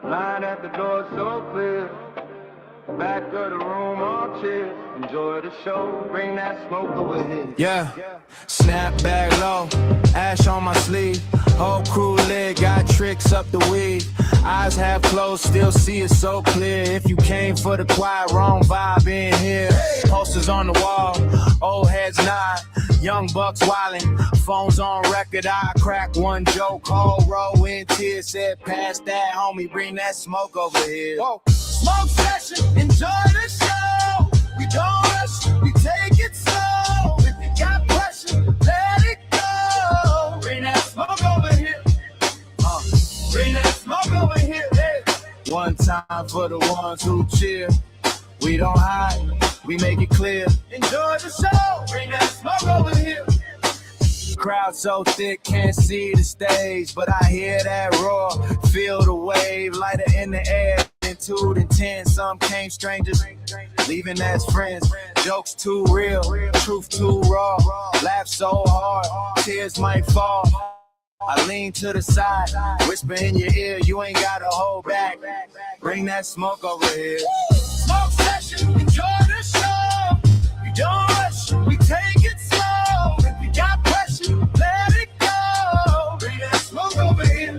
Line at the door so clear. Back of the room, all cheers. Enjoy the show, bring that smoke over here. Yeah, snap back low, ash on my sleeve. Whole crew lit, got tricks up the weed. Eyes half closed, still see it so clear. If you came for the quiet, wrong vibe in here. Posters on the wall, old heads nod. Young bucks wildin', phones on record. I crack one joke, whole row in tears. Said, pass that, homie, bring that smoke over here. Whoa. Smoke session, enjoy the show. We don't rush, we take it slow. If you got pressure, let it go. Bring that smoke over here. Bring that smoke over here. Hey. One time for the ones who cheer. We don't hide, we make it clear. Enjoy the show, bring that smoke over here. Crowd so thick, can't see the stage, but I hear that roar, feel the wave, lighter in the air. 2 to 10, some came strangers, leaving as friends. Jokes too real, truth too raw. Laugh so hard, tears might fall. I lean to the side, whisper in your ear, you ain't gotta hold back. Bring that smoke over here. Smoke session, enjoy the show. We don't rush, we take it slow. If we got pressure, let it go. Bring that smoke over here.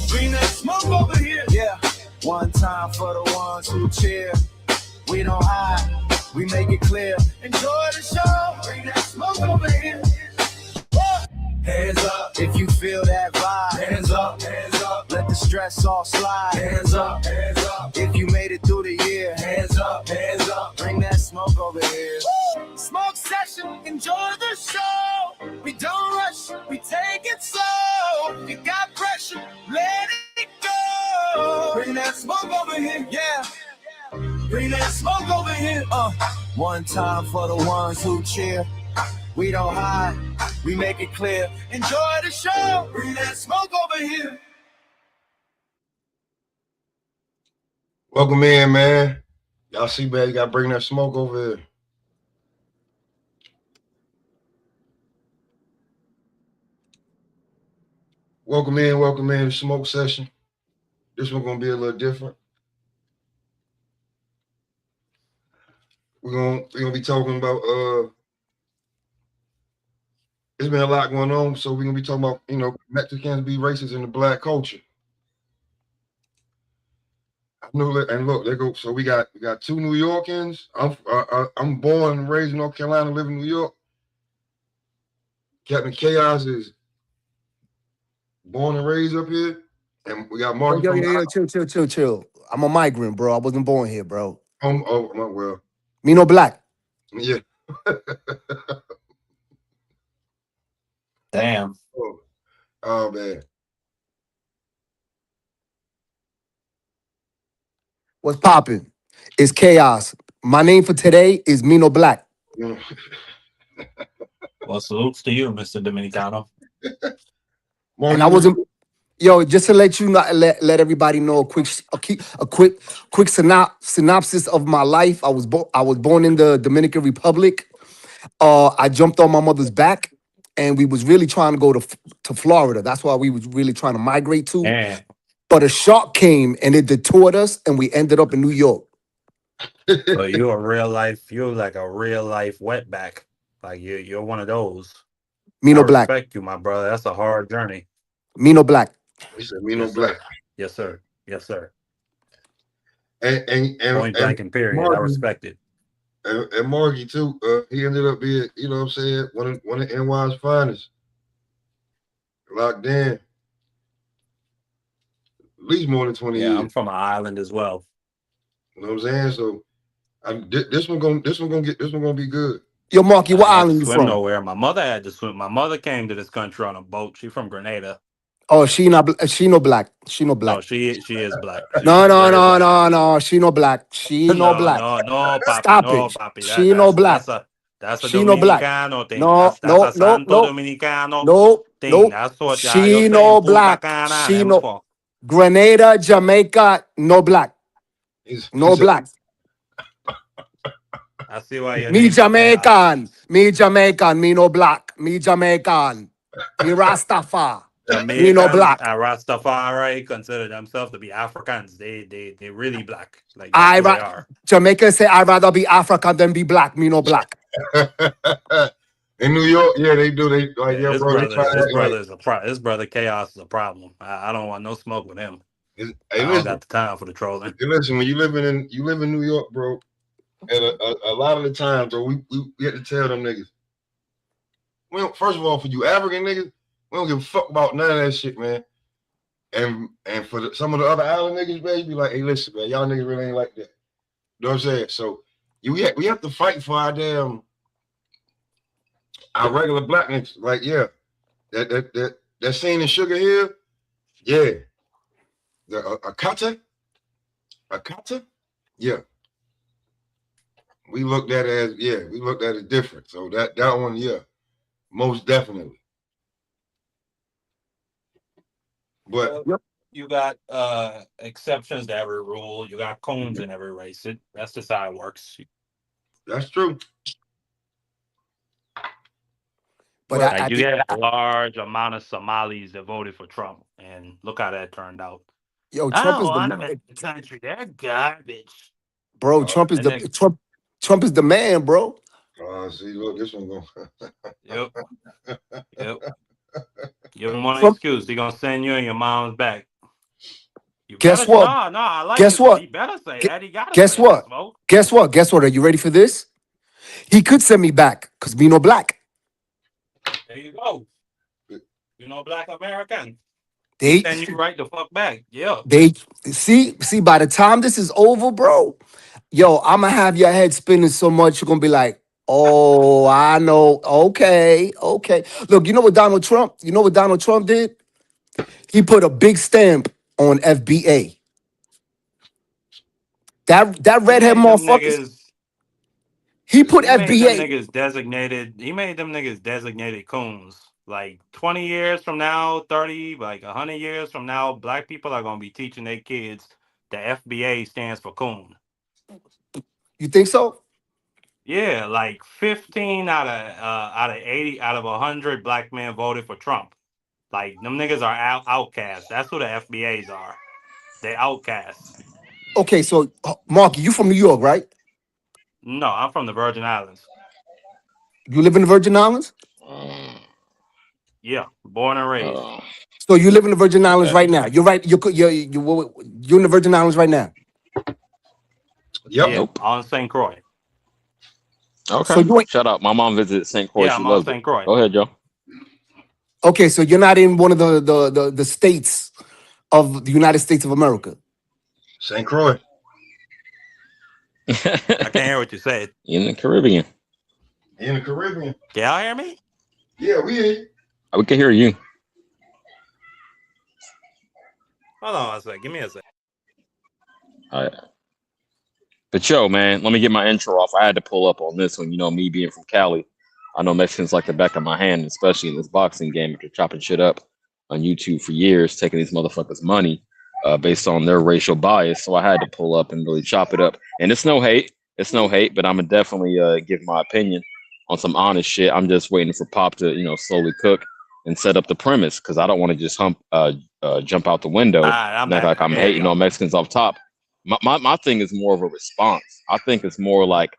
Bring that smoke over here. Yeah. One time for the ones who cheer. We don't hide, we make it clear. Enjoy the show, bring that smoke over here. Hands up if you feel that vibe. Hands up, let the stress all slide. Hands up, if you made it through the year. Hands up, bring that smoke over here. Smoke session, enjoy the show. We don't rush, we take it slow. You got pressure, let it go. Bring that smoke over here, yeah. Bring that smoke over here. One time for the ones who cheer. We don't hide, we make it clear. Enjoy the show, bring that smoke over here. Welcome in, man. Y'all see, man, you gotta bring that smoke over here. Welcome in, smoke session. This one gonna be a little different. We're gonna be talking about there's been a lot going on, so we're gonna be talking about, Mexicans be racist in the black culture. And look, they go. So we got 2 New Yorkers. I'm born and raised in North Carolina, live in New York. Captain Chaos is born and raised up here, and we got Marty. Yo, chill. I'm a migrant, bro. I wasn't born here, bro. Well. Me no black. Yeah. Damn. Oh man. What's popping? It's Chaos. My name for today is Mino Black. Well, salutes to you, Mr. Dominicano. And I wasn't. Yo, just to let you know, let everybody know a quick synopsis of my life. I was born in the Dominican Republic. I jumped on my mother's back, and we was really trying to go to Florida. That's why we was really trying to migrate to. Yeah. But a shark came and it detoured us, and we ended up in New York. So you're like a real life wetback. Like you're one of those. Mino Black. I respect you, my brother. That's a hard journey. Mino Black. He said Mino Black. Yes, sir. Yes, sir. And point blank and period. Margie, I respect it. And Margie too. He ended up being, you know what I'm saying, one of NY's finest. Locked in. At least more than 20 years. I'm from an island as well. You know what I'm saying? So this one gonna be good. Yo, Marky, what island you from? Nowhere. My mother had to swim. My mother came to this country on a boat. She's from Grenada. Oh, she no black. She no black. No, she is black. No. She no black. She no black. No, papi. Stop no, it. Papi. She no black. That's a she no black. Thing. No, that's a Santo Dominicano thing. Nope. That's what she no black. She no Grenada, Jamaica, no black. No black. I see why you're Me Jamaican, me no black. Me Jamaican. Me Rastafari. Jamaicans black. and Rastafari consider themselves to be Africans. They really black. Like that's I who they are. Jamaica say I'd rather be African than be black. Me no black. In New York, yeah, they do. They like, Yeah, bro. They try to act like his brother Chaos is a problem. I don't want no smoke with him. hey, I don't listen, got the time for the trolling. hey, listen. When you live in New York, bro, and a lot of the time, bro, we have to tell them niggas. First of all, for you African niggas, we don't give a fuck about none of that shit, man. And for some of the other island niggas, man, you be like, hey, listen, man, y'all niggas really ain't like that. You know what I'm saying? So we have to fight for our regular black niggas. Like, yeah, that scene in Sugar Hill, yeah. The Akata, yeah. We looked at it different. So that one, yeah, most definitely. But you got exceptions to every rule. You got coons in every race. That's just how it works. that's true. But you get a large amount of Somalis that voted for Trump, and look how that turned out. Yo, I Trump don't is want them in the country. They're garbage. bro. Trump is Trump is the man, bro. See, look, this one going. Yep. Give him one excuse. He gonna send you and your mom's back. Guess what? No, I like Guess it. what? He better say that. He gotta Guess say what? that, Smoke. Guess what? Guess what? Are you ready for this? He could send me back because me no black. There you go. You know, black American. They send you right the fuck back. Yeah. They see. By the time this is over, bro, yo, I'ma have your head spinning so much you're gonna be like, oh, I know. Okay. Look, you know what Donald Trump did? He put a big stamp on FBA. That redhead motherfuckers. He put made them FBA. niggas designated. He made them niggas designated coons. Like 20 years from now, 30, like 100 years from now, black people are gonna be teaching their kids the FBA stands for coon. You think so? Yeah, like 15 out of 80 out of 100 black men voted for Trump. Like them niggas are outcasts. That's who the FBAs are. They outcasts. Okay, so Marky, you from New York, right? No, I'm from the Virgin Islands. You live in the Virgin Islands? Yeah, born and raised. So you live in the Virgin Islands right now. You're right. You're in the Virgin Islands right now. Yep. Yeah, on St. Croix. Okay. So Shut up. My mom visited St. Croix. Yeah, she I'm on loves St. it. Croix. Go ahead, Joe. Okay, so you're not in one of the states of the United States of America. St. Croix. I can't hear what you said. In the Caribbean. In the Caribbean. Can y'all hear me? Yeah, we hear you. We can hear you. Hold on a second. Give me a second. All right. But yo, man, let me get my intro off. I had to pull up on this one. You know, me being from Cali, I know Mexicans like the back of my hand, especially in this boxing game. After chopping shit up on YouTube for years, taking these motherfuckers' money based on their racial bias. So I had to pull up and really chop it up. And it's no hate. But I'm gonna definitely give my opinion on some honest shit. I'm just waiting for Pop to, slowly cook and set up the premise because I don't want to just jump out the window and act like I'm hating on Mexicans off top. My thing is more of a response. I think it's more like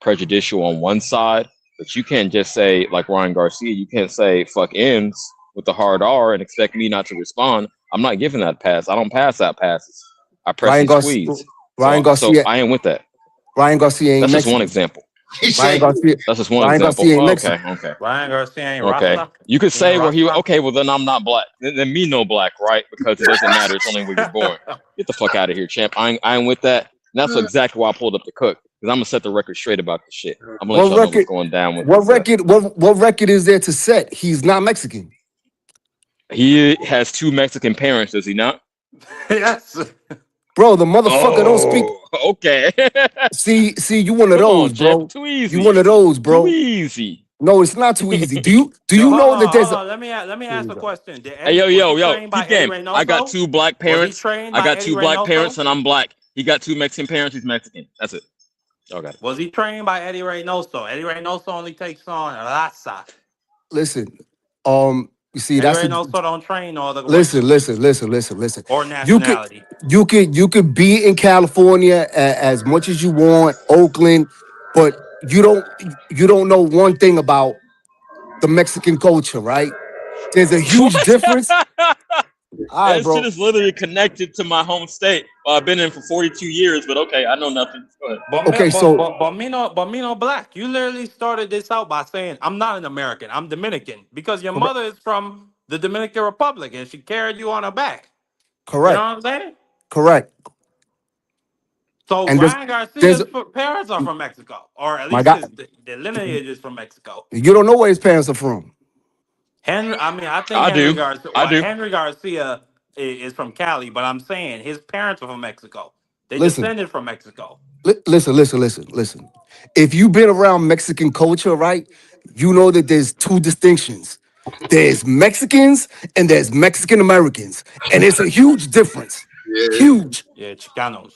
prejudicial on one side, but you can't just say, like Ryan Garcia, you can't say fuck ends with the hard R and expect me not to respond. I'm not giving that pass. I don't pass out passes. I press and squeeze. So I ain't with that. Ryan Garcia ain't That's Mexican. just one example. That's just one example. Garcia ain't Mexican. Okay. Ryan Garcia ain't okay. Rasta. You could say where he okay, well then I'm not black. Then me no black, right? Because it doesn't matter. It's only where you're born. Get the fuck out of here, champ. I ain't with that. And that's exactly why I pulled up the cook. Because I'm gonna set the record straight about the shit. I'm gonna let y'all know what's going down with what record is there to set? He's not Mexican. He has 2 Mexican parents, does he not? Yes. Bro, the motherfucker don't speak. Okay. See, you one of those, bro. Too easy. You one of those, bro. Too easy. No, it's not too easy. Do you know that there's let me ask a question. Hey, yo, keep game. I got 2 black parents. I got 2 black parents and I'm black. He got 2 Mexican parents, he's Mexican. That's it. Okay. Was he trained by Eddie Reynoso? Eddie Reynoso only takes on Raza. Listen, You see, And you that's ain't the no sort on train no other way. listen. Or You could nationality. you could be in California as much as you want, Oakland, but you don't know one thing about the Mexican culture, right? There's a huge What? difference. All right, That shit bro. is literally connected to my home state. Well, I've been in for 42 years, but okay, I know nothing. Go ahead. Okay, so But me no black. You literally started this out by saying I'm not an American. I'm Dominican because your correct, mother is from the Dominican Republic and she carried you on her back. You know correct, what I'm saying? correct. So And Ryan there's Garcia's parents are from Mexico, or at my least God, the lineage is from Mexico. you don't know where his parents are from. I think I Henry do. Garcia. I Well, do. Henry Garcia is from Cali, but I'm saying his parents are from Mexico. They Listen, descended from Mexico. listen. If you've been around Mexican culture, right, you know that there's two distinctions. There's Mexicans and there's Mexican Americans, and it's a huge difference. Yeah, Huge. Yeah, Chicanos.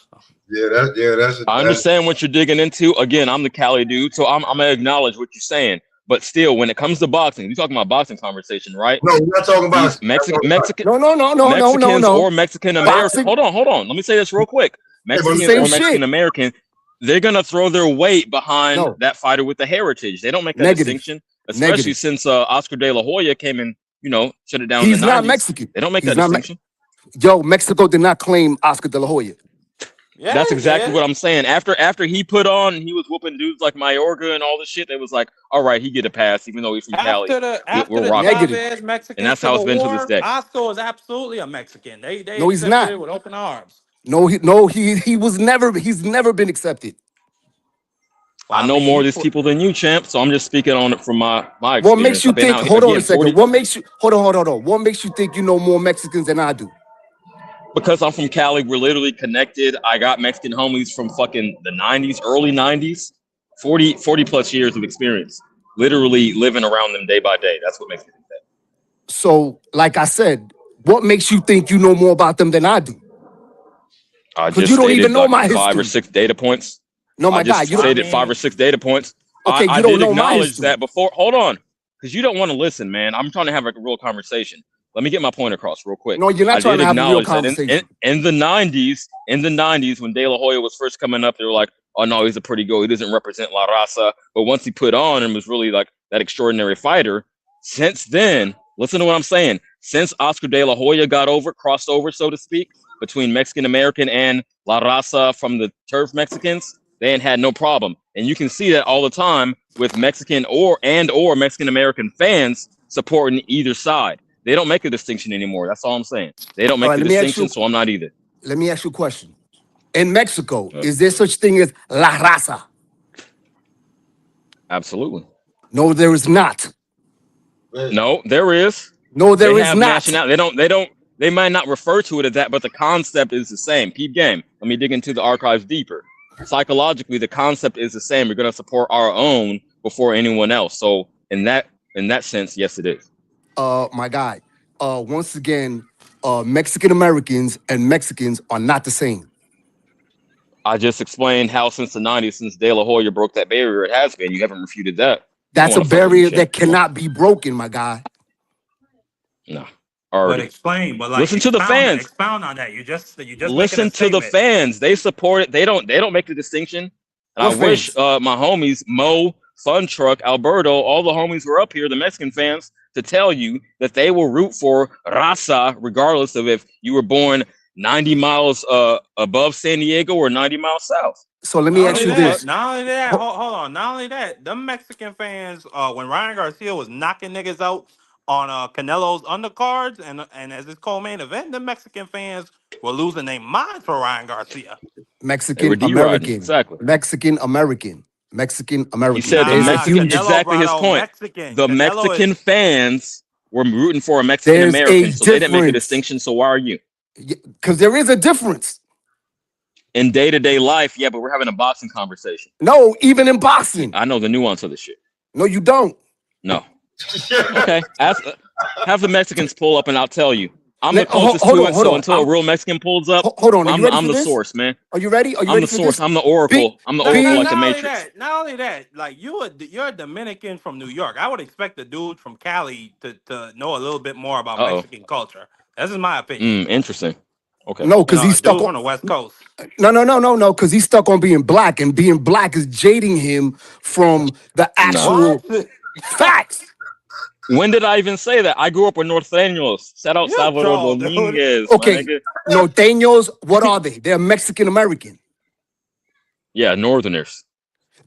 I understand what you're digging into. Again, I'm the Cali dude, so I'm gonna acknowledge what you're saying. But still, when it comes to boxing, you're talking about boxing conversation, right? no, we're not talking about. These Mexican No. Mexicans or Mexican American. Boxing, Hold on. Let me say this real quick. Hey, but it's the Mexicans same or listen, Mexican shit. American, they're gonna throw their weight behind No, that fighter with the heritage. They don't make that negative, distinction, especially negative. since Oscar De La Hoya came and shut it down in the He's not '90s. Mexican. They don't make He's that not. distinction. Yo, Mexico did not claim Oscar De La Hoya. Yeah, That's he exactly what did. I'm saying. After he put on, he was whooping dudes like Mayorga and all this shit. They was like, all right, he get a pass, even though he's from Cali. After We're the rocking with him, Negative. Chavez and Mexican that's how it's Civil been to this War, day. Oscar is absolutely a Mexican. They No, he's accepted not. it with open arms. He was never. He's never been accepted. Well, I I know mean, more he of these put people than you, champ. So I'm just speaking on it from my What makes experience. you I've been think? out Hold on a again second. 40 What makes you? Hold on. What makes you think you know more Mexicans than I do? because I'm from Cali. We're literally connected. I got Mexican homies from fucking the '90s, early '90s, 40 plus years of experience, literally living around them day by day. That's what makes me think that. So, like I said, what makes you think you know more about them than I do? I Because just you don't even stated know like my 5 or history. 6 data points. No, I my guy, just you well, I don't. stated 5 or mean, 6 data points. Okay, I you don't did know my acknowledge history. that before. Hold on, because you don't want to listen, man. I'm trying to have a real conversation. Let me get my point across real quick. No, you're not I trying did to have a real acknowledge that conversation. in the '90s, when De La Hoya was first coming up, they were like, "Oh no, he's a pretty good. He doesn't represent La Raza." But once he put on and was really like that extraordinary fighter, since then, listen to what I'm saying. Since Oscar De La Hoya crossed over, so to speak, between Mexican American and La Raza from the turf Mexicans, they ain't had no problem. And you can see that all the time with Mexican or Mexican American fans supporting either side. They don't make a distinction anymore. That's all I'm saying. They don't All make right, the distinction, so I'm not either. let me ask you a question. In Mexico, Uh, is there such thing as La Raza? absolutely. No, there is not. No, there is. No, They there is have not. nationality. They might not refer to it as that, but the concept is the same. Peep game. Let me dig into the archives deeper. Psychologically, the concept is the same. We're gonna support our own before anyone else. So in that sense, yes, it is. My guy. Once again, Mexican Americans and Mexicans are not the same. I just explained how since the '90s, since De La Hoya broke that barrier, it has been. You haven't refuted that. I don't That's a want to fuck with you, barrier champ. that cannot be broken, my guy. No, but already. explain, but like Listen to the fans. expound on that. You just making a Listen to the statement. fans. They support it. They don't make the distinction. And I What wish fans? my homies Mo, Fun Truck, Alberto, all the homies who are up here, the Mexican fans, to tell you that they will root for Raza regardless of if you were born 90 miles above San Diego or 90 miles south. So let I me don't Not ask give only you a that, fuck. this. not only that, Ho- hold on. Not only that, them Mexican fans, when Ryan Garcia was knocking niggas out on Canelo's undercards and as his co-main event, the Mexican fans were losing their minds for Ryan Garcia. They were Mexican D-riding. American. Exactly. Mexican American. Mexican He American. said the There's a Nah, Mexican, huge, Canelo exactly brought his out point. Mexican. The Canelo Mexican is fans were rooting for a Mexican there's a American, so they didn't make a difference. distinction. So why are you? Because there is a difference. In day-to-day life, yeah, but we're having a boxing conversation. No, even in boxing. I know the nuance of this shit. No, you don't. No. Okay. Have the Mexicans pull up and I'll tell you. I'm the closest hold to on, it. hold So on. until a real Mexican pulls up, Hold on. Are you ready I'm for the this? source, man. Are you ready? Are you I'm ready the for source. this? I'm the oracle. I'm the oracle like the Not only Matrix. that, not only that, like you're a Dominican from New York. I would expect the dude from Cali to know a little bit more about Uh-oh. Mexican culture. This is my opinion. Interesting. Okay. No, You because know, he's a stuck dude on. from the West Coast. No, because he's stuck on being black, and being black is jading him from the No. actual What? facts. When did I even say that? I grew up with Norteños. Shout out You're a Salvador troll, dude. Dominguez, my Okay, nigga. Norteños, what are they? They're Mexican American. Yeah, Northerners.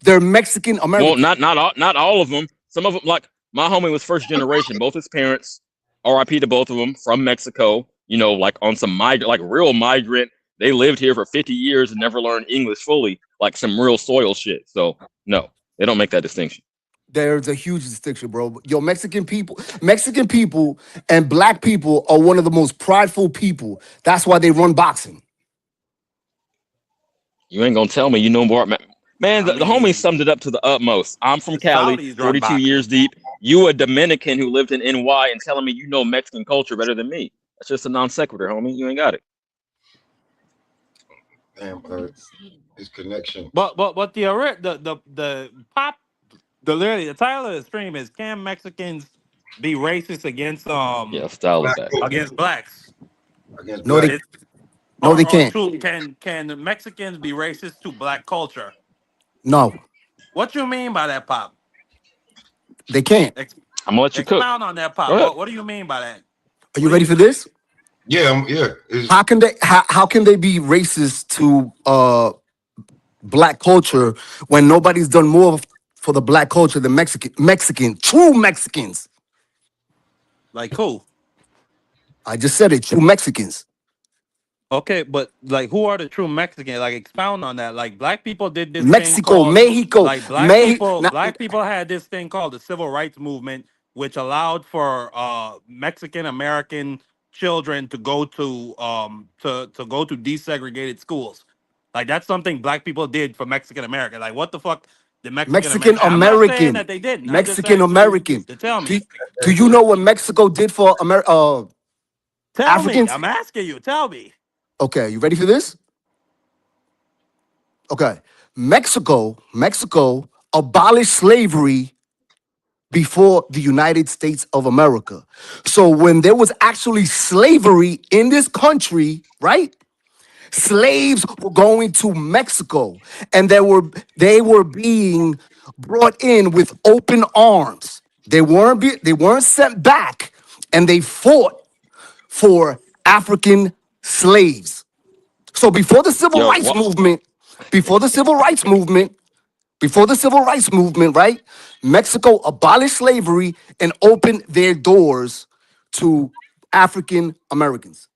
They're Mexican Well, American. not all of them. Some of them, like my homie was first generation. Both his parents, R.I.P. to both of them, from Mexico. You know, like on some migrant, like real migrant. They lived here for 50 years and never learned English fully, like some real soil shit. So no, they don't make that distinction. There's a huge distinction, bro. Yo, Mexican people and black people are one of the most prideful people. That's why they run boxing. You ain't gonna tell me you know more, man. Man, I the homie mean, summed it up to the utmost. I'm from the Cali, Saudis run 42 years boxing. deep. You a Dominican who lived in NY and telling me you know Mexican culture better than me. That's just a non sequitur, homie. You ain't got it. Damn, his connection. But the pop literally the title of the stream is can Mexicans be racist Yeah, style it Black back. folk against blacks? against No, black. they It, no, they or can't. true can Mexicans be racist to black culture? No, What you mean by that, Pop? they can't. Ex- I'm gonna let you cook. Expound on that, Go Pop. ahead. What do you mean by that? Are you ready Please. for this? Yeah. How can they be racist to black culture when nobody's done more for the black culture than true Mexicans? Like who? I just said it, true Mexicans. Okay, but like who are the true Mexicans? Like expound on that. Like black people did this thing Mexico, called Mexico, like Mexico. black people had this thing called the civil rights movement, which allowed for Mexican American children to go to go to desegregated schools. Like that's something black people did for Mexican American. Like what the fuck did Mexican Mexican American? I'm not saying American, that they didn't. I'm just Mexican saying American. to tell Do, me. do you know what Mexico did for Tell me. Africans? I'm asking you. Tell me. Okay, you ready for this? Okay, Mexico abolished slavery before the United States of America. So when there was actually slavery in this country, right? Slaves were going to Mexico, and they were being brought in with open arms. They weren't sent back, and they fought for African slaves. So before the civil Yo, rights what? movement, before the civil rights movement, before the civil rights movement, right? Mexico abolished slavery and opened their doors to African Americans.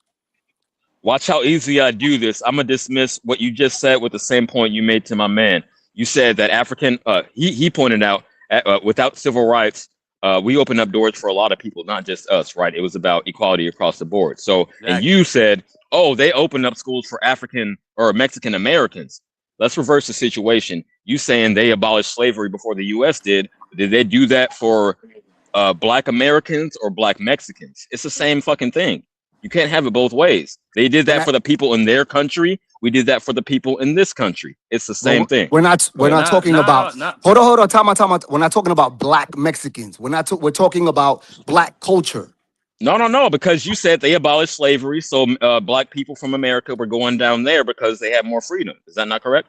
Watch how easy I do this. I'm gonna dismiss what you just said with the same point you made to my man. You said that African. He pointed out without civil rights, we opened up doors for a lot of people, not just us. Right? It was about equality across the board. So, and Exactly. you said, oh, they opened up schools for African or Mexican Americans. Let's reverse the situation. You saying they abolished slavery before the U.S. did? Did they do that for Black Americans or Black Mexicans? It's the same fucking thing. You can't have it both ways. They did When that I, for the people in their country. We did that for the people in this country. It's the same well, thing. Go we're ahead. not talking about. Not. Hold on, time out. We're not talking about Black Mexicans. We're talking about Black culture. No, because you said they abolished slavery, so Black people from America were going down there because they had more freedom. Is that not correct?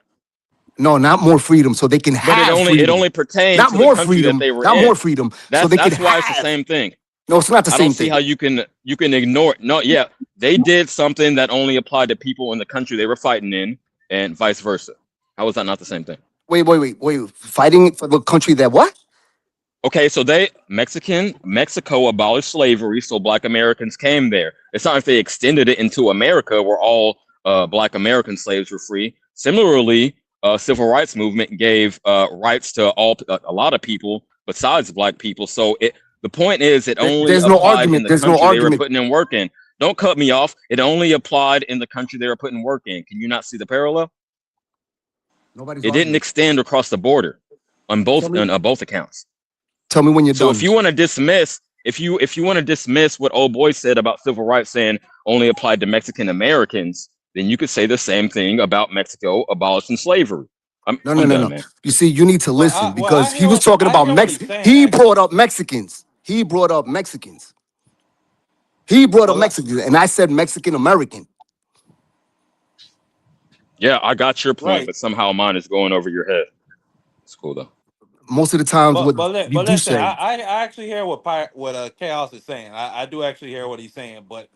No, not more freedom, so they can But it have only freedom. pertained Not to the more country that freedom. they were Not more in. freedom, so they can That's why it's the have. same thing. No, it's not the I don't same see thing. how you can ignore it. No, yeah, they did something that only applied to people in the country they were fighting in, and vice versa. How is that not the same thing? Wait. Fighting for the country that what? Okay, so Mexico abolished slavery, so Black Americans came there. It's not like they extended it into America, where all Black American slaves were free. Similarly, civil rights movement gave rights to a lot of people besides Black people. So the point is, it only There's no applied in argument. the There's no country they were argument. putting in work in. Don't cut me off. It only applied in the country they were putting work in. Can you not see the parallel? Nobody's It didn't arguing. extend across the border on Tell me, both accounts. tell me when you're So done. if you want to dismiss if you want to dismiss what old boy said about civil rights saying only applied to Mexican Americans, then you could say the same thing about Mexico abolishing slavery. I'm done, man. You see, you need to listen because he was talking about Mexicans. He brought up Mexicans. He brought up Mexicans. And I said Mexican American. Yeah, I got your point, but somehow mine is going over your head. It's cool though. Most of the times, but you do listen, say. I actually hear what Chaos is saying. I do actually hear what he's saying, but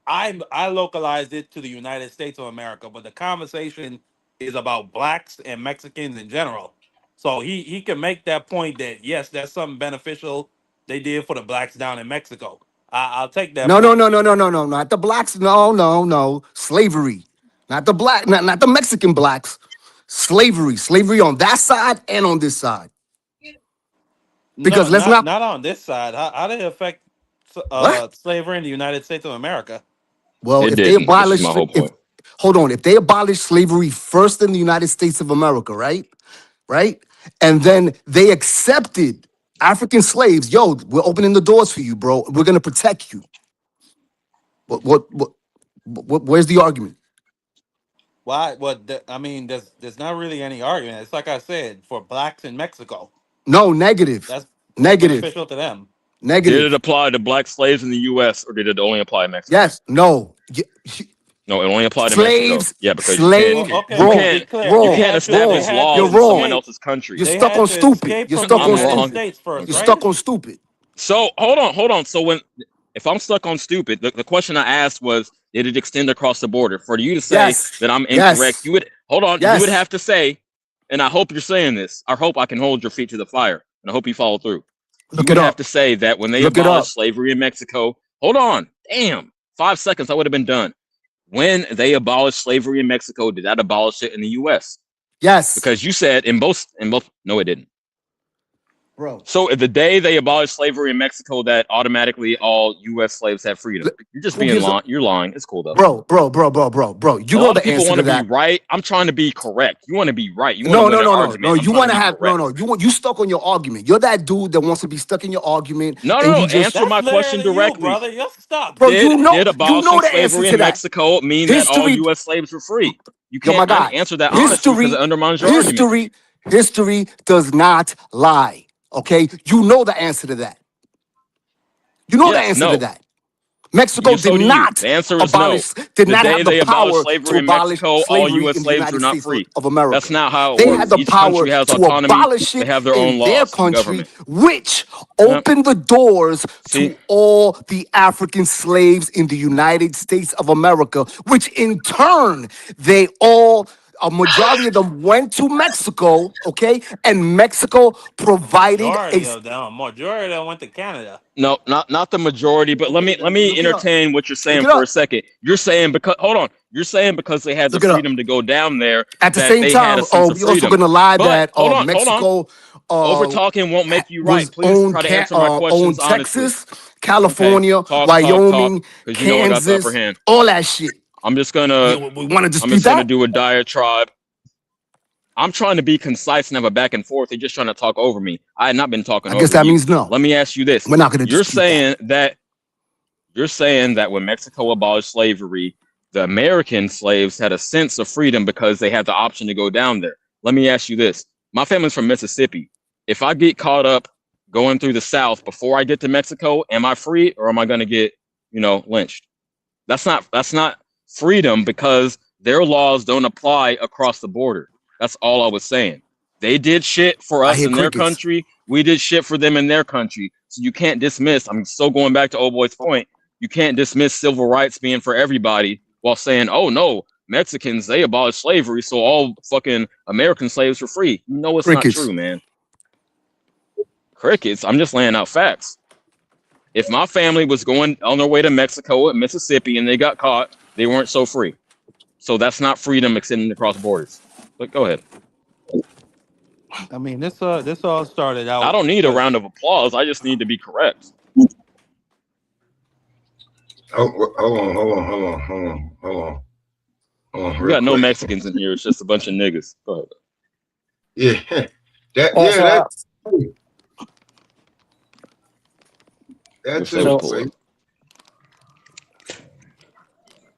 I localized it to the United States of America. But the conversation is about blacks and Mexicans in general. So he can make that point that yes, that's something beneficial they did for the blacks down in Mexico. I'll take that. No, not the blacks. No, slavery, not the black, not the Mexican blacks. Slavery on that side and on this side. Because not on this side. How did it affect slavery in the United States of America? Well, if they abolish, if they abolish slavery first in the United States of America, right, and then they accepted African slaves. Yo, we're opening the doors for you, bro. We're gonna protect you. Where's the argument? Why? I mean, there's not really any argument. It's like I said, for blacks in Mexico. No, negative. That's negative. Beneficial to them. Negative. Did it apply to black slaves in the U.S. or did it only apply to Mexico? Yes. No. No, it only applied to slaves, Mexico. Yeah, because you can't establish laws in someone else's country. You're stuck on stupid. You're stuck on stupid. You're stuck on stupid. So hold on. So if I'm stuck on stupid, the question I asked was, did it extend across the border? For you to say that I'm incorrect, you would you would have to say, and I hope you're saying this. I hope I can hold your feet to the fire, and I hope you follow through. You would have to say that when they abolished slavery in Mexico, hold on, damn, 5 seconds, I would have been done. When they abolished slavery in Mexico, did that abolish it in the U.S.? Yes. Because you said in both, no, it didn't. Bro. So the day they abolished slavery in Mexico, that automatically all U.S. slaves have freedom. You're just being lying. You're lying. It's cool though. Bro. You know the answer want to that. Be right. I'm trying to be correct. You want to be right. You no. You want to have You stuck on your argument. You're that dude that wants to be stuck in your argument. No. Answer my question directly, brother. You're stuck. Bro, did abolishing slavery in Mexico mean that all U.S. slaves were free? You can't answer that honestly because it undermines your argument. History does not lie. Okay, you know the answer to that. You know the answer to that. Mexico did not abolish. Did not have the power to abolish slavery in the United States of America. That's not how it they works. had the power to abolish it in their country, which opened the doors to all the African slaves in the United States of America, which in turn a majority of them went to Mexico, okay, and Mexico provided majority of them went to Canada. No, not the majority, but let me entertain what you're saying for a second. You're saying because they had the freedom to go down there. At the same time, you're also gonna lie that Mexico over talking won't make you right. Please try to answer my questions honestly. Texas, California, Wyoming, Kansas, all that shit. I'm just gonna do a diatribe. I'm trying to be concise and have a back and forth. They're just trying to talk over me. I had not been talking over you. I guess that means no. Let me ask you this. We're not going to You're saying that when Mexico abolished slavery, the American slaves had a sense of freedom because they had the option to go down there. Let me ask you this. My family's from Mississippi. If I get caught up going through the South before I get to Mexico, am I free or am I going to get, lynched? That's not freedom because their laws don't apply across the border. That's all I was saying. They did shit for us in their country. We did shit for them in their country. So you can't dismiss. I'm still going back to old boy's point. You can't dismiss civil rights being for everybody while saying, oh no, Mexicans, they abolished slavery, so all fucking American slaves were free. You know it's not true, man. Crickets. I'm just laying out facts. If my family was going on their way to Mexico and Mississippi and they got caught, they weren't so free. So that's not freedom extending across borders. But go ahead. I mean, this all started out. I don't need a round of applause. I just need to be correct. Hold on. We got no Mexicans in here. It's just a bunch of niggas. Go ahead. Yeah. That's Wish they it. would So pull up.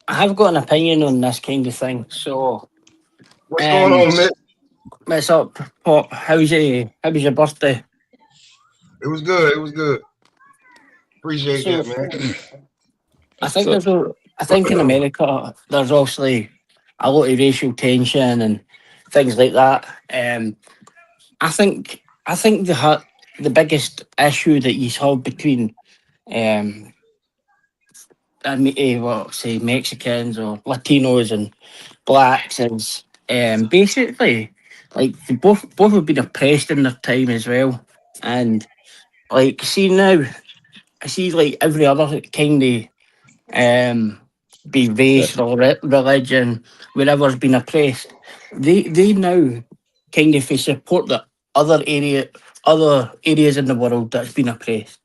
I have got an opinion on this kind of thing. So, What's going um, on, Mitch? what's up, Pop? How was your birthday? It was good. It was good. Appreciate So that, man. I That's what's think up. I think in America there's obviously a lot of racial tension and things like that. I think the biggest issue that you have between um say Mexicans or Latinos and blacks is basically like they both have been oppressed in their time as well. And like see now I see like every other kind of um, be Yeah. race or religion, wherever's been oppressed, they now kind of support the other areas in the world that's been oppressed,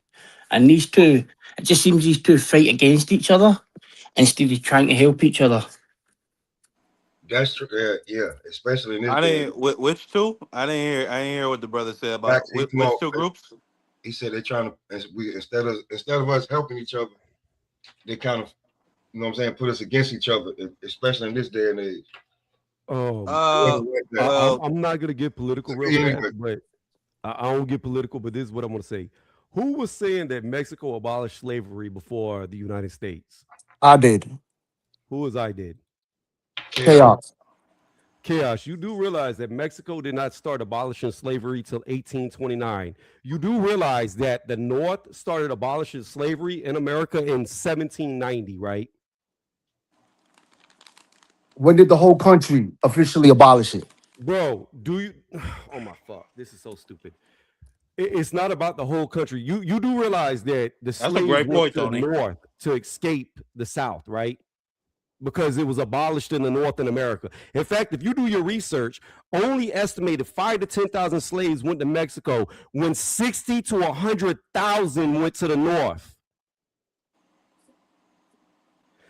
and these two, it just seems these two fight against each other instead of trying to help each other. That's true. Yeah, yeah. Especially in this I day and didn't. Which two? I didn't hear what the brother said back about to which two groups. he said they're trying to instead of us helping each other, they kind of what I'm saying, put us against each other, especially in this day and age. It Uh, wasn't like that. well, I'm not gonna get political real Anyway, fast, but I don't get political. But this is what I'm gonna say. Who was saying that Mexico abolished slavery before the United States? I did. Who was I did? Chaos. Chaos. You do realize that Mexico did not start abolishing slavery till 1829. You do realize that the North started abolishing slavery in America in 1790, right? When did the whole country officially abolish it? Bro, do you? Oh my fuck! This is so stupid. It's not about the whole country. You do realize that the that's a slaves great went point, to the Tony. north to escape the South, right? Because it was abolished in the North in America. In fact, if you do your research, only estimated 5 to 10,000 slaves went to Mexico, when 60 to 100,000 went to the North.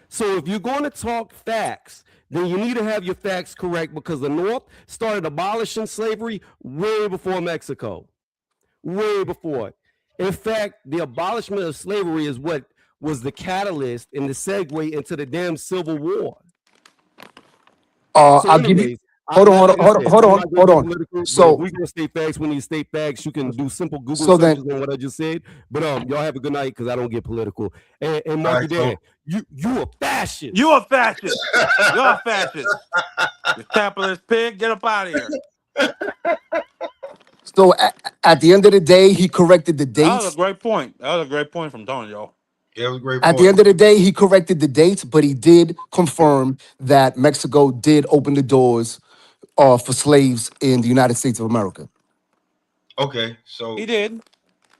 So if you're going to talk facts, then you need to have your facts correct, because the North started abolishing slavery way before Mexico. Way before it. In fact, the abolishment of slavery is what was the catalyst and the segue into the damn Civil War. So, I'll give you. anyways, Hold on, like I said, hold I'm on, not going hold to get on. political, but if So, we're going to state facts, we need to state facts. You can do simple Google so then, searches on what I just said. But y'all have a good night, because I don't get political. And all Marky right, so Dan, you a fascist. You a fascist. You're a fascist. You capitalist pig. Get up out of here. so at the end of the day, he corrected the That was a dates. great point. That was a great point from Tony, yo. yeah, it was a great At the point. end of the day, he corrected the dates, but he did confirm that Mexico did open the doors for slaves in the United States of America. Okay, so He did.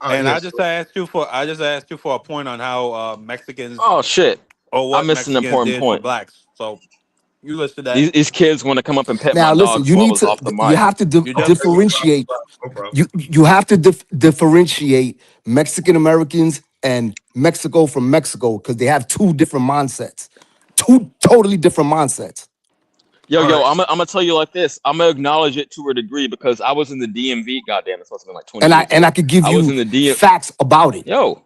And yes, I just asked you for a point on how Mexicans Oh shit! or I what missed an Mexicans important did for point. blacks. So you listed that. These kids want to come up and pet my Now, listen, dogs you while I need was to, off the you mic. have to You okay, just no problem, differentiate. no problem. You have to differentiate Mexican Americans and Mexico from Mexico, because they have two different mindsets, two totally different mindsets. Yo, All yo, right, I'm gonna tell you like this. I'm gonna acknowledge it to a degree because I was in the DMV. Goddamn, it's supposed to be like 20 And years I ago. could give I was you in the DM. facts about it. Yo,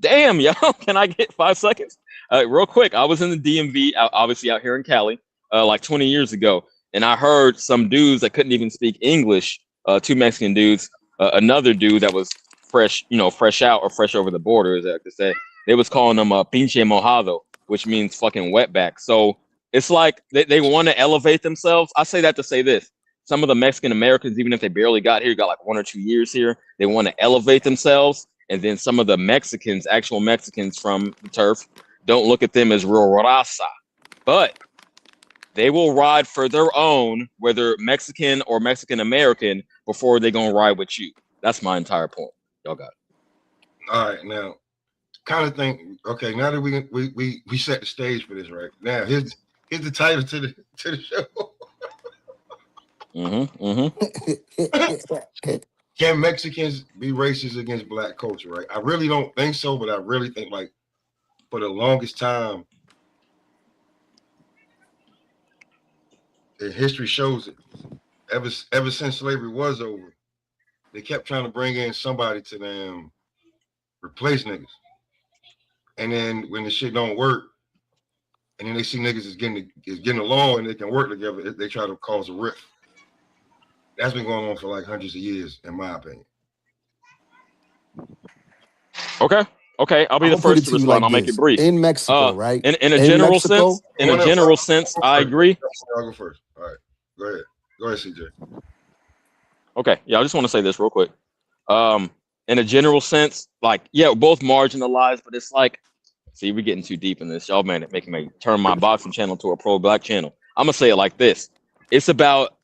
damn, yo, can I get 5 seconds? Real quick. I was in the DMV, obviously out here in Cali, like 20 years ago, and I heard some dudes that couldn't even speak English. Two Mexican dudes, another dude that was fresh, fresh out or fresh over the border, as I like to say. They was calling them pinche mojado, which means fucking wetback. So it's like they want to elevate themselves. I say that to say this. Some of the Mexican Americans, even if they barely got here, got like 1 or 2 years here, they want to elevate themselves. And then some of the Mexicans, actual Mexicans from the turf, don't look at them as real raza. But they will ride for their own, whether Mexican or Mexican American, before they gonna ride with you. That's my entire point. Y'all got it. all right. Now, kind of think. Okay, now that we set the stage for this, right? Now, here's the title to the show. Can Mexicans be racist against black culture? Right? I really don't think so, but I really think like for the longest time, the history shows it. Ever since slavery was over, they kept trying to bring in somebody to them replace niggas. And then when the shit don't work, and then they see niggas is getting along and they can work together, they try to cause a rift. That's been going on for like hundreds of years, in my opinion. Okay. Okay. I'll be I'm the gonna put first it to to you respond. like I'll make it this: brief. in Mexico, right? In a In general Mexico, sense, I agree. I'll go first. All right. Go ahead, CJ. Okay. Yeah, I just want to say this real quick. Um, in a general sense, like, yeah, we're both marginalized, but it's like, see, we're getting too deep in this. Y'all, man, it making me turn my boxing channel to a pro black channel. I'm gonna say it like this. It's about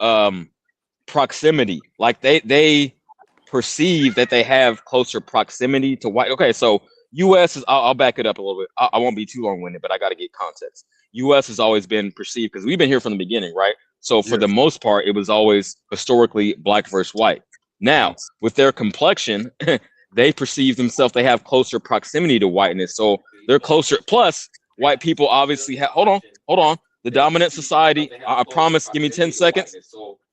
proximity. Like they perceive that they have closer proximity to white. Okay, so U.S. is. I'll back it up a little bit. I won't be too long winded, but I got to get context. U.S. has always been perceived because we've been here from the beginning, right? So for Yeah. the most part, it was always historically black versus white. Now with their complexion, they perceive themselves. They have closer proximity to whiteness, so they're closer. Plus, white people obviously have. Hold on. The dominant society. I promise. Give me 10 seconds.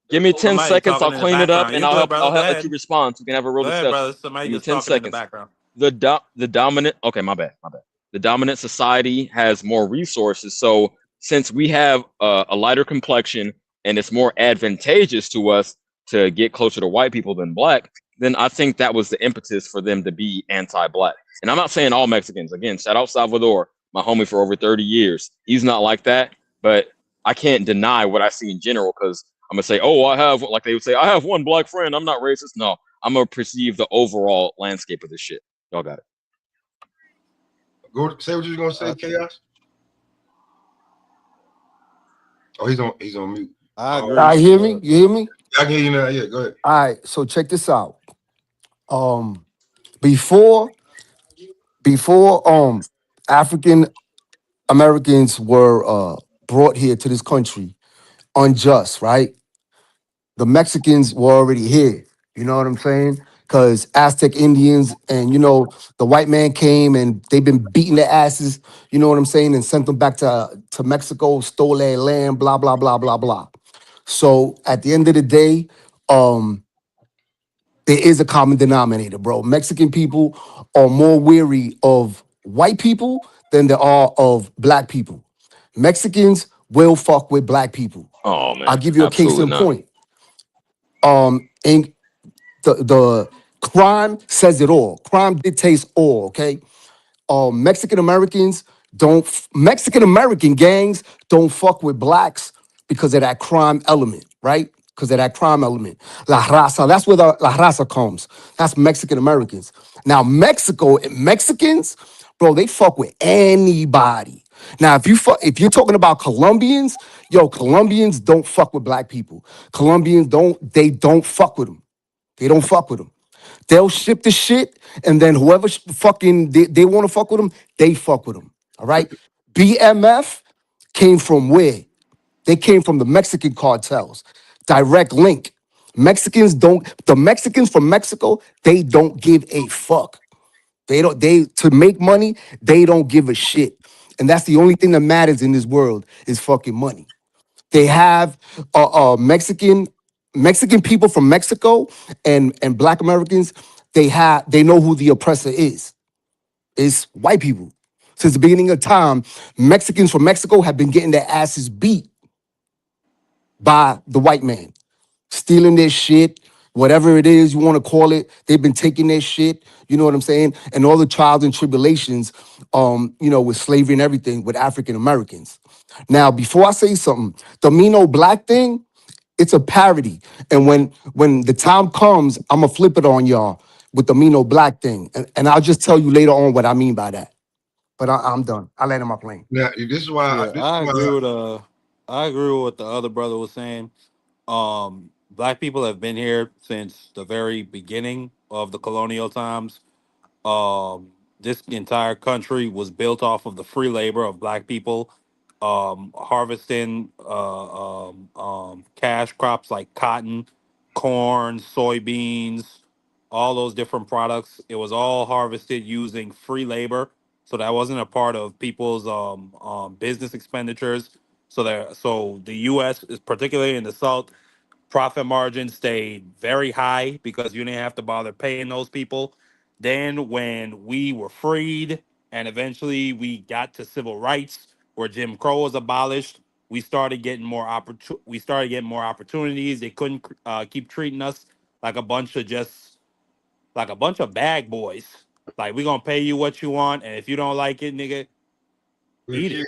Give me 10 Somebody seconds. I'll talking in the clean it up background. and You good, brother? I'll Go let you ahead. respond so we can have a real Go ahead, discussion. brother. Somebody Give me just 10 talking in the seconds. background. The dominant okay, my bad. The dominant society has more resources. So since we have a lighter complexion and it's more advantageous to us to get closer to white people than black, then I think that was the impetus for them to be anti-black. And I'm not saying all Mexicans. Again, shout out Salvador, my homie for over 30 years. He's not like that, but I can't deny what I see in general because I'm gonna say, oh, I have, like they would say, I have one black friend. I'm not racist. No, I'm gonna perceive the overall landscape of this shit. Y'all got it. Go say what you was gonna say, Chaos. Oh, he's on mute. I Oh, agree. I hear me. You hear me? I can hear you now. Yeah, go ahead. All right. So check this out. Um, before African Americans were brought here to this country unjust, right? The Mexicans were already here. You know what I'm saying? Because Aztec Indians and the white man came and they've been beating their asses. You know what I'm saying? And sent them back to Mexico, stole their land, blah blah blah blah blah. So at the end of the day, um, there is a common denominator, bro. Mexican people are more weary of white people than they are of black people. Mexicans will fuck with black people. Oh I'll man, give you a case absolutely in not. point. In the crime says it all. Crime dictates all. Okay, Mexican Americans don't. Mexican American gangs don't fuck with blacks because of that crime element, right? Because of that crime element. La raza. That's where the la raza comes. That's Mexican Americans. Now Mexicans, bro, they fuck with anybody. Now, if you're talking about Colombians, yo, Colombians don't fuck with black people. Colombians don't fuck with them. They don't fuck with them. They'll ship the shit, and then whoever fucking they want to fuck with them, they fuck with them. All right. BMF came from where? They came from the Mexican cartels. Direct link. The Mexicans from Mexico, they don't give a fuck. They to make money, they don't give a shit. And that's the only thing that matters in this world is fucking money. They have Mexican people from Mexico and Black Americans. They know who the oppressor is. It's white people. Since the beginning of time, Mexicans from Mexico have been getting their asses beat by the white man, stealing their shit, whatever it is you want to call it. They've been taking their shit. You know what I'm saying? And all the trials and tribulations, with slavery and everything with African Americans. Now, before I say something, the Mino Black thing, it's a parody. And when the time comes, I'm gonna flip it on y'all with the Mino Black thing. And I'll just tell you later on what I mean by that. But I'm done. I land in my plane. Now this is why. Yeah, This is why. I agree with what the other brother was saying. Black people have been here since the very beginning of the colonial times. Um, this entire country was built off of the free labor of black people, harvesting cash crops like cotton, corn, soybeans, all those different products. It was all harvested using free labor, so that wasn't a part of people's business expenditures. So the U.S. is particularly in the South. Profit margins stayed very high because you didn't have to bother paying those people. Then when we were freed and eventually we got to civil rights where Jim Crow was abolished. We started getting more opportunities. They couldn't keep treating us like a bunch of bag boys. Like, we gonna pay you what you want, and if you don't like it, nigga, eat it.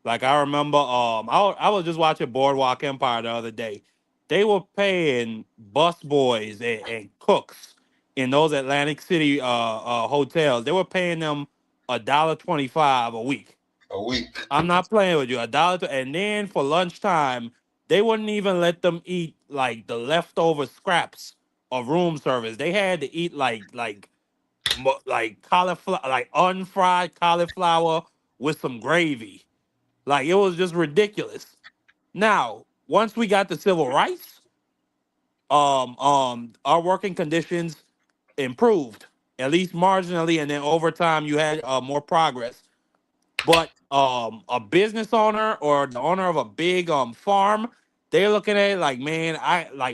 Like, I remember, I was just watching Boardwalk Empire the other day. They were paying bus boys and cooks in those Atlantic City hotels. They were paying them $1.25 a week. A week. I'm not playing with you. $1, and then for lunchtime, they wouldn't even let them eat like the leftover scraps of room service. They had to eat like cauliflower, like unfried cauliflower with some gravy. Like, it was just ridiculous. Now, once we got the civil rights, our working conditions improved, at least marginally, and then over time you had more progress. But a business owner or the owner of a big farm, they're looking at it like, man,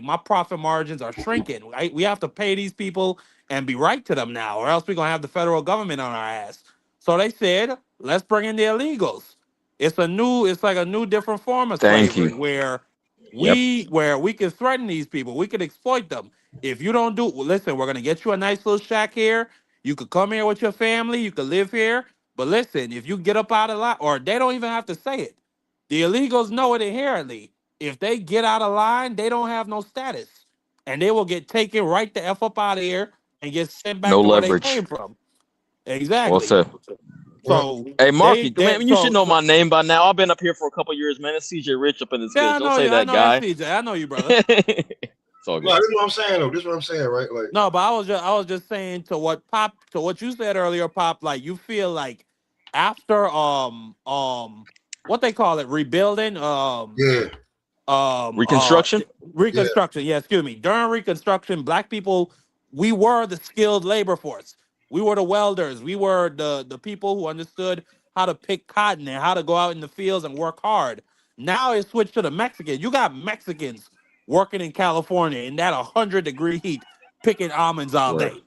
my profit margins are shrinking. We have to pay these people and be right to them now, or else we're gonna have the federal government on our ass. So they said, let's bring in the illegals. It's like a new different form of Thank slavery you. where Yep. we can threaten these people. We could exploit them. If you don't listen, we're gonna get you a nice little shack here. You could come here with your family. You could live here. But listen, if you get up out of line, or they don't even have to say it, the illegals know it inherently. If they get out of line, they don't have no status, and they will get taken right the f up out of here and get sent back No to where they leverage. came from. Well Exactly. said. So Hey, Marky, they man, you should know my name by now. I've been up here for a couple years, man. It's CJ Rich up in this yeah, bitch. I Don't know say you. I that know guy. that's CJ. I know you, brother. It's all No, good. this is what I'm saying though. This is what I'm saying, right? Like, No, but I was just saying to what you said earlier, Pop. Like, you feel like after what they call it, rebuilding yeah, Reconstruction? yeah. reconstruction. Yeah, excuse me. During reconstruction, black people, we were the skilled labor force. We were the welders. We were the people who understood how to pick cotton and how to go out in the fields and work hard. Now it's switched to the Mexicans. You got Mexicans working in California in that 100-degree heat, picking almonds all Word. day.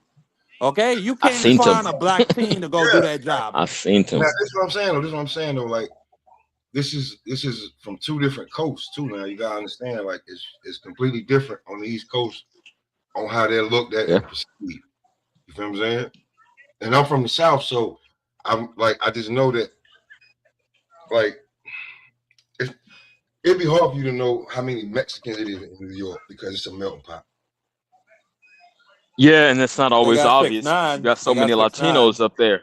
Okay, you I can't seen find him. a black teen to go do that job. I seen him. Now, this is what I'm saying though. This is what I'm saying though. Like, this is from two different coasts too. Now you gotta understand, like, it's completely different on the East Coast on how they're looked at and perceived. You feel what I'm saying? And I'm from the South, so I'm like, I just know that, like, it'd be hard for you to know how many Mexicans it is in New York because it's a melting pot. Yeah, and it's not always got obvious. 6'9". You got so They got many 6'9". Latinos up there,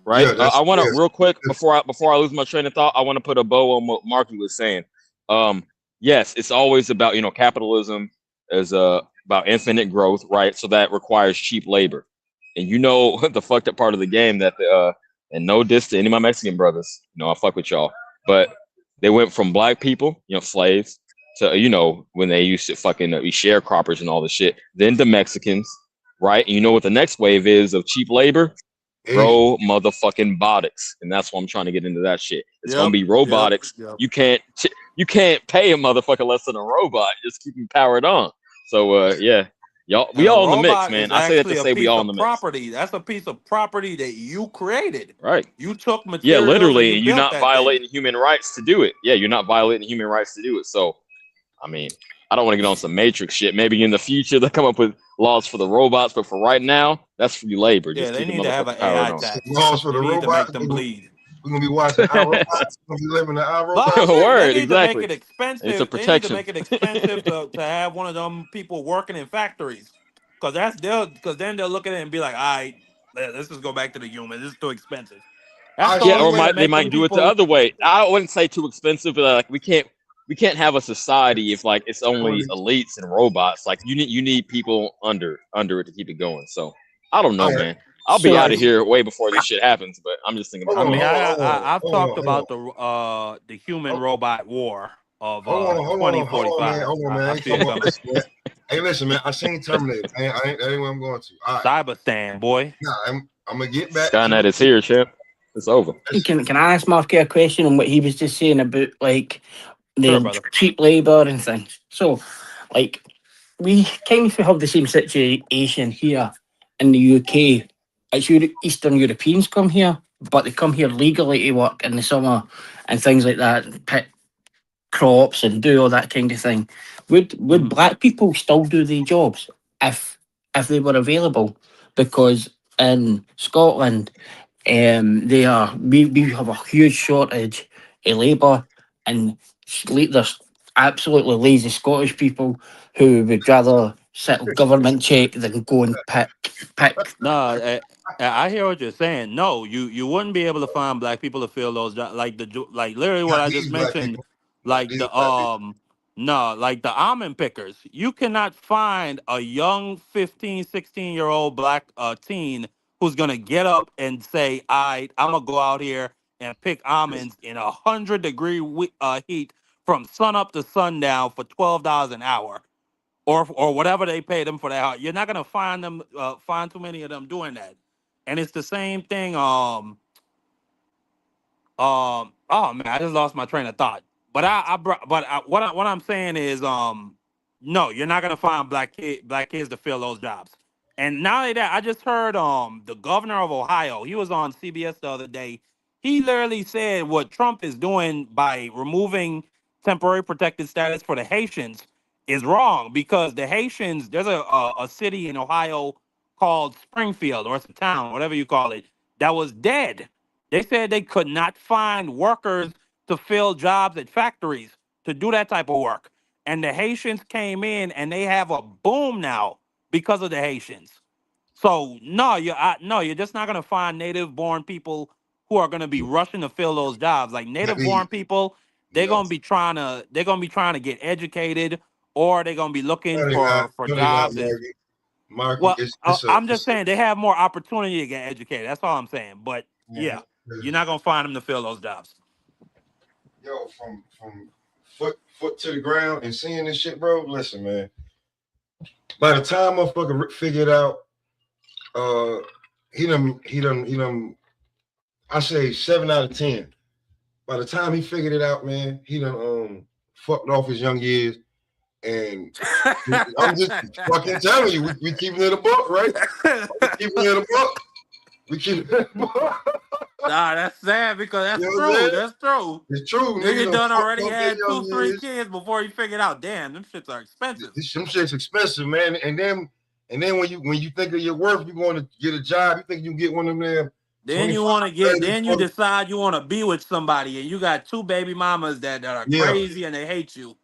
right? Yeah, I want to real quick before I lose my train of thought. I want to put a bow on what Marky was saying. Yes, it's always about capitalism is about infinite growth, right? So that requires cheap labor, and the fucked up part of the game that and no diss to any of my Mexican brothers, I fuck with y'all, but they went from black people, slaves, to when they used to fucking be sharecroppers and all this shit, then to Mexicans. Right, and you know what the next wave is of cheap labor? Motherfucking botics, and that's why I'm trying to get into that shit. It's gonna be robotics. Yep. You can't pay a motherfucker less than a robot. Just keep him powered on. So yeah, y'all, we all in the mix, man. I say that to say we all in the mix. Property. That's a piece of property that you created. Right. You took materials. Yeah, literally, and you're not violating human rights to do it. Yeah, you're not violating human rights to do it. So, I mean, I don't want to get on some Matrix shit. Maybe in the future they'll come up with laws for the robots, but for right now, that's free labor. Yeah, Just they keep need the to have an motherfucker powered AI on. tax. Laws for the They need to robots. make them bleed. We're gonna be watching iRobots. We're gonna be living in iRobots. Word, They need to make exactly. it expensive. It's a They need to protection. make it expensive to have one of them people working in factories, because then they'll look at it and be like, all right, let's just go back to the human. This is too expensive. That's the only way to they make might them do it the people. other way. I wouldn't say too expensive, but like we can't have a society if like it's only elites and robots. Like you need people under it to keep it going. So I don't know, man. I'll be out of here way before this shit happens, but I'm just thinking about I've talked about the human robot war of 2045. Hold on, man. Hey, listen, man. I seen Terminator. That ain't where I'm going to. All right. Cyberstan, boy. Nah, I'm gonna get back. Skynet is here, champ. It's over. Can I ask Marky a question on what he was just saying about like the cheap labour and things? So, like, we kind of have the same situation here in the UK. As Eastern Europeans come here, but they come here legally to work in the summer and things like that, pick crops and do all that kind of thing. Would Mhm. black people still do the jobs if they were available? Because in Scotland, we have a huge shortage of labour, and there's absolutely lazy Scottish people who would rather sit on government check than go and pick. No, I hear what you're saying. No, you wouldn't be able to find black people to fill those jobs. Like like literally what Not I just these black mentioned. people. Not Like these the black people. no, like the almond pickers. You cannot find a young 15, 16 year old black teen who's gonna get up and say, I'm gonna go out here and pick almonds in 100-degree heat from sun up to sundown for $12 an hour, or whatever they pay them for that. You're not gonna find too many of them doing that. And it's the same thing. Oh man, I just lost my train of thought. But what I'm saying is, no, you're not gonna find black kids to fill those jobs. And not only that, I just heard the governor of Ohio. He was on CBS the other day. He literally said what Trump is doing by removing temporary protected status for the Haitians is wrong, because the Haitians, there's a city in Ohio called Springfield, or it's a town, whatever you call it, that was dead. They said they could not find workers to fill jobs at factories to do that type of work. And the Haitians came in and they have a boom now because of the Haitians. So no, you're just not gonna find native born people who are gonna be rushing to fill those jobs. Like Not native born these. people, No. they're gonna be trying to get educated, or they're gonna be looking No, they not. for No, they not, jobs. And Marky. Marky, well, it's a I'm just saying they have more opportunity to get educated. That's all I'm saying. But yeah, Mhm. you're not gonna find them to fill those jobs. Yo, from foot to the ground and seeing this shit, bro. Listen, man. By the time motherfucker figured out, uh, he done. I say 7 out of 10. By the time he figured it out, man, he done fucked off his young years. And I'm just fucking telling you, we keeping it a book, right? We keeping it a book. We keeping it a book. Nah, that's sad because You that's know what I'm true. saying? That's true. It's true. Niggas Nigga done done fucked already off their had young two, three years. kids before he figured out, damn, them shits are expensive. Some shit's expensive, man. And then when you think of your worth, you want to get a job. You think you can get one of them there Then 25, you want to 30, then you 40. decide you want to be with somebody, and you got two baby mamas that are Yeah. crazy and they hate you.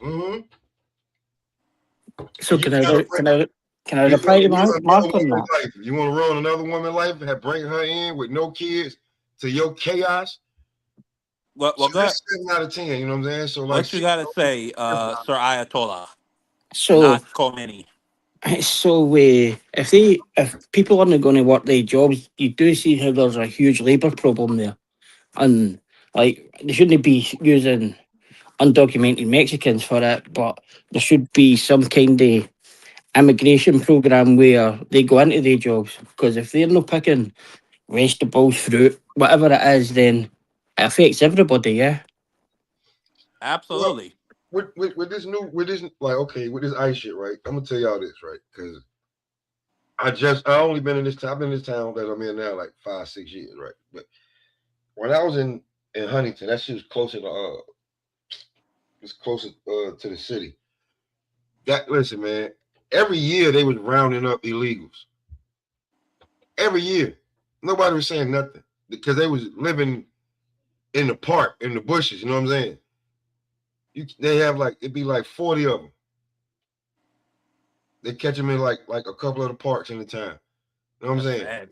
Mm-hmm. So And you gotta bring can I you reply want to to ruin Mark another on woman's that? life. You want to ruin another woman's life and bring her in with no kids to your chaos. Well, So go ahead. that's 7 out of 10. You know what I'm saying? So like What you shit. gotta say, Sir Ayatollah, So not Khomeini? if people aren't going to work their jobs, you do see how there's a huge labour problem there, and like they shouldn't be using undocumented Mexicans for it, but there should be some kind of immigration program where they go into their jobs, because if they're not picking vegetables, fruit, whatever it is, then it affects everybody. Yeah. Well, Absolutely. with this new with this like okay with this ice shit, right? I'm gonna tell y'all this, right? Because I only been in this town. I've been in this town that I'm in now like 5, 6 years, right? But when I was in Huntington, that shit was closer to it's closer to the city. That listen, man. Every year they was rounding up illegals. Every year, nobody was saying nothing because they was living in the park, in the bushes. You know what I'm saying? They have like it'd be like 40 of them. They catch them in like a couple of the parks in the town. You know what I'm That's saying? sad.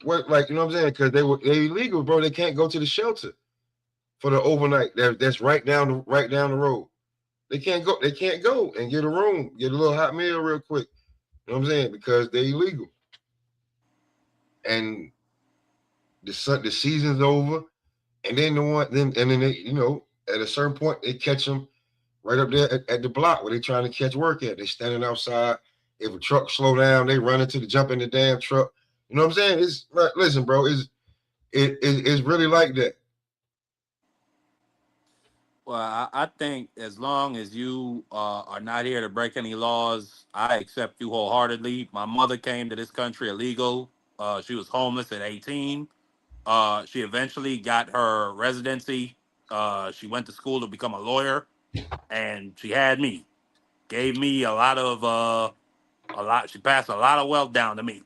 What like you know what I'm saying? Because they illegal, bro. They can't go to the shelter for the overnight. That's right down the road. They can't go. They can't go and get a room, get a little hot meal real quick. You know what I'm saying? Because they're illegal. And the season's over, and then then they at a certain point they catch them right up there at the block where they trying to catch work at. They standing outside. If a truck slow down, they run into the jump in the damn truck. You know what I'm saying? It's listen, bro. It's really like that. Well, I think as long as you are not here to break any laws, I accept you wholeheartedly. My mother came to this country illegal. She was homeless at 18. She eventually got her residency. She went to school to become a lawyer, and she had me. Gave me a lot. She passed a lot of wealth down to me.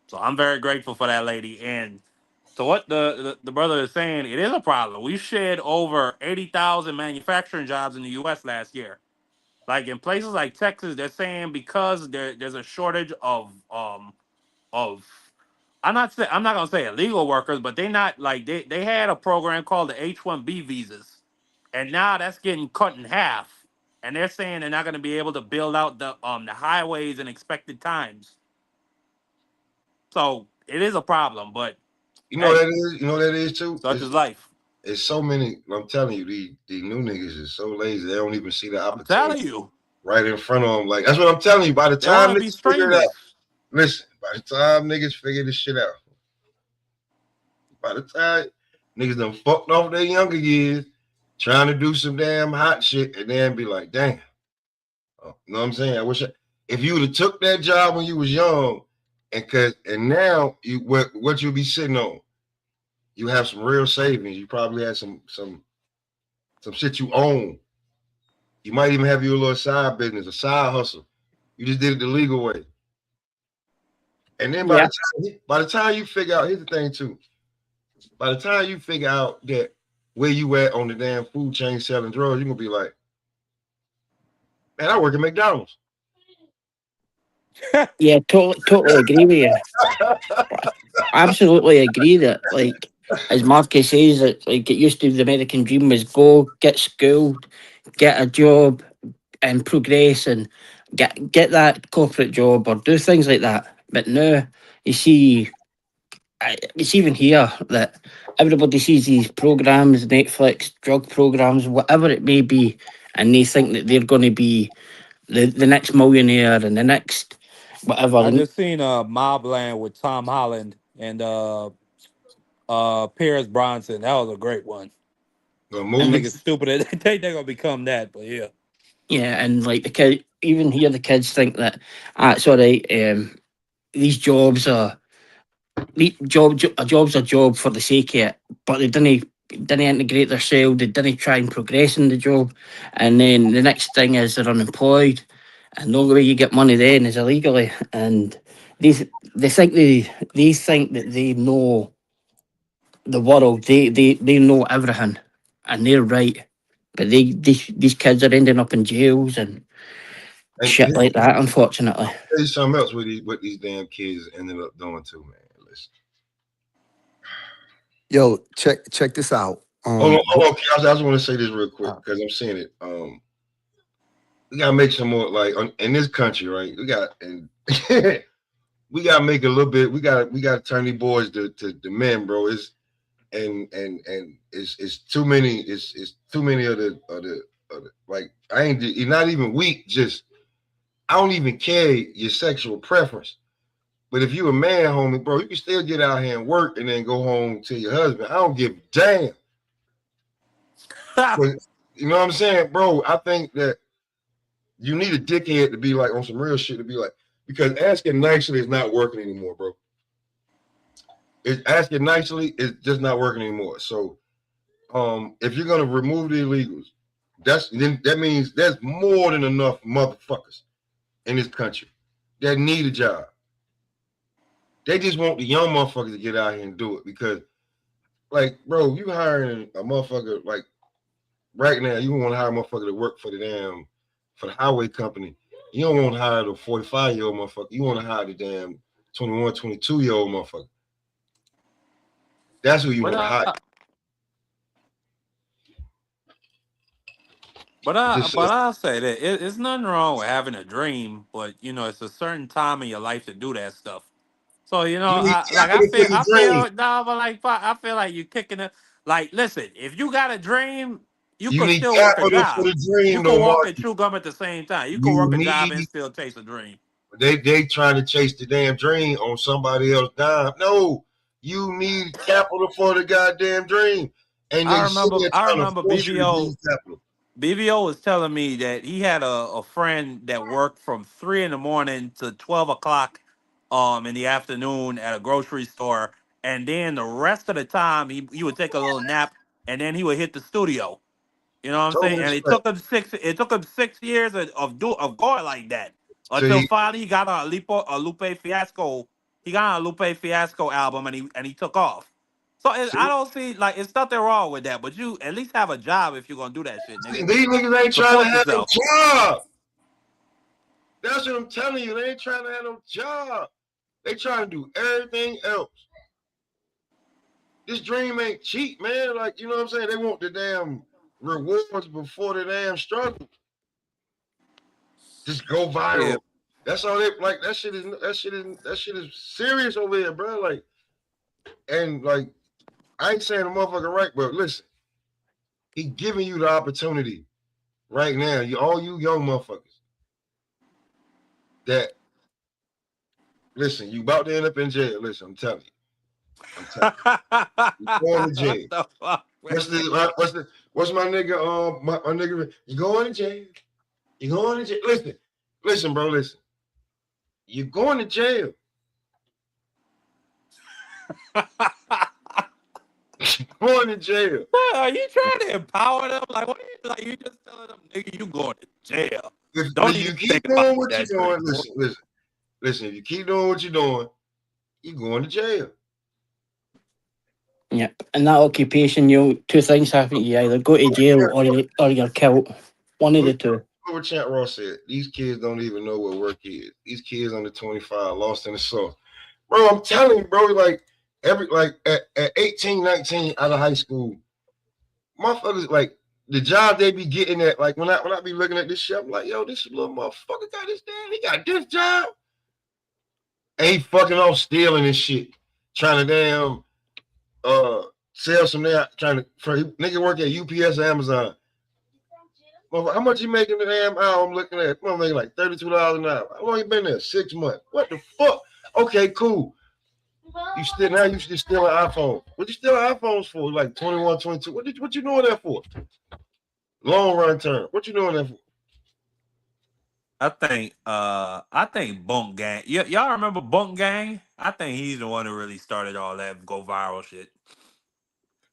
So I'm very grateful for that lady. And so what the brother is saying, it is a problem. We shed over 80,000 manufacturing jobs in the U.S. last year. Like in places like Texas, they're saying because there's a shortage of I'm not gonna say illegal workers, but they not like they had a program called the H-1B visas, and now that's getting cut in half. And they're saying they're not gonna be able to build out the highways in expected times. So it is a problem, but You know hey, that is. You know that is too. such is life. It's so many. I'm telling you, these new niggas is so lazy. They don't even see the I'm telling opportunity you, right in front of them. Like that's what I'm telling you. By the they want time to be niggas figure it out, streamers. listen. By the time niggas figure this shit out, by the time niggas done fucked off their younger years, trying to do some damn hot shit, and then be like, damn. Oh, you know what I'm saying? I wish if you would have took that job when you was young, and now you what you'll be sitting on, you have some real savings. You probably had some shit you own. You might even have your little side business, a side hustle. You just did it the legal way. And then Yeah. by the time you figure out, here's the thing too. By the time you figure out that where you at on the damn food chain selling drugs, you're gonna be like, man, I work at McDonald's. Yeah, totally agree with you. Absolutely agree that, like, as Marcus says, that like it used to be the American dream was go get schooled, get a job, and progress, and get that corporate job or do things like that. But now you see, it's even here that everybody sees these programs, Netflix drug programs, whatever it may be, and they think that they're going to be the next millionaire and the next whatever. I And just seen Mobland with Tom Holland and Pierce Bronson. That was a great one. The Them movie. niggas stupid. They think they're gonna become that, but yeah. yeah, and like the kid, even here the kids think that it's all right. These jobs are a job's a job for the sake of it, but they didn't integrate themselves. They didn't try and progress in the job, and then the next thing is they're unemployed, and the only way you get money then is illegally. And these they think that they know the world. They know everything, and they're right. But these kids are ending up in jails and And shit like that. Unfortunately, tell you something else with these damn kids ended up doing too, man. Listen. Yo, check this out. Hold on, Key. I just want to say this real quick because I'm seeing it. We gotta make some more like in this country, right? We got and we gotta make a little bit. We gotta turn these boys to men, bro. It's too many. It's too many of the like I ain't. You're not even weak. Just I don't even care your sexual preference. But if you a man, homie, bro, you can still get out here and work and then go home to your husband. I don't give a damn. But you know what I'm saying, bro? I think that you need a dickhead to be like on some real shit to be like because asking nicely is not working anymore, bro. Asking nicely is just not working anymore. So, if you're gonna remove the illegals, that means there's more than enough motherfuckers in this country that need a job. They just want the young motherfuckers to get out here and do it because, like, bro, you hiring a motherfucker like right now, you want to hire a motherfucker to work for the highway company. You don't want to hire the 45-year-old motherfucker. You want to hire the damn 21, 22-year-old motherfucker. That's who you But want to hire. I'll say that it's nothing wrong with having a dream, but you know it's a certain time in your life to do that stuff. So you know, You need I for the dream. feel no, but like I feel like you kicking it. Like, listen, if you got a dream, you You could need still work a capital for job. the You dream, could though, walk and Mark. chew gum at the same time. You could You work a job and need still chase a dream. they trying to chase the damn dream on somebody else dime. No, you need capital for the goddamn dream. And they sit there I trying to remember force you to give you capital. BVO was telling me that he had a friend that worked from 3 in the morning to 12 o'clock in the afternoon at a grocery store, and then the rest of the time he would take a little nap, and then he would hit the studio. You know what I'm Total saying? And respect. it took him 6 years of going like that until See, finally he got on a Lupe Fiasco. He got on a Lupe Fiasco album, and he took off. So I see, don't see like it's nothing wrong with that, but you at least have a job if you're gonna do that shit, nigga. these niggas ain't trying to Support have no yourself. job. That's what I'm telling you. They ain't trying to have no job. They trying to do everything else. This dream ain't cheap, man. Like, you know what I'm saying? They want the damn rewards before the damn struggle. Just go viral. Yeah. That's all they like. That shit is serious over here, bro. Like, and like, I ain't saying the motherfucker right, but listen, he giving you the opportunity right now. All you young motherfuckers that listen, you about to end up in jail. Listen, I'm telling you. You're going to jail. What the fuck, man? What's my nigga? My nigga, you going to jail? You going to jail? Listen, bro. Listen. You're going to jail. Going to jail. Are you trying to empower them? Like, what are you like? You just telling them, nigga, you going to jail? Don't If even you keep think doing about what you're that doing, shit. listen. If you keep doing what you're doing, you're going to jail. Yep. In that occupation, two things happen. You either go to jail or you're killed. One of the two. What Chant Ross said, these kids don't even know what work is. These kids under 25 lost in the sauce. Bro, I'm telling you, bro, like at 18, 19 out of high school, motherfuckers like the job they be getting at, like when I be looking at this shit, I'm like, yo, this little motherfucker got this damn, he got this job. And he fucking off stealing this shit, trying to damn sell some there, nigga work at UPS or Amazon. How much you making the damn hour? I'm looking at, I'm making like $32 an hour. How long you been there? 6 months. What the fuck? Okay, cool. You should steal an iPhone. What you stealing iPhones for? Like 21, 22. What you doing that for? Long run term. What you doing that for? I think Bunk Gang. Y'all remember Bunk Gang? I think he's the one who really started all that go viral shit.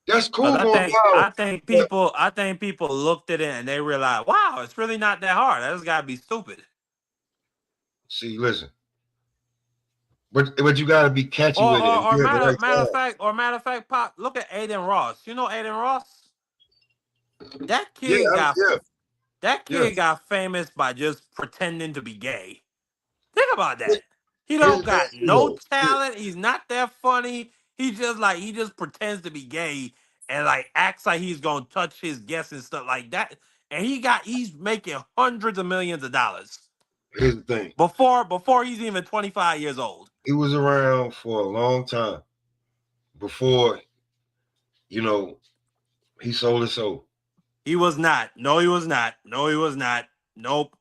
That's cool. I think people looked at it and they realized, wow, it's really not that hard. That's gotta be stupid. See, listen. But you gotta be catchy with it. Or matter of fact, Pop, look at Aiden Ross. You know Aiden Ross? That kid got famous by just pretending to be gay. Think about that. He don't got no talent. He's not that funny. He just pretends to be gay and like acts like he's gonna touch his guests and stuff like that. And he's making hundreds of millions of dollars. Here's the thing. Before he's even 25 years old. He was around for a long time before, he sold his soul. He was not. No, he was not. No, he was not. Nope.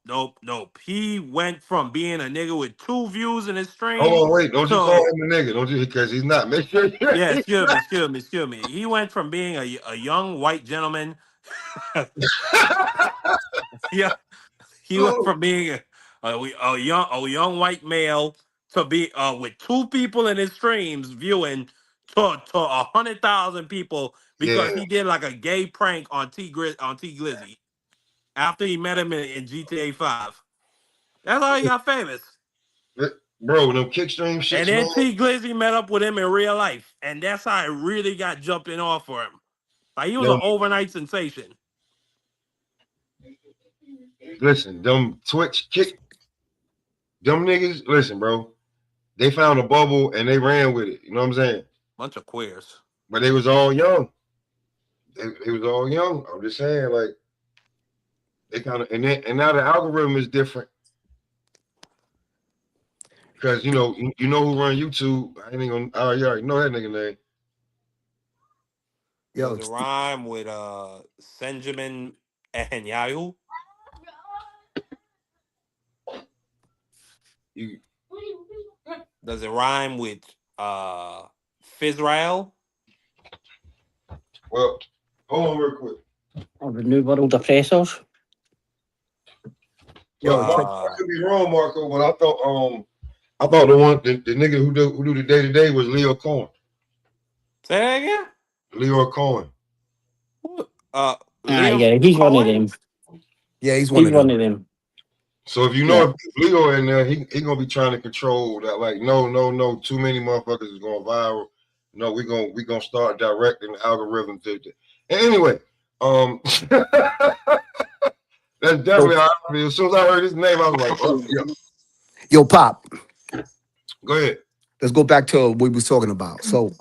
He went from being a nigga with 2 views in his stream. Oh, wait. Don't you call him a nigga. Don't you? Because he's not. Make sure. Yeah, excuse me. He went from being a young white gentleman. Yeah. He went from being a young white male to be with 2 people in his streams viewing to 100,000 people because he did like a gay prank on T Glizzy after he met him in GTA 5. That's how he got famous. Bro, them kickstream shit. And then T Glizzy met up with him in real life, and that's how it really got jumping off for him. Like he was an overnight sensation. Listen, them them niggas, listen, bro. They found a bubble and they ran with it. You know what I'm saying? Bunch of queers. But they was all young. They was all young. I'm just saying, like, they kind of, and now the algorithm is different. Because you know who run YouTube. You already know that nigga name. Yo, does it rhyme with Senjamin Netanyahu? Does it rhyme with Fizrael? Well, hold on real quick. Or the New World Oppressors? Yo, I could be wrong, Marco, but I thought the nigga who do the day-to-day was Leo Cohen. Say that again. Leroy Cohen. Liam Yeah, he's one of Cohen. them. Yeah, he's one He's of one them. of them. So if you Yeah. know if Leo in there, he gonna be trying to control that. Like, no, too many motherfuckers is going viral. No, we gonna start directing the algorithm to. And anyway, that's definitely how I feel. As soon as I heard his name, I was like, oh yeah. Yo, Pop, Go ahead. let's go back to what we was talking about. So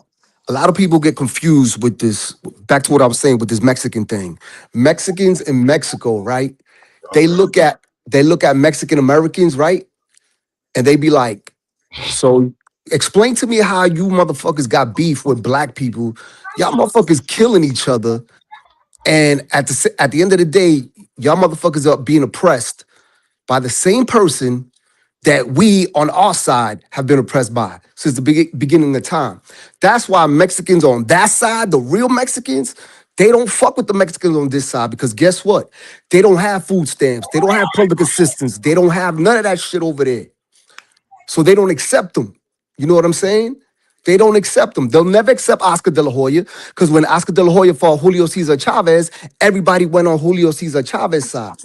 a lot of people get confused with this. Back to what I was saying with this Mexican thing. Mexicans in Mexico, right? They Okay. look at Mexican Americans, right? And they be like, so explain to me how you motherfuckers got beef with black people. Y'all motherfuckers killing each other. And at the end of the day, y'all motherfuckers are being oppressed by the same person that we on our side have been oppressed by since the beginning of time. That's why Mexicans on that side, the real Mexicans, they don't fuck with the Mexicans on this side because guess what? They don't have food stamps. They don't have public assistance. They don't have none of that shit over there. So they don't accept them. You know what I'm saying? They don't accept them. They'll never accept Oscar De La Hoya because when Oscar De La Hoya fought Julio Cesar Chavez, everybody went on Julio Cesar Chavez's side.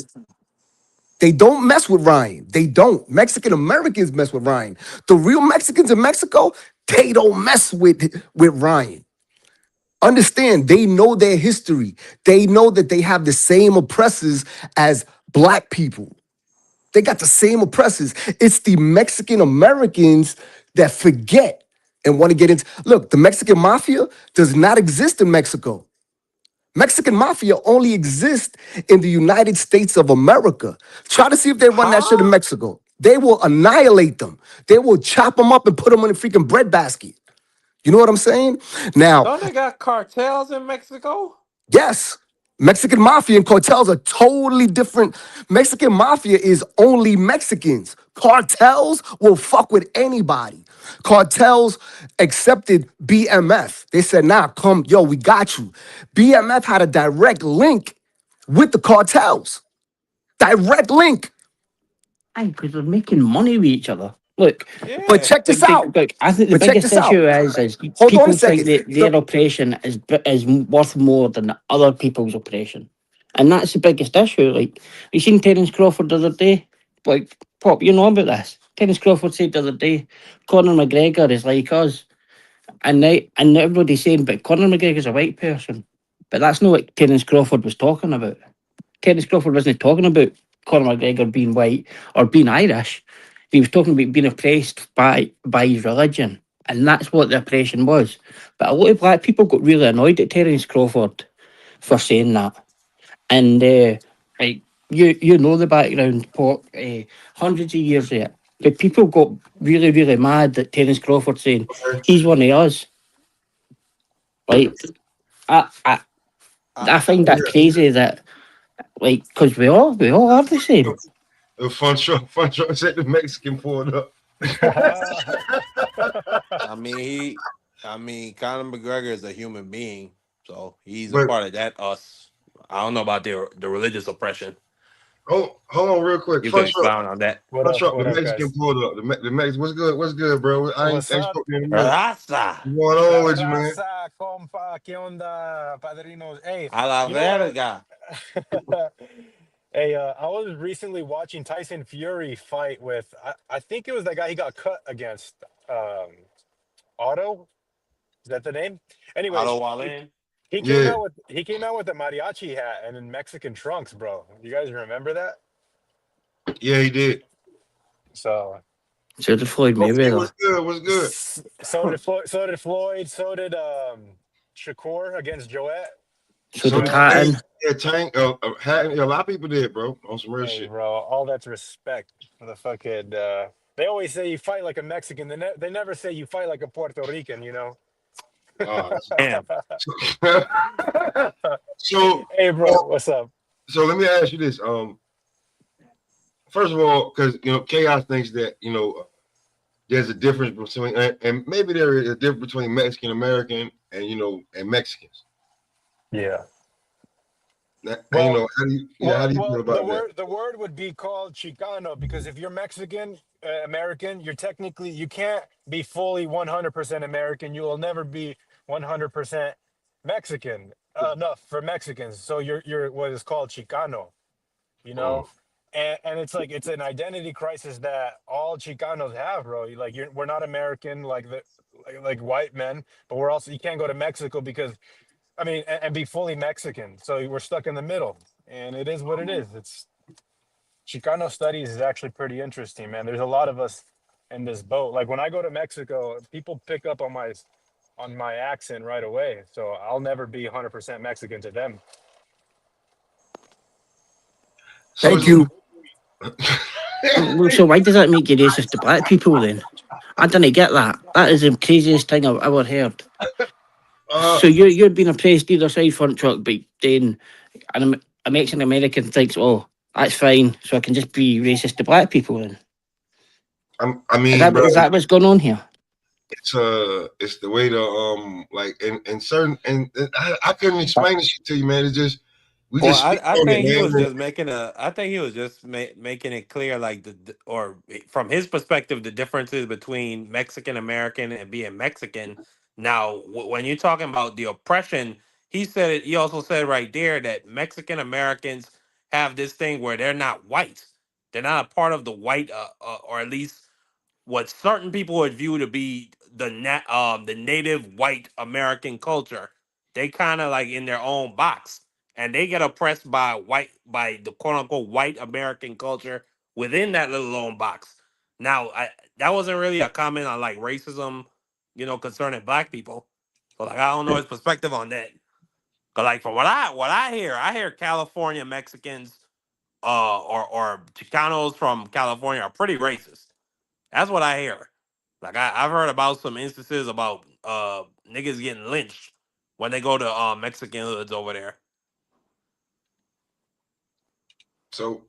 They don't mess with Ryan. They don't. Mexican Americans mess with Ryan. The real Mexicans in Mexico, they don't mess with Ryan. Understand, they know their history. They know that they have the same oppressors as black people. They got the same oppressors. It's the Mexican Americans that forget and want to get into. Look, the Mexican mafia does not exist in Mexico. Mexican mafia only exists in the United States of America. Try to see if they run that shit in Huh? Mexico. They will annihilate them. They will chop them up and put them in a freaking breadbasket. You know what I'm saying? Now, Don't they got cartels in Mexico? yes, Mexican mafia and cartels are totally different. Mexican mafia is only Mexicans. Cartels will fuck with anybody. Cartels accepted BMF. They said, nah, come, yo, we got you. BMF had a direct link with the cartels. Direct link. Aye, because they're making money with each other. Look, But Yeah. check this out. look, I think the But check biggest this out. issue is Hold on a people think second. that their operation is worth more than other people's operation. And that's the biggest issue. Like, you seen Terence Crawford the other day? Like, Pop, you know about this. Terence Crawford said the other day, Conor McGregor is like us. And everybody's saying, but Conor McGregor's a white person. But that's not what Terence Crawford was talking about. Terence Crawford wasn't talking about Conor McGregor being white or being Irish. He was talking about being oppressed by his religion. And that's what the oppression was. But a lot of black people got really annoyed at Terence Crawford for saying that. And like you know the background, Pop, hundreds of years of it. But people got really, really mad that Terence Crawford saying he's one of us. Like I I, I find that crazy that like because we all are the same. The fun truck said the Mexican pulled up. I mean, Conor McGregor is a human being, so he's a But part of that. Us. I don't know about the religious oppression. hold on real quick. You can Fun truck. expound on that. Fun truck. The What up, Mexican guys? pulled up. The Mexican. What's good, bro? I ain't What's up? spoken in a minute. Raza. What's going on La with you, man? raza, compa, ¿qué onda, padrinos? Hey, A la you know what? verga. Hey, I was recently watching Tyson Fury fight with, I think it was that guy he got cut against, Otto. Is that the name? Otto Anyways, Wallin. Yeah, he came out with the mariachi hat and in Mexican trunks, bro. You guys remember that? yeah, he did. So So the Floyd Okay, Mayweather. what's good? What's good? so did Floyd, so did Shakur against Joette. So So the did Hatton. Tank, a lot of people did, bro, on some real Hey, shit. bro, all that's respect for the fucking. They always say you fight like a Mexican. They never say you fight like a Puerto Rican. You know. Damn. so, Hey, bro, what's up? so let me ask you this. First of all, because Chaos thinks that there's a difference between, and maybe there is a difference between Mexican American and and Mexicans. Yeah. That, Well, how do you feel about that? the word would be called Chicano because if you're Mexican American, you can't be fully 100% American. You will never be 100% Mexican enough for Mexicans. So you're what is called Chicano, you know, and it's like it's an identity crisis that all Chicanos have, bro. Like we're not American like the like white men, but we're also you can't go to Mexico because I mean and be fully Mexican. So we're stuck in the middle, and it is what it is. It's Chicano studies is actually pretty interesting, man. There's a lot of us in this boat. Like when I go to Mexico, people pick up on my accent right away. So I'll never be 100% Mexican to them. Thank you. So why does that make you racist to black people then? I didn't get that. That is the craziest thing I've ever heard. So you're being oppressed either side front truck, but then a Mexican American thinks, oh, that's fine, so I can just be racist to black people then. I mean, is that what's going on here? It's the way to like in certain and I couldn't explain this shit to you, man. It's just I think he was just making making it clear, like or from his perspective, the differences between Mexican American and being Mexican. Now, when you're talking about the oppression, he said it. He also said right there that Mexican Americans have this thing where they're not white. They're not a part of the white, or at least what certain people would view to be the native white American culture. They kind of like in their own box, and they get oppressed by the quote unquote white American culture within that little own box. Now, that wasn't really a comment on like racism, concerning black people. So like I don't know his perspective on that. But like from what I hear California Mexicans, or Chicanos from California are pretty racist. That's what I hear. Like I've heard about some instances about niggas getting lynched when they go to Mexican hoods over there. So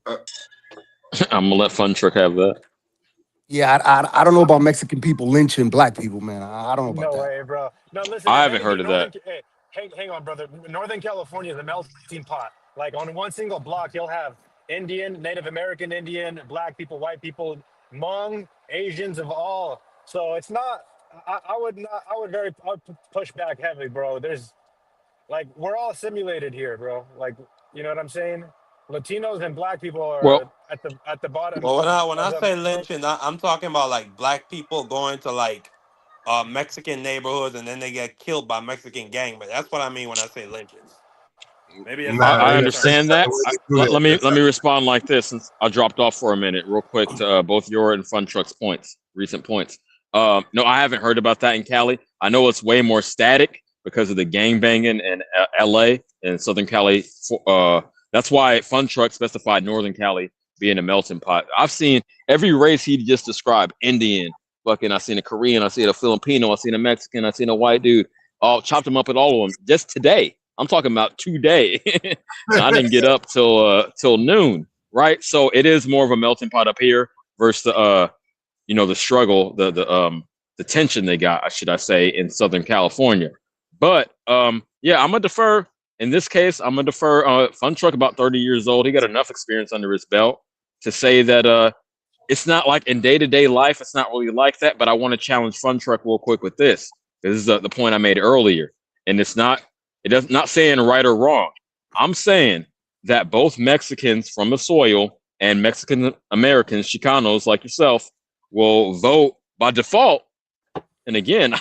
I'm gonna let Fun Truck have that. Yeah, I don't know about Mexican people lynching black people, man. I don't know about No that. way, bro. No, listen. I haven't heard of that. Hey, hang on, brother. Northern California is a melting pot. Like on one single block, you'll have Indian, Native American Indian, black people, white people, Hmong, Asians of all. So it's not. I would not. I would push back heavily, bro. There's like we're all assimilated here, bro. Like you know what I'm saying? Latinos and black people are at the bottom. Well, when I say lynching, I'm talking about like black people going to like Mexican neighborhoods and then they get killed by Mexican gang. But that's what I mean when I say lynchings. Maybe I understand that. Let me respond like this, since I dropped off for a minute, real quick, to both your and Fun Truck's recent points. No, I haven't heard about that in Cali. I know it's way more static because of the gang banging in LA and Southern Cali. That's why Fun Truck specified Northern Cali being a melting pot. I've seen every race he just described: Indian, fucking. I seen a Korean, I seen a Filipino, I seen a Mexican, I seen a white dude. All chopped them up at all of them just today. I'm talking about today. I didn't get up till noon, right? So it is more of a melting pot up here versus the struggle, the tension they got, should I say, in Southern California. But yeah, I'm gonna defer. In this case, I'm gonna defer. Fun Truck, about 30 years old. He got enough experience under his belt to say that it's not like in day-to-day life, it's not really like that. But I want to challenge Fun Truck real quick with this. This is the point I made earlier, and it's not saying right or wrong. I'm saying that both Mexicans from the soil and Mexican Americans, Chicanos like yourself, will vote by default. And again,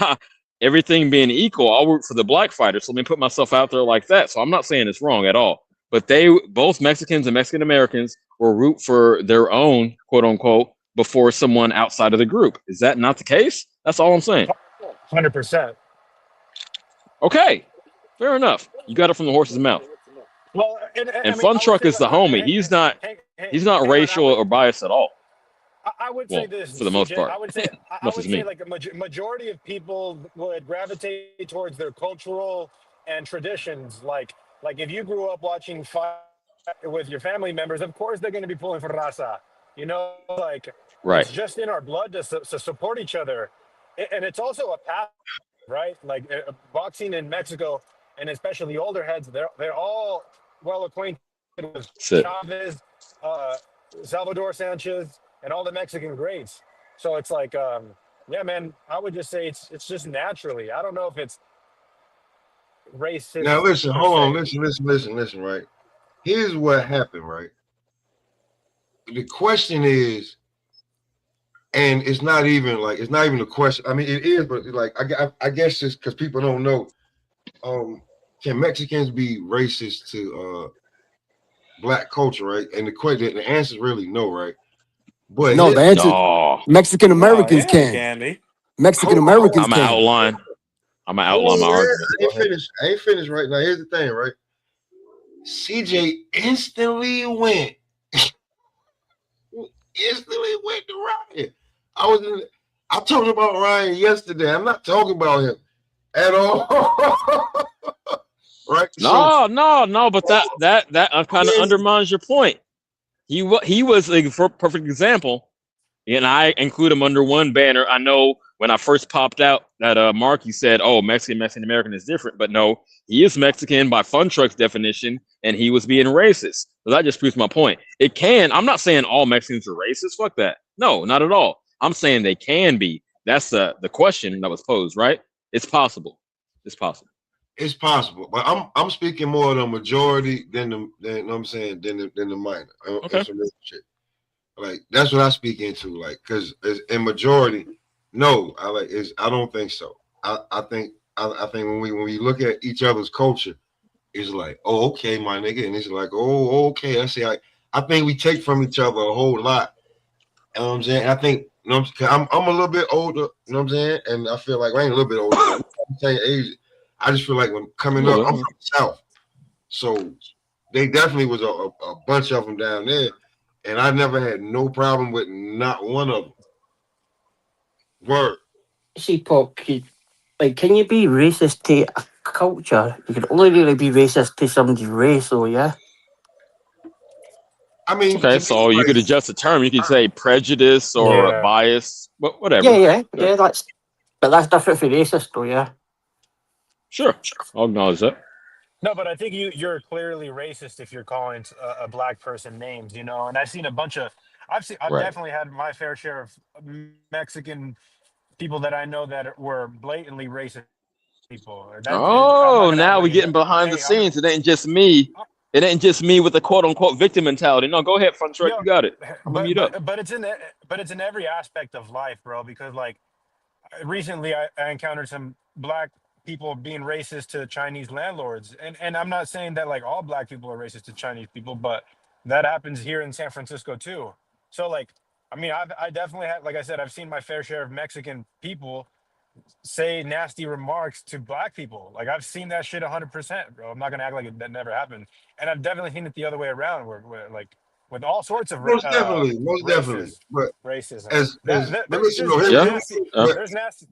everything being equal, I'll root for the black fighters. So let me put myself out there like that. So I'm not saying it's wrong at all. But both Mexicans and Mexican Americans will root for their own, quote unquote, before someone outside of the group. Is that not the case? That's all I'm saying. 100%. Okay, fair enough. You got it from the horse's mouth. Well, and Fun Truck is the homie. He's not racial or biased at all. I would say this for the most part. I would say like a majority of people would gravitate towards their cultural and traditions. Like if you grew up watching fight with your family members, of course they're going to be pulling for raza. Right. It's just in our blood to support each other, and it's also a path, right? Like boxing in Mexico, and especially older heads, they're all well acquainted with Chavez, Salvador Sanchez, and all the Mexican greats. So it's like, yeah, man, I would just say it's just naturally. I don't know if it's racist. Now listen, per hold on, se. listen, right? Here's what happened, right? The question is, and it's not even a question. I mean, it is, but like I guess it's because people don't know. Can Mexicans be racist to black culture, right? And the answer is really no, right? But No, here, the answer No, Mexican Oh Americans yeah, it can. can be. Mexican hold on, Americans I'm gonna can. outline. I'm gonna hold outline my on, man. argument. Go ahead. I ain't finished right now. Here's the thing, right? CJ instantly went to Ryan. I talked about Ryan yesterday. I'm not talking about him at all. Right? So No. But that kind of then, undermines your point. He was a perfect example, and I include him under one banner. I know when I first popped out that Marky said, "Oh, Mexican American is different," but no, he is Mexican by Fun Truck's definition, and he was being racist. So that just proves my point. It can. I'm not saying all Mexicans are racist. Fuck that. No, not at all. I'm saying they can be. That's the question that was posed, right? It's possible. It's possible. it's possible, but I'm speaking more of the majority than you know what I'm saying than the minor. Okay. Some real shit. Like that's what I speak into. Like because in majority, no, I don't think so. I think when we look at each other's culture, it's like, oh, okay, my nigga, and it's like, oh, okay. I think we take from each other a whole lot. You know what I'm saying? I think, you know, I'm a little bit older, you know what I'm saying? And I feel like I ain't a little bit older, but I'm saying age. I just feel like when coming up, I'm from the South. So they definitely was a bunch of them down there. And I never had no problem with not one of them. Word. See, Pop, like, can you be racist to a culture? You can only really be racist to somebody's race, though, yeah? I mean, Okay, to me, so you like, could adjust the term. You could say prejudice or Yeah. bias, whatever. Yeah, but that's different for racist, though, yeah? Sure, I'll acknowledge that. No, but I think you're clearly racist if you're calling a black person names, you know. And I've seen a bunch of, I've Right. definitely had my fair share of Mexican people that I know that were blatantly racist people. I'm not Oh, gonna act now like we're getting behind the hey, I'm scenes. It ain't just me. It ain't just me with the quote unquote victim mentality. No, go ahead, Fun Truck. yo, You got it. I'm gonna but mute up. it's in every aspect of life, bro. Because like recently, I encountered some black people being racist to Chinese landlords, and I'm not saying that like all black people are racist to Chinese people, but that happens here in San Francisco too. So like, I mean, I definitely had, like I said, I've seen my fair share of Mexican people say nasty remarks to black people. Like I've seen that shit 100%, bro. I'm not gonna act like that never happened, and I've definitely seen it the other way around, where like with all sorts of most definitely. But racism. but listen, no, There's Yeah. nasty but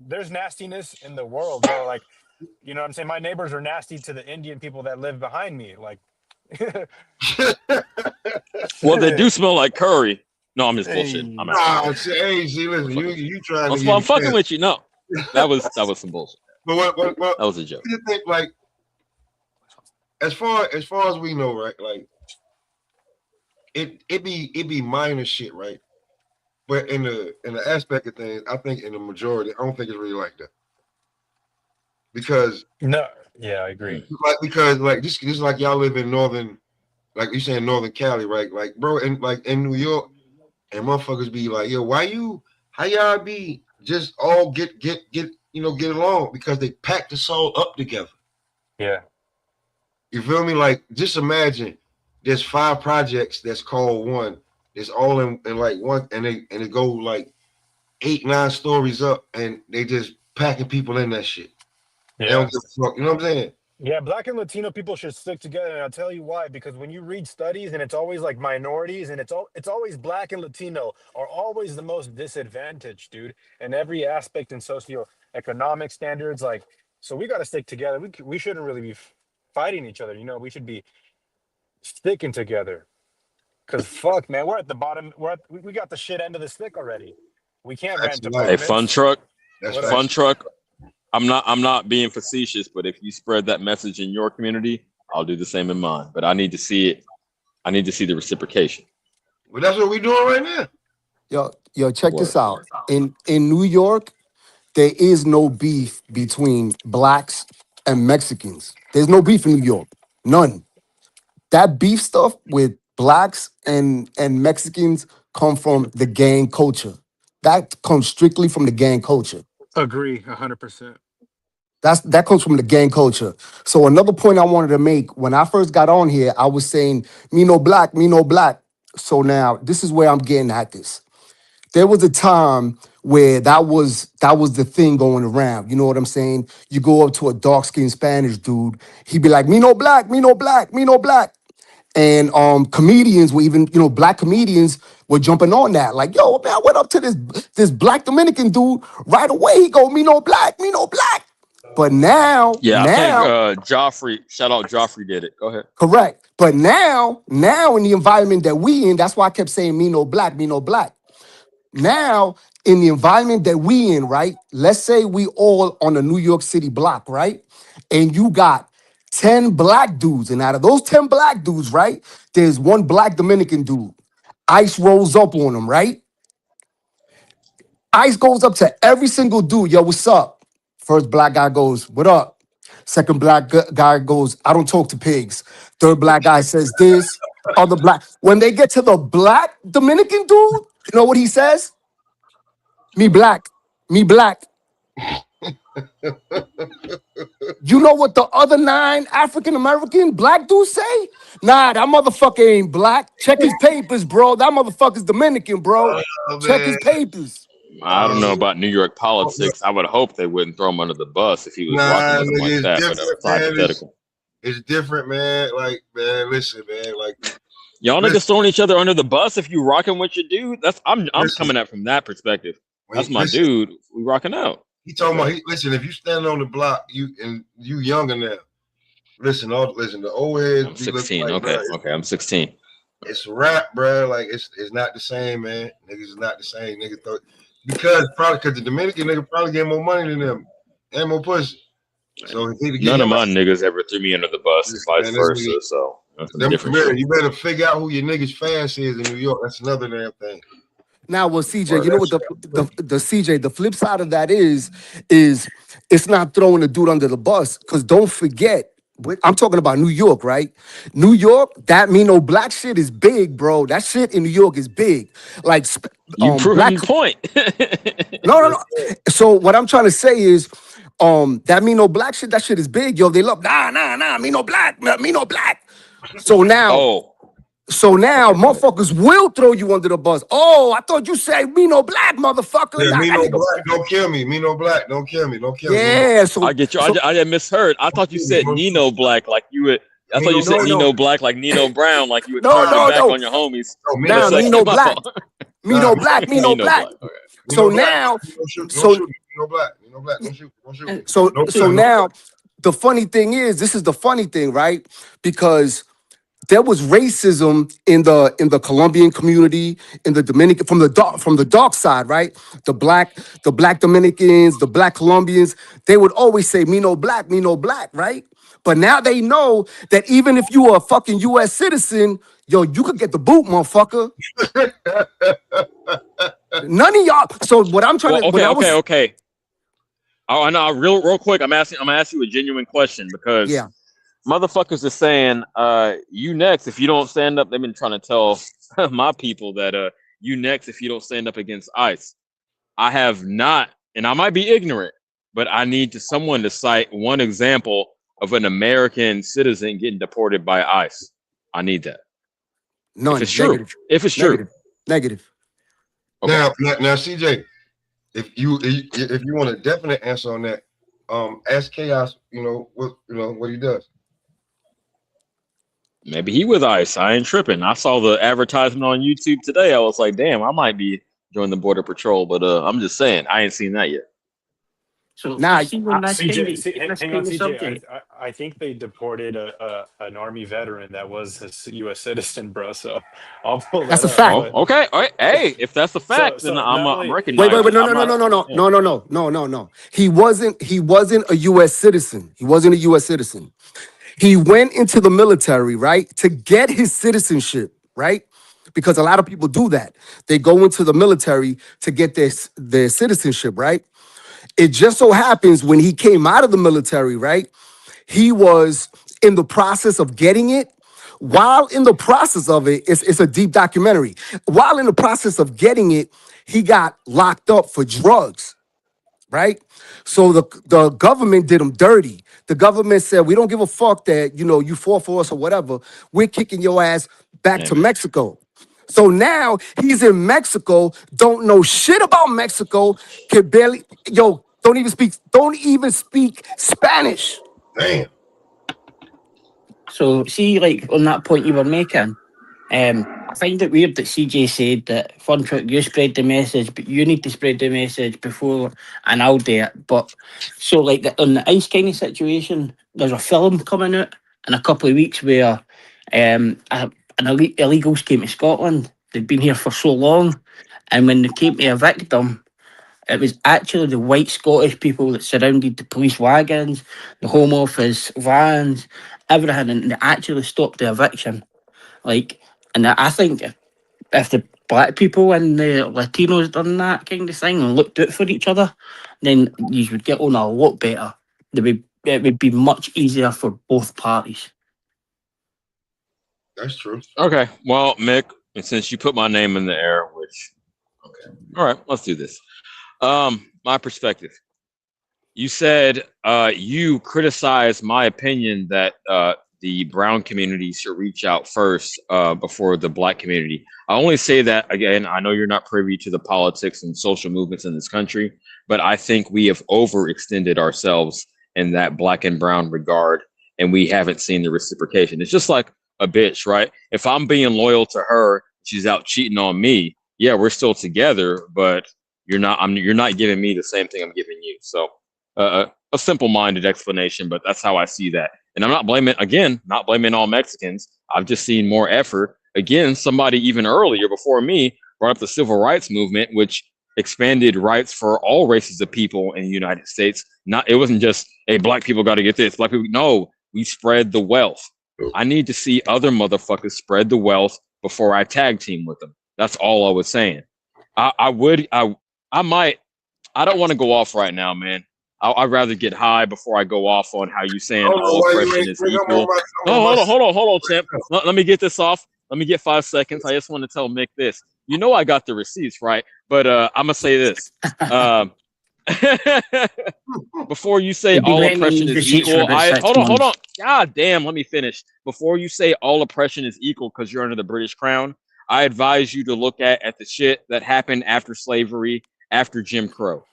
there's nastiness in the world, bro. Like, you know what I'm saying? My neighbors are nasty to the Indian people that live behind me. Like, Well, they do smell like curry. No, I'm just bullshitting. hey, I'm out. see, listen, you trying to I'm, get I'm me fucking canceled. with you. No, that was some bullshit. But what That was a joke. you think, like, as far as we know, right? Like, it be minor shit, right? But in the aspect of things, I think in the majority, I don't think it's really like that. Because no, yeah, I agree. because just like y'all live in northern, like you saying northern Cali, right? Like, bro, and like in New York, and motherfuckers be like, yo, how y'all be just all get along? Because they pack the soul up together. Yeah, You feel me? Like, just imagine there's 5 projects that's called one. It's all in like one, and they go like 8-9 stories up, and they just packing people in that shit. They yeah. don't give a fuck. You know what I'm saying? Yeah, black and Latino people should stick together, and I'll tell you why. Because when you read studies, and it's always like minorities, and it's always black and Latino are always the most disadvantaged, dude, in every aspect in socioeconomic standards. Like, so we got to stick together. We shouldn't really be fighting each other. You know, we should be sticking together. Cause fuck, man, we're at the bottom. We got the shit end of the stick already. We can't That's rent life. Hey, Fun apartments. Truck. That's What facts. Fun Truck. I'm not being facetious, but if you spread that message in your community, I'll do the same in mine. But I need to see it. I need to see the reciprocation. Well, that's what we're doing right now. Yo, check Word. this out. In New York, there is no beef between blacks and Mexicans. There's no beef in New York. None. That beef stuff with blacks and Mexicans come from the gang culture. That comes strictly from the gang culture. Agree, 100%. That comes from the gang culture. So another point I wanted to make when I first got on here, I was saying me no black, me no black. So now this is where I'm getting at this. There was a time where that was the thing going around. You know what I'm saying? You go up to a dark-skinned Spanish dude, he'd be like, me no black, me no black, me no black. And comedians were even, black comedians were jumping on that. Like, yo, man, I went up to this black Dominican dude right away. He go, me no black, me no black. But now, Yeah, I think Joffrey, shout out Joffrey did it. Go ahead. correct. But now in the environment that we in, that's why I kept saying me no black, me no black. Now, in the environment that we in, right? Let's say we all on a New York City block, right? And you got 10 black dudes. And out of those 10 black dudes, right? There's one black Dominican dude. Ice rolls up on him, right? Ice goes up to every single dude. Yo, what's up? First black guy goes, what up? Second black guy goes, I don't talk to pigs. Third black guy says this. Other black. When they get to the black Dominican dude, you know what he says? Me black. Me black. You know what the other 9 African American black dudes say? Nah, that motherfucker ain't black. Check his papers, bro. That motherfucker's Dominican, bro. Check his papers. I don't know about New York politics. I would hope they wouldn't throw him under the bus if he was rocking with them like that. But that's hypothetical. It's different, man. Like, man, listen, man. Like, y'all niggas throwing each other under the bus if you rocking with your dude. I'm coming at from that perspective. That's my dude. We rocking out. He talking about. Listen, if you stand on the block, you younger now. Listen, the old heads. I'm 16. Like, okay, I'm 16. It's rap, bro. Like it's not the same, man. Niggas is not the same. Because the Dominican nigga probably get more money than them and more pussy. So none of my niggas ever threw me under the bus, and vice versa. So that's a different shit. You better figure out who your niggas fans is in New York. That's another damn thing. Now, well, CJ, you know what the CJ, the flip side of that is it's not throwing a dude under the bus. Because don't forget, I'm talking about New York, right? New York, that me no black shit is big, bro. That shit in New York is big. Like, you proving the point. No. So what I'm trying to say is, that me no black shit, that shit is big, yo. They love, nah, me no black, me no black. So now, motherfuckers will throw you under the bus. Oh, I thought you said me no black, motherfucker. Yeah, me no black, don't kill me. Me no black, don't kill me. Don't kill me. Yeah, so I get you. I misheard. I thought you said Nino Black, like you would. I thought you said Nino Black, like Nino Brown, like you would turn your back on your homies. Now me no black, me no black, me no black. So now, so now, the funny thing is, this is the funny thing, right? Because there was racism in the Colombian community, in the Dominican, from the dark side, right? The black Dominicans, the black Colombians, they would always say, me no black, right? But now they know that even if you are a fucking US citizen, yo, you could get the boot, motherfucker. None of y'all. So what I'm trying to Okay. Oh, I know. Real quick, I'm gonna ask you a genuine question because motherfuckers are saying, you next if you don't stand up. They've been trying to tell my people that you next if you don't stand up against ICE. I have not, and I might be ignorant, but I need someone to cite one example of an American citizen getting deported by ICE. I need that. No, if it's true. If it's true. Negative. Okay. Now, CJ, if you want a definite answer on that, ask Chaos. What he does. Maybe he with ICE. I ain't tripping. I saw the advertisement on YouTube today. I was like, damn, I might be joining the Border Patrol, but I'm just saying, I ain't seen that yet. So now, CJ, hang on, CJ. I think they deported an Army veteran that was a U.S. citizen, bro. So I'll pull that. That's a fact. Okay. All right. Hey, if that's a fact, then I'm recognizing. Wait. No. He wasn't a U.S. citizen. He wasn't a U.S. citizen. He went into the military, right, to get his citizenship, right? Because a lot of people do that. They go into the military to get their citizenship, right? It just so happens when he came out of the military, right, he was in the process of getting it. While in the process of it, it's a deep documentary. While in the process of getting it, he got locked up for drugs, right? So the government did him dirty. The government said, we don't give a fuck that, you fought for us or whatever. We're kicking your ass back to Mexico. So now he's in Mexico, don't know shit about Mexico, can barely, don't even speak Spanish. Damn. So see, like on that point you were making, I find it weird that CJ said that Fun Truck, you spread the message, but you need to spread the message before, and I'll do it. But so like on the ice kind of situation, there's a film coming out in a couple of weeks where illegals came to Scotland. They'd been here for so long, and when they came to evict them, it was actually the white Scottish people that surrounded the police wagons, the Home Office vans, everything, and they actually stopped the eviction. And I think if the black people and the Latinos done that kind of thing and looked out for each other, then you would get on a lot better. It would be much easier for both parties. That's true. Okay, well, Mick, and since you put my name in the air, okay, all right, let's do this. My perspective. You said you criticized my opinion that the brown community should reach out first before the black community. I only say that, again, I know you're not privy to the politics and social movements in this country, but I think we have overextended ourselves in that black and brown regard, and we haven't seen the reciprocation. It's just like a bitch, right? If I'm being loyal to her, she's out cheating on me. Yeah, we're still together, but you're not giving me the same thing I'm giving you. So a simple-minded explanation, but that's how I see that. And I'm not blaming all Mexicans. I've just seen more effort. Again, somebody even earlier before me brought up the civil rights movement, which expanded rights for all races of people in the United States. It wasn't just, hey, black people got to get this. Black people, no, we spread the wealth. I need to see other motherfuckers spread the wealth before I tag team with them. That's all I was saying. I don't want to go off right now, man. I'd rather get high before I go off on how you saying all oppression is equal. No, hold on, champ. Let me get this off. Let me get 5 seconds. I just want to tell Mick this. You know I got the receipts, right? But I'm gonna say this. Before you say all oppression is equal, hold on. God damn, let me finish. Before you say all oppression is equal because you're under the British Crown, I advise you to look at the shit that happened after slavery, after Jim Crow.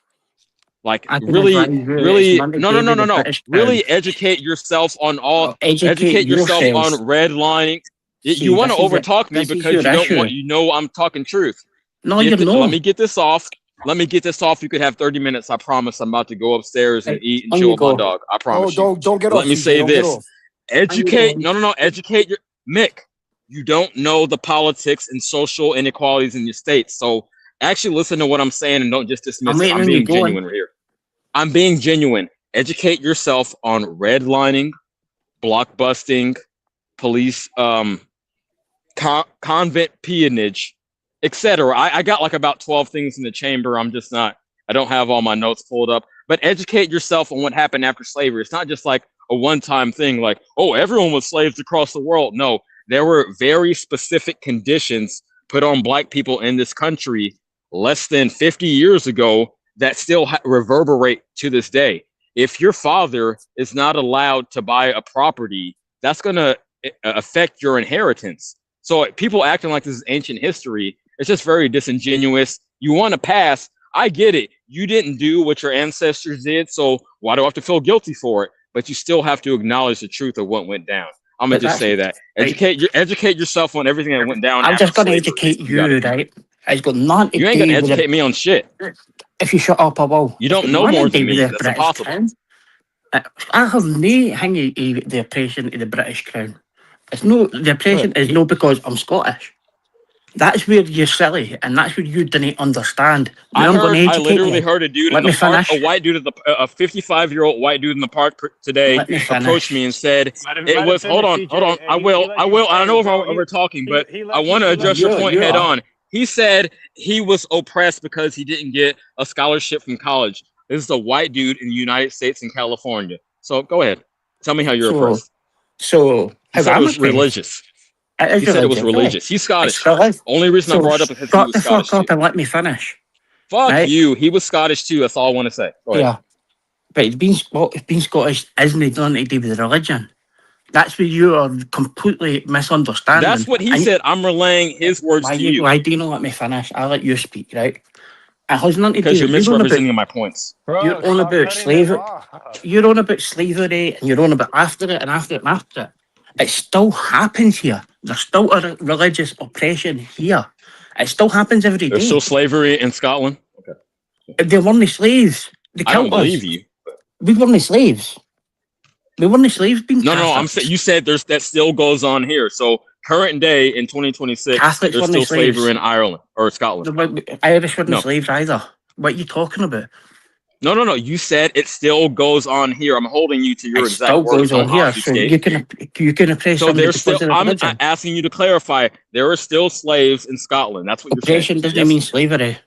Like really, no. Really educate yourself on all. Educate yourself on redlining. You want to overtalk me because you know I'm talking truth. No, you're not. Let me get this off. You could have 30 minutes. I promise. I'm about to go upstairs and eat and chill with my dog. I promise. Don't get off. Let me say this. Educate. No. Educate your Mick. You don't know the politics and social inequalities in your state. So actually listen to what I'm saying and don't just dismiss it. I'm being genuine right here. I'm being genuine. Educate yourself on redlining, blockbusting, police, convent peonage, etc. I got like about 12 things in the chamber. I don't have all my notes pulled up. But educate yourself on what happened after slavery. It's not just like a one-time thing like, oh, everyone was slaves across the world. No, there were very specific conditions put on black people in this country less than 50 years ago that still reverberate to this day. If your father is not allowed to buy a property, that's going to affect your inheritance. So people acting like this is ancient history, it's just very disingenuous. You want to pass. I get it. You didn't do what your ancestors did, so why do I have to feel guilty for it? But you still have to acknowledge the truth of what went down. I'm gonna just say that. Educate yourself on everything that went down. I'm just gonna educate you, right? It's got nothing to do. You ain't gonna educate me on shit. If you shut up, I will. You don't know more than me. That's impossible. I have no hang the oppression of the British Crown. The oppression is no because I'm Scottish. That's where you're silly, and that's where you didn't understand. I literally heard a dude in the park, a white dude, a 55-year-old white dude in the park today approached me and said, "It was." Hold on. I will. I don't know if we're talking, but I want to address your point head on. He said he was oppressed because he didn't get a scholarship from college. This is a white dude in the United States in California. So go ahead. Tell me how you're So, oppressed. so You how said it I'm was oppressed? religious. It is You said it was religious, right? religious. He's It's Scottish. religious. Only reason I So brought it up is because he shut was the Scottish fuck up too. and let me finish. Fuck Right? you. He was Scottish too. That's all I want to say. Go ahead. Yeah. But being Scottish isn't nothing to do with religion. That's what you are completely misunderstanding. That's what he And said. I'm relaying his words to you. why do you not let me finish? I'll let you speak, right? It has nothing to Because do. you're misrepresenting my points. You're Bro, on stop about cutting him slavery. off. You're on about slavery, and you're on about after it and after it and after it. It still happens here. There's still a religious oppression here. It still happens every day. There's still slavery in Scotland. Okay. They weren't the slaves. They I don't killed us. believe you. We weren't the slaves. We weren't the slaves being No, Catholics. I'm saying you said there's that still goes on here. So current day in 2026, Catholics there's weren't still the slaves. slavery in Ireland or Scotland. Irish weren't No. slaves either. What are you talking about? No. You said it still goes on here. I'm holding you to your It exact still words. goes on Don't here. So obfuscate. you can oppress So somebody there's because still. of their I'm religion. asking you to clarify. There are still slaves in Scotland. That's what you're saying. Oppression doesn't Yes? mean slavery.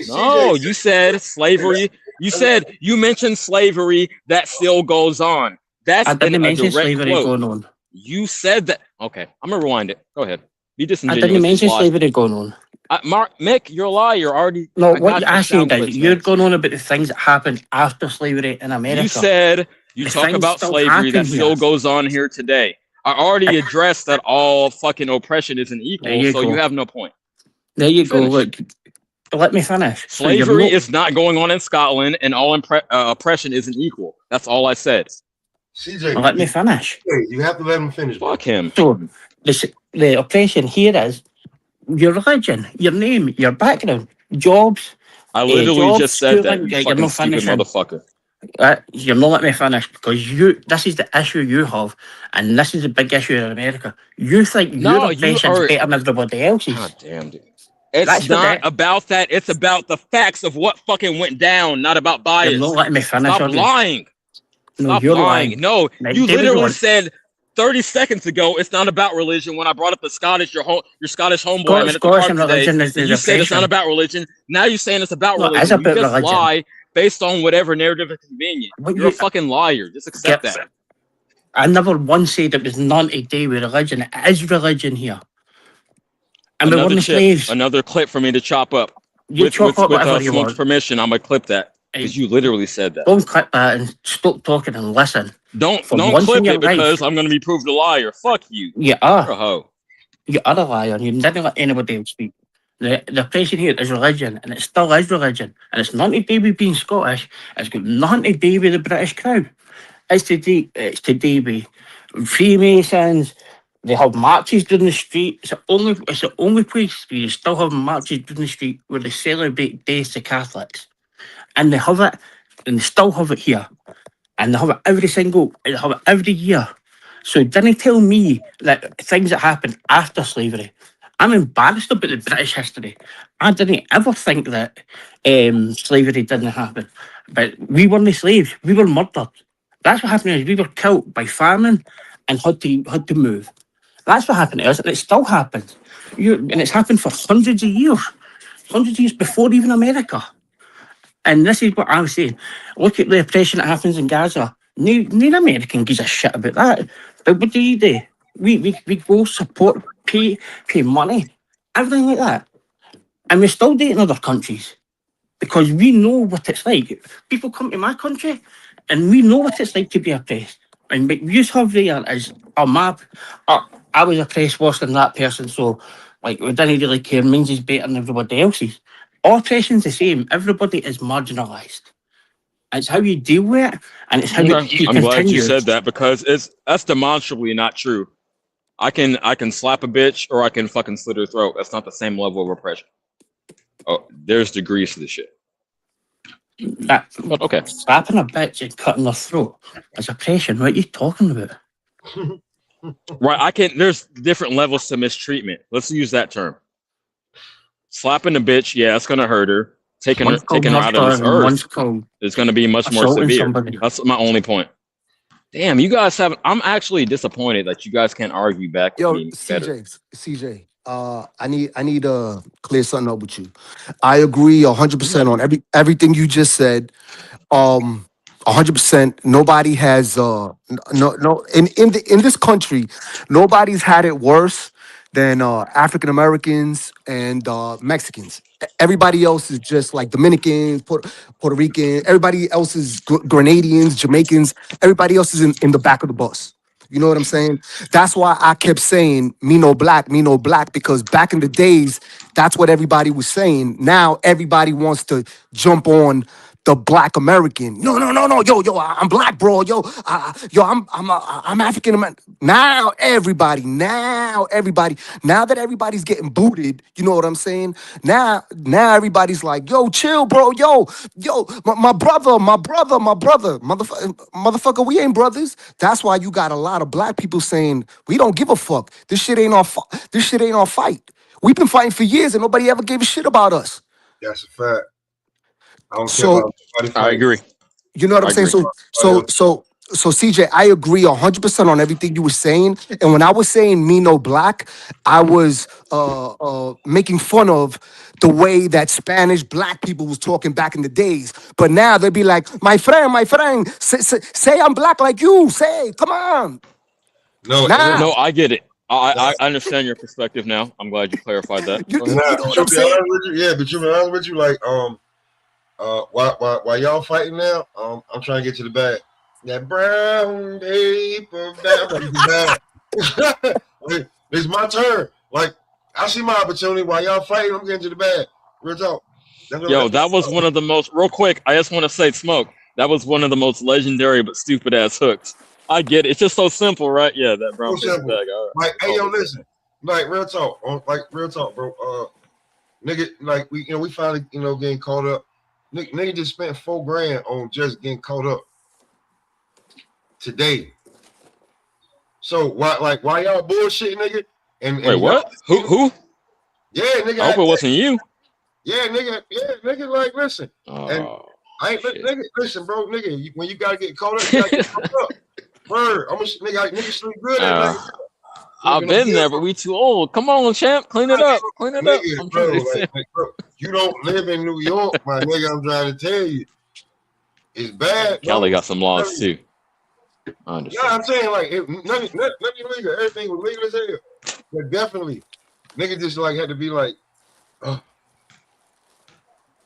No, you said slavery. You mentioned slavery that still goes on. That's I didn't a mention direct slavery quote. going on. You said that. Okay, I'm gonna rewind it. Go ahead. Be I disingenuous. didn't mention Just lie. slavery going on. Mick, you're a liar. Already. No, I what got I your said sound is clips, you're man. going on about the things that happened after slavery in America. You said you The talk things about still slavery that happen still here. goes on here today. I already addressed that all fucking oppression isn't There equal, you so go. you have no point. There you go. Finish. Look, let me finish. Slavery is not going on in Scotland, and all oppression isn't equal. That's all I said. CJ, let me finish. You have to let him finish. Fuck him. So the oppression here is your religion, your name, your background, jobs. I literally just said that, you you're fucking not stupid finishing. motherfucker. You're not letting me finish because this is the issue you have, and this is a big issue in America. You think your oppression's better than everybody else's. God damn, dude. It's not about that. It's about the facts of what fucking went down, not about bias. You're not letting me finish. Stop lying. Stop you're lying. No, Right, you David literally Ward. said 30 seconds ago it's not about religion when I brought up the Scottish, your Scottish homeboy I met at the Scottish park and today. religion is You said it's not oppression. about religion. Now you're saying it's about No, it is religion. You about just religion. lie based on whatever narrative is convenient. You're a fucking liar. Just accept that. I never once said it was none to do with religion. It is religion here. And we weren't slaves. Another clip for me to chop up. You chop up whatever you Smoke's want. permission, I'm gonna clip that. Because you literally said that. Don't clip that and stop talking and listen. Don't clip it because I'm gonna be proved a liar. Fuck you. You are. You're a hoe. You are a liar. You didn't let anybody else speak. The oppression here is religion, and it still is religion. And it's nothing to do with being Scottish. It's got nothing to do with the British Crown. It's to do with Freemasons. They have marches down the street. It's the only place where you still have marches down the street where they celebrate days to Catholics. And they have it, and they still have it here. And they have it every year. So didn't tell me that things that happened after slavery. I'm embarrassed about the British history. I didn't ever think that slavery didn't happen. But we weren't slaves. We were murdered. That's what happened is we were killed by famine and had to move. That's what happened to us, and it still happens. And it's happened for hundreds of years before even America. And this is what I was saying. Look at the oppression that happens in Gaza. No American gives a shit about that. But what do? We go support, pay money, everything like that. And we still do it in other countries. Because we know what it's like. People come to my country and we know what it's like to be oppressed. And what you have there is a map. I was oppressed worse than that person, so we didn't really care. Means he's better than everybody else's. All oppression's the same. Everybody is marginalised. It's how you deal with it, and it's how you continue. I'm glad you said that because that's demonstrably not true. I can slap a bitch or I can fucking slit her throat. That's not the same level of oppression. Oh, there's degrees to the shit. Okay. Slapping a bitch and cutting her throat is oppression. What are you talking about? Right, there's different levels to mistreatment. Let's use that term. Slapping a bitch, yeah, it's gonna hurt her. Taking her out of this earth is gonna be much more severe. Somebody. That's my only point. Damn, you guys haven't. I'm actually disappointed that you guys can't argue back. Yo, with me better. CJ, I need to clear something up with you. I agree 100% on everything you just said. 100%. Nobody has no in this country, nobody's had it worse than African Americans and Mexicans. Everybody else is just like Dominicans, Puerto Rican. Everybody else is Grenadians, Jamaicans. Everybody else is in the back of the bus. You know what I'm saying? That's why I kept saying me no black, because back in the days, that's what everybody was saying. Now everybody wants to jump on the black American. No, no, no, no. Yo, I'm black, bro. I'm African American. Now that everybody's getting booted, you know what I'm saying? Now everybody's like, yo, chill, bro. Yo, my brother, motherfucker, we ain't brothers. That's why you got a lot of black people saying we don't give a fuck. This shit ain't our fight. We've been fighting for years and nobody ever gave a shit about us. That's a fact. I don't care So about nobody I fighting. agree. you know what I'm I saying? agree. So CJ, I agree 100% on everything you were saying. And when I was saying me no black, I was making fun of the way that Spanish black people was talking back in the days. But now they'd be like, my friend, say I'm black like you. Say, come on. No, Now, No, I get it. I understand your perspective now. I'm glad you clarified that. you, Go you ahead. know what I'm saying? but you be honest with you, like while y'all fighting now, I'm trying to get to the bag. That brown paper bag. It's my turn. Like I see my opportunity while y'all fighting. I'm getting to the bag. Real talk. Yo, that was one of the most, real quick, I just want to say, Smoke, that was one of the most legendary but stupid ass hooks. I get it. It's just so simple, right? Yeah, that brown So paper simple. bag. Like, hey, yo, listen. Like real talk. Real talk, bro. Nigga, like we finally, getting caught up. Nigga just spent $4,000 on just getting caught up today. So why y'all bullshit, nigga? And Wait, what? Who? Yeah, nigga. I hope it wasn't you. Yeah, nigga. Yeah, nigga. Like, listen. And I ain't shit. nigga. Listen, bro, nigga. When you gotta get caught up, you gotta get caught up. Word. Nigga sleep good at night. I've been there, but we too old. Come on, champ. Clean it up. Clean it up. I'm bro, trying to bro, you don't live in New York, my nigga. I'm trying to tell you. It's bad, bro. Cali got some laws too. I understand. Yeah, I'm saying like nothing legal. Everything was legal as hell. But definitely, nigga just like had to be like,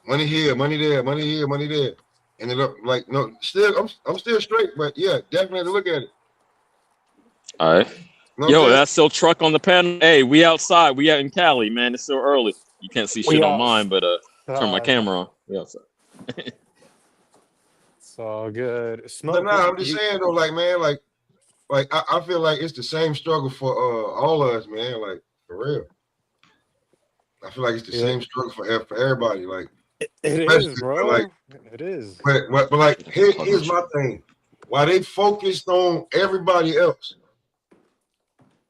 money here, money there, money here, money there. Ended up like still I'm still straight, but yeah, definitely look at it. All right. Yo, that's still truck on the panel. Hey, we outside. We out in Cali, man. It's still early. You can't see shit on mine, but turn my camera on. We outside. It's all good. But nah, I'm just saying though, like man, like I feel like it's the same struggle for all of us, man. Like for real. I feel like it's the same struggle for everybody. Like it is, bro. Like, it is. But like here's my thing. Why they focused on everybody else?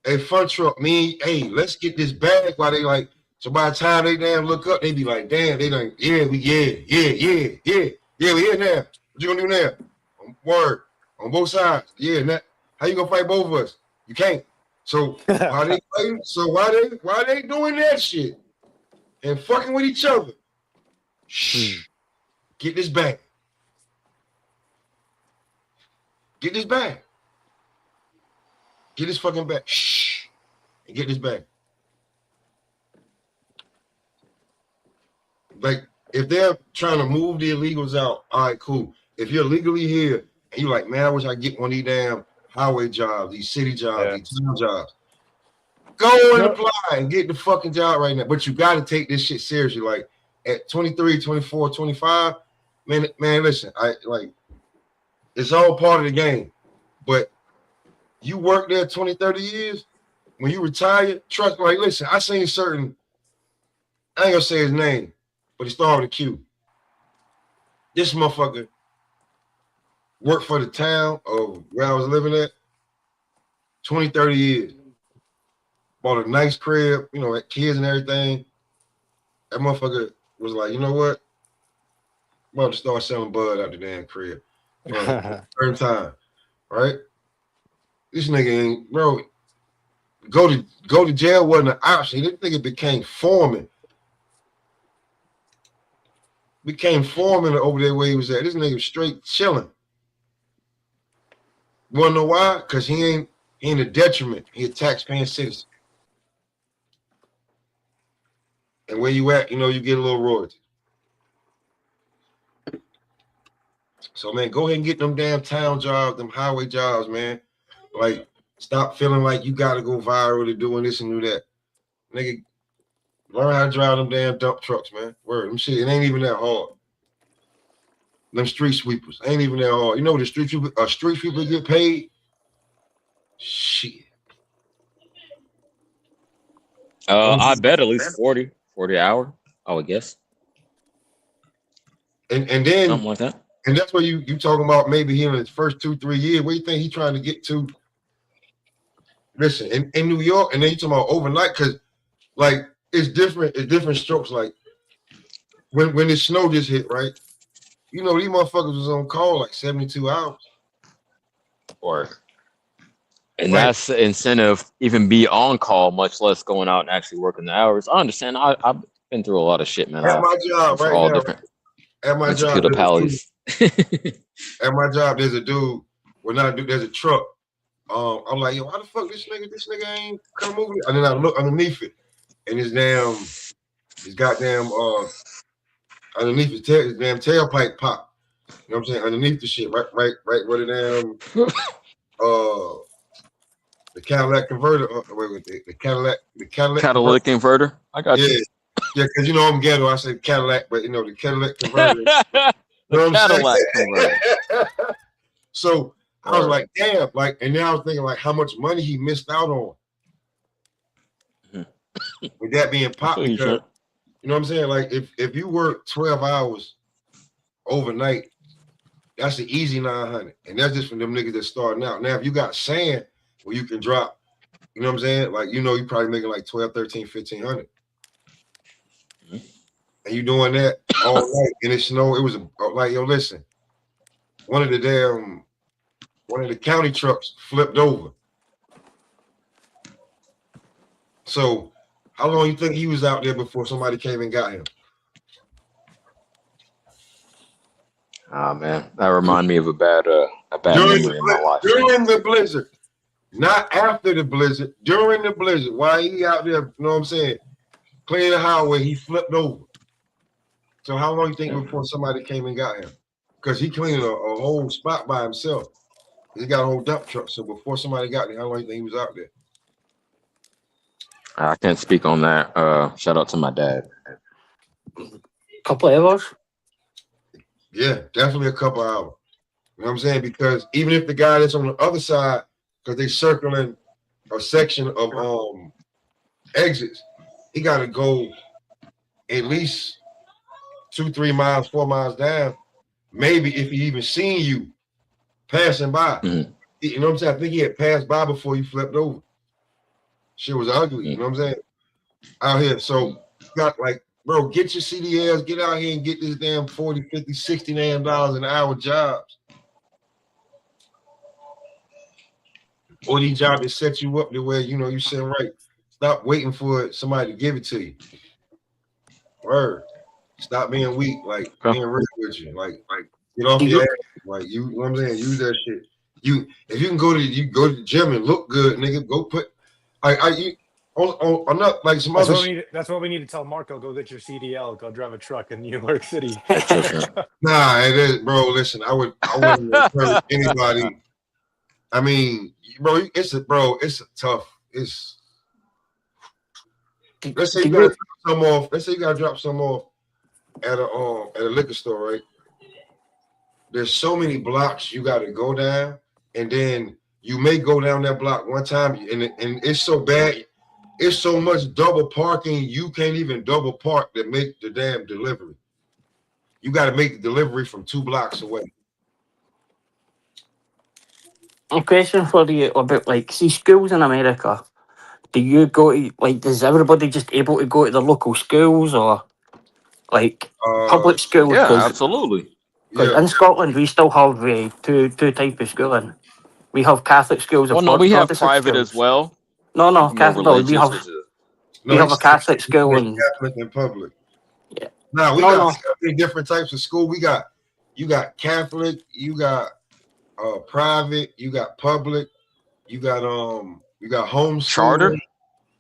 Hey, Fun Truck, hey, let's get this bag. While they like, so by the time they damn look up, they be like, damn, they like, we here now. What you gonna do now? Word on both sides. Yeah, now, how you gonna fight both of us? You can't. So why they fighting? So why they doing that shit and fucking with each other? Shh. Get this bag. Get this bag. Get this fucking bag. Shh. And get this bag. Like, if they're trying to move the illegals out, all right, cool. If you're legally here and you're like, man, I wish I get one of these damn highway jobs, these city jobs, these town jobs. Go and apply and get the fucking job right now. But you got to take this shit seriously. Like, at 23, 24, 25, man, listen, it's all part of the game. But you work there 20, 30 years, when you retire, trust me, like, listen, I seen certain, I ain't gonna say his name, but he started with a Q. This motherfucker worked for the town of where I was living at 20, 30 years. Bought a nice crib, had kids and everything. That motherfucker was like, you know what? I'm about to start selling bud out the damn crib. Certain time, right? This nigga ain't, bro. Go to jail wasn't an option. This nigga became foreman. Became foreman over there where he was at. This nigga was straight chilling. You wanna know why? Because he ain't a detriment. He a tax-paying citizen. And where you at, you get a little royalty. So man, go ahead and get them damn town jobs, them highway jobs, man. Like, stop feeling like you gotta go viral to doing this and do that. Nigga, learn how to drive them damn dump trucks, man. Word, them shit, it ain't even that hard. Them street sweepers ain't even that hard. You know the street sweeper get paid? Shit. I bet at least 40 an hour, I would guess. And then something like that. And that's where you talking about maybe him in his first 2-3 years. Where you think he trying to get to? Listen, in New York, and then you talking about overnight, because like it's different strokes. Like when the snow just hit, right? These motherfuckers was on call like 72 hours. And that's the incentive, even be on call, much less going out and actually working the hours. I understand. I've been through a lot of shit, man. At my job right now. At my job, there's a dude. There's a truck. I'm like, yo, why the fuck this nigga ain't come over? And then I look underneath it, and his goddamn underneath his damn tailpipe pop. You know what I'm saying? Underneath the shit, right where the damn the Cadillac converter. The Cadillac converter. I got you. Yeah, because I'm ghetto. I say Cadillac, but the Cadillac converter. Cadillac converter. So I was like, damn, and now I was thinking like how much money he missed out on. With that being pop, because, you know what I'm saying? Like if you work 12 hours overnight, that's an easy 900, and that's just from them niggas that's starting out. Now, if you got sand where you can drop, you know what I'm saying? Like you probably making like 12, 13, 1500. And you doing that all night in the snow. It was like, yo, listen, one of the county trucks flipped over. So how long you think he was out there before somebody came and got him? Ah, man, that reminded me of a bad memory in my life. During the blizzard, not after the blizzard, during the blizzard, while he out there, you know what I'm saying, cleaning the highway, he flipped over. So how long you think before somebody came and got him? Because he cleaned a whole spot by himself. He got a whole dump truck. So before somebody got him, how long you think he was out there? I can't speak on that. Shout out to my dad. Couple of hours? Yeah, definitely a couple hours. You know what I'm saying? Because even if the guy that's on the other side, because they circling a section of exits, he got to go at least 2-3 miles, 4 miles down. Maybe if he even seen you passing by. Mm-hmm. You know what I'm saying? I think he had passed by before he flipped over. Shit was ugly. You know what I'm saying? Out here. So got like, bro, get your CDLs, get out here and get this damn 40, 50, 60 damn dollars an hour jobs. Or these jobs that set you up to where, you sitting right. Stop waiting for somebody to give it to you. Word. Stop being weak, like being real with you. Like get off your ass. Like you know what I'm saying? Use that shit. If you can go to the gym and look good, nigga, go put I'm not like some other shit. That's what we need to tell Marco. Go get your CDL. Go drive a truck in New York City. Nah, it is, bro. Listen, I wouldn't encourage anybody. I mean, bro, it's a tough. Let's say you gotta drop some off. Let's say you gotta drop some off at a liquor store, right? There's so many blocks you got to go down, and then you may go down that block one time, and it's so bad, it's so much double parking, you can't even double park to make the damn delivery. You got to make the delivery from 2 blocks away. A question for you about see schools in America. Do you go to does everybody just able to go to the local schools or public schools? Yeah, absolutely. Because in Scotland we still have two types of schooling. We have Catholic schools. Well, no, we have private schools as well. No, Catholic. We have a Catholic school and Catholic and public. Yeah. Now we got different types of school. You got Catholic. You got private, you got public, you got homeschooling, Charter.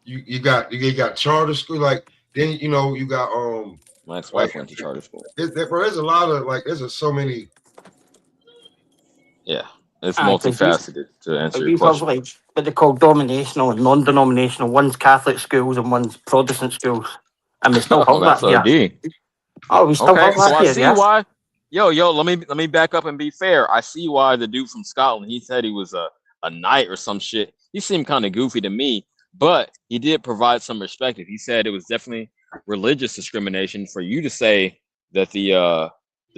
you got charter school, like then you got My ex-wife like went to charter school. there's a lot of like so many. Yeah, it's Because multifaceted to answer your we have question. like what they call dominational and non-denominational. One's Catholic schools and one's Protestant schools, and we still Oh, have that's that here. OD. Oh, we still Okay, have so that I here, see yes. why. Yo, let me back up and be fair. I see why the dude from Scotland, he said he was a knight or some shit. He seemed kind of goofy to me, but he did provide some perspective. He said it was definitely religious discrimination for you to say that the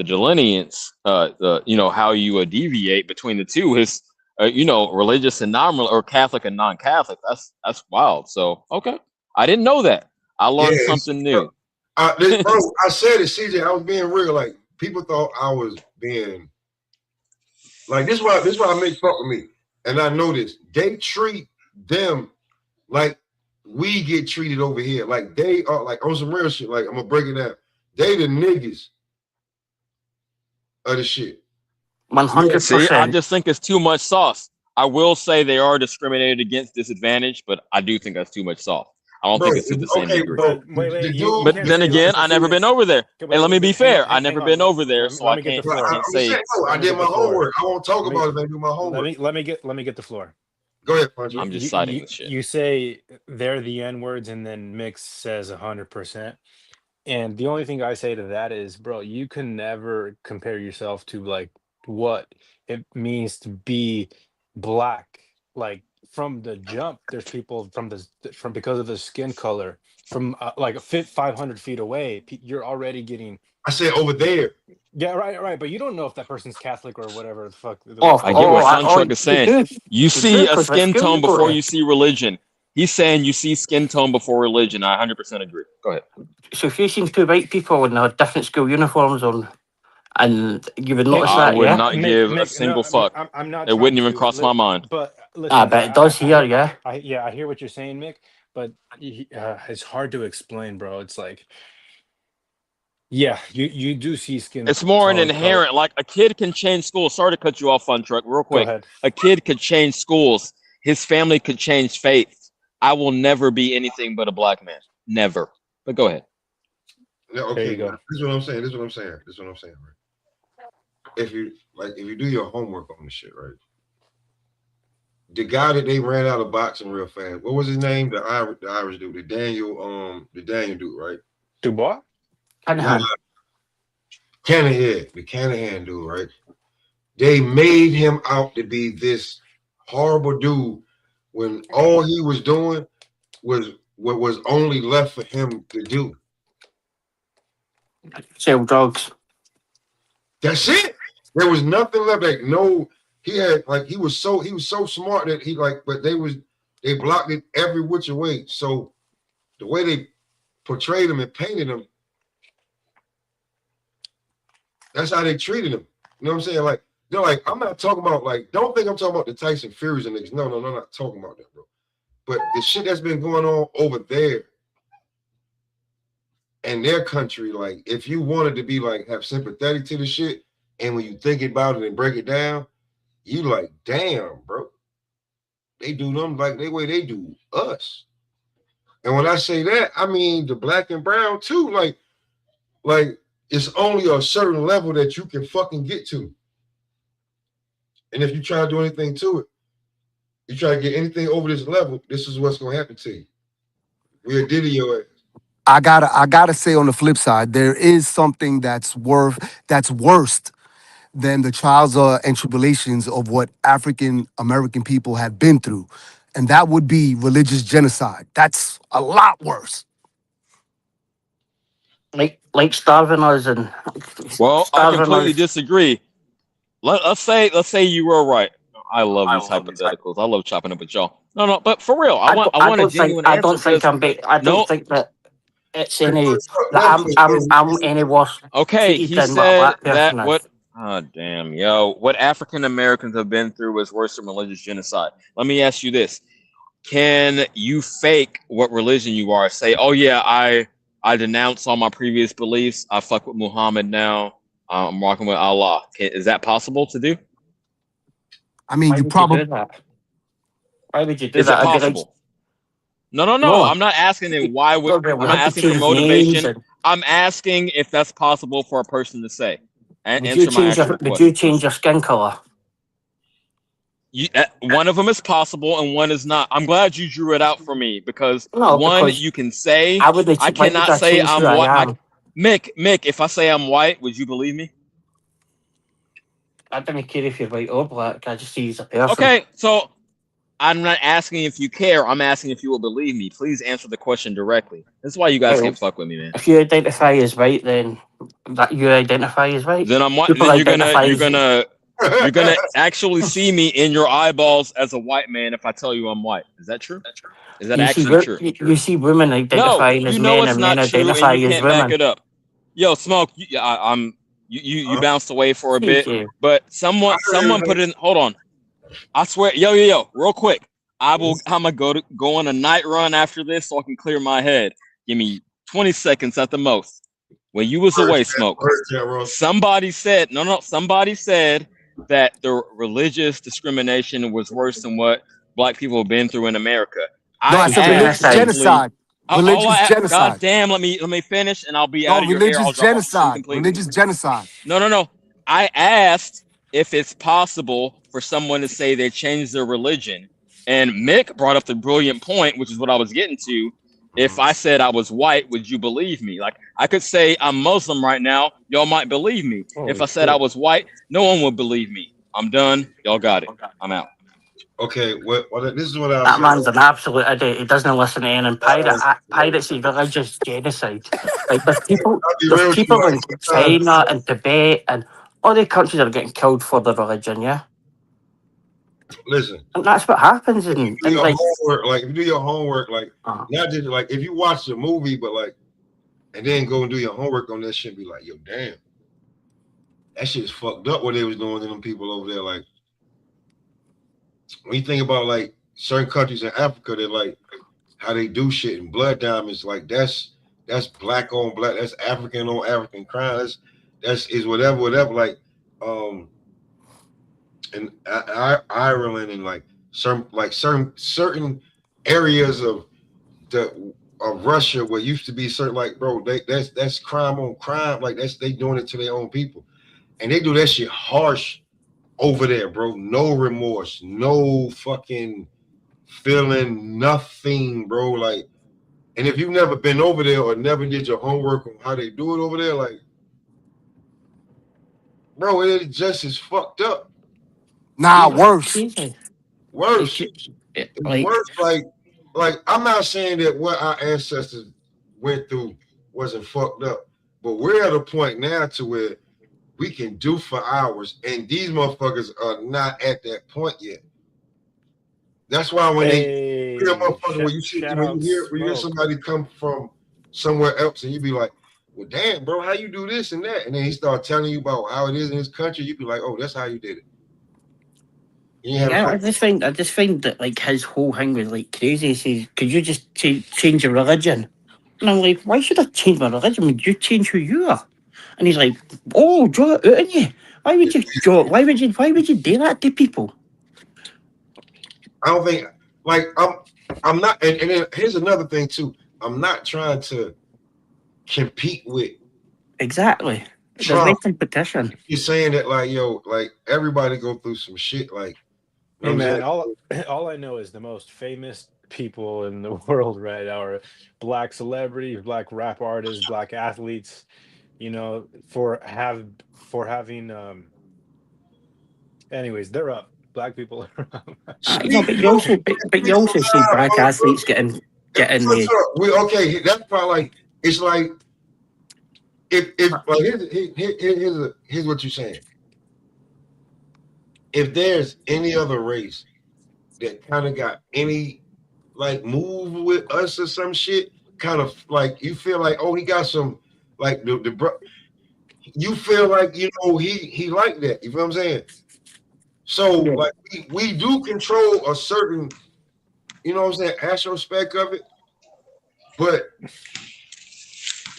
delineance, how you deviate between the two is religious and or Catholic and non-Catholic. That's wild. So okay, I didn't know that. I Yeah, learned something new. bro, I said it, CJ. I was being real. Like people thought I was being like this. Is why I make fuck with me, and I know this. They treat them like we get treated over here. Like they are like on some real shit. Like I'm gonna break it down. They the niggas of the shit. 100%. See, I just think it's too much sauce. I will say they are discriminated against, disadvantaged, but I do think that's too much sauce. I don't think it's to the same degree. But wait, you But can't then say again, like I never been over there. Wait, And let me be fair, I hang never on. been over there, so Let I me get can't, the floor. I can't say. I did my homework. I won't talk about it if I do my homework. Let me get the floor. Go ahead, Punch. I'm just citing this shit. You say they're the N words, and then Mix says 100%. And the only thing I say to that is, bro, you can never compare yourself to like what it means to be black. Like from the jump, there's people from because of the skin color from like 500 feet away. You're already getting. I said over there. Yeah, right. But you don't know if that person's Catholic or whatever the fuck. I get what Fun Truck is saying. You see a skin tone before you see religion. He's saying you see skin tone before religion. I 100% agree. Go ahead. So if you've seen two white people in different school uniforms on, and you would notice I that, would yeah? not give a single fuck. I'm not. It wouldn't even cross my mind. But listen, but it does here, yeah. I hear what you're saying, Mick. But it's hard to explain, bro. It's like, yeah, you do see skin. It's more an tone inherent. color. Like a kid can change schools. Sorry to cut you off, Fun Truck, real quick. Go ahead. A kid could change schools. His family could change faith. I will never be anything but a black man. Never. But go ahead. Yeah, okay, there you go. This is what I'm saying. Right? If you do your homework on the shit, right? The guy that they ran out of boxing real fast. What was his name? The Irish dude. The Daniel dude, right? Dubois. Canahan. The Canahan dude, right? They made him out to be this horrible dude when all he was doing was what was only left for him to do. Sell drugs. That's it. There was nothing left. Like he was so smart that but they blocked it every which way. So the way they portrayed him and painted him, that's how they treated him. You know what I'm saying? Like they're like, I'm not talking about don't think I'm talking about the Tyson Furies and niggas. No, I'm not talking about that, bro. But the shit that's been going on over there in their country, like if you wanted to be have sympathetic to the shit, and when you think about it and break it down, you like, damn, bro. They do them like the way they do us. And when I say that, I mean the black and brown too. Like it's only a certain level that you can fucking get to. And if you try to do anything to it, you try to get anything over this level, this is what's gonna happen to you. We'll diddy your ass. I gotta say on the flip side, there is something that's worse than the trials and tribulations of what African American people have been through, and that would be religious genocide. That's a lot worse. Like starving us and. Well, I completely disagree. Let's say you were right. I love these hypotheticals. I love chopping up with y'all. No, but for real, I want a genuine answer. I don't think that it's any that I'm any worse. Okay, he said that what? Oh damn, yo! What African Americans have been through is worse than religious genocide. Let me ask you this: can you fake what religion you are? Say, oh yeah, I denounce all my previous beliefs. I fuck with Muhammad now. I'm rocking with Allah. Is that possible to do? I mean, Why you would you probably do that? Why would you do Is it that? I'd be like, possible? No. no. I'm not asking him why would. Well, I'm we not had to asking for change names. motivation. And I'm asking if that's possible for a person to say. And would you answer my change actual your Would question. you change your skin color? One of them is possible and one is not. I'm glad you drew it out for me because No, one because you can say I would. I Why would cannot I say change who I'm I white. am? Mick, if I say I'm white, would you believe me? I don't care if you're white or black. I just see you as a person. Okay, so I'm not asking if you care. I'm asking if you will believe me. Please answer the question directly. This is why you guys Well, can't fuck with me, man. if you identify as white, then that you identify as white. Then I'm white. People Then identify you're as gonna actually see me in your eyeballs as a white man if I tell you I'm white. Is that true? Is that you actually true? you see women No, identifying you as know men it's and men not true, and identify you as can't back women. it up. Yo, Smoke, you bounced away for a bit, TJ. but someone put it in. Hold on, I swear, yo, real quick. I'm gonna go on a night run after this so I can clear my head. Give me 20 seconds at the most. When you was away, Smoke, somebody said somebody said that the religious discrimination was worse than what black people have been through in America. no. I I said asked religious simply, genocide. Religious God genocide. damn, let me finish and I'll be No, out of your hair. religious I'll drop off the scene genocide. completely. Religious genocide. No. I asked if it's possible for someone to say they changed their religion. And Mick brought up the brilliant point, which is what I was getting to. If I said I was white, would you believe me? Like, I could say I'm Muslim right now. Y'all might believe me. If I said I was white, no one would believe me. I'm done. Y'all got it. I'm out. Okay, well, this is what I'll That say. man's an absolute idiot. He doesn't listen to anything. Pirates is religious genocide. Like there's people in China and Tibet and all the countries are getting killed for their religion. Yeah, Listen, and that's what happens. if you do your homework, like if you do your homework, like not just like if you watch the movie, but like, and then go and do your homework on that shit, be like, yo, damn, that shit's fucked up what they was doing to them people over there. Like, when you think about like certain countries in Africa, that like how they do shit and blood diamonds, like that's black on black, that's African on African crime, that's whatever. Like, in Ireland and like certain areas of Russia where used to be certain, like, bro, that's crime on crime. Like they doing it to their own people, and they do that shit harsh over there, bro. No remorse, no fucking feeling, nothing, bro. Like, and if you've never been over there or never did your homework on how they do it over there, like, bro, it just is fucked up. Nah, worse. Worse. It's worse. Like I'm not saying that what our ancestors went through wasn't fucked up, but we're at a point now to where we can do for hours, and these motherfuckers are not at that point yet. That's why when they motherfucker, when you hear somebody come from somewhere else, and you be like, well, damn, bro, how you do this and that? And then he start telling you about how it is in his country, you be like, oh, that's how you did it. Yeah, I just find that like his whole thing was like crazy. He says, could you just change your religion? And I'm like, why should I change my religion? Would you change who you are? And he's like, oh, draw it out in you. Why would you do that to people? I don't think, like, I'm not, and then here's another thing too. I'm not trying to compete with exactly Trump. There's no competition. You're saying that, like, yo, like everybody go through some shit, like. Hey man, all I know is the most famous people in the world right now are black celebrities, black rap artists, black athletes. You know, for having anyways, they're up. Black people are up. No, but you also see black athletes getting okay, that's probably like, it's like if like here's what you're saying. If there's any other race that kind of got any like move with us or some shit, kind of like you feel like, oh, he got some like you feel like, you know, he like that. You feel what I'm saying? So like we do control a certain, you know what I'm saying, aspect of it, but.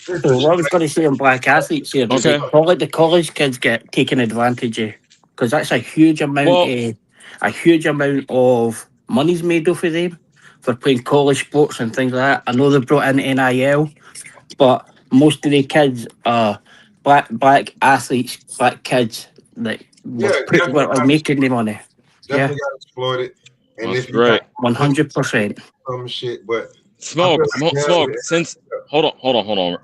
So what I was going to say on black athletes here, the college kids get taken advantage of, because that's a huge amount of a huge amount of money's made off of them for playing college sports and things like that. I know they brought in NIL, but most of the kids are black athletes, black kids that Yeah, were making the money. definitely got exploited. And That's if you great. got 100%. some shit, but Smoke. Since hold on.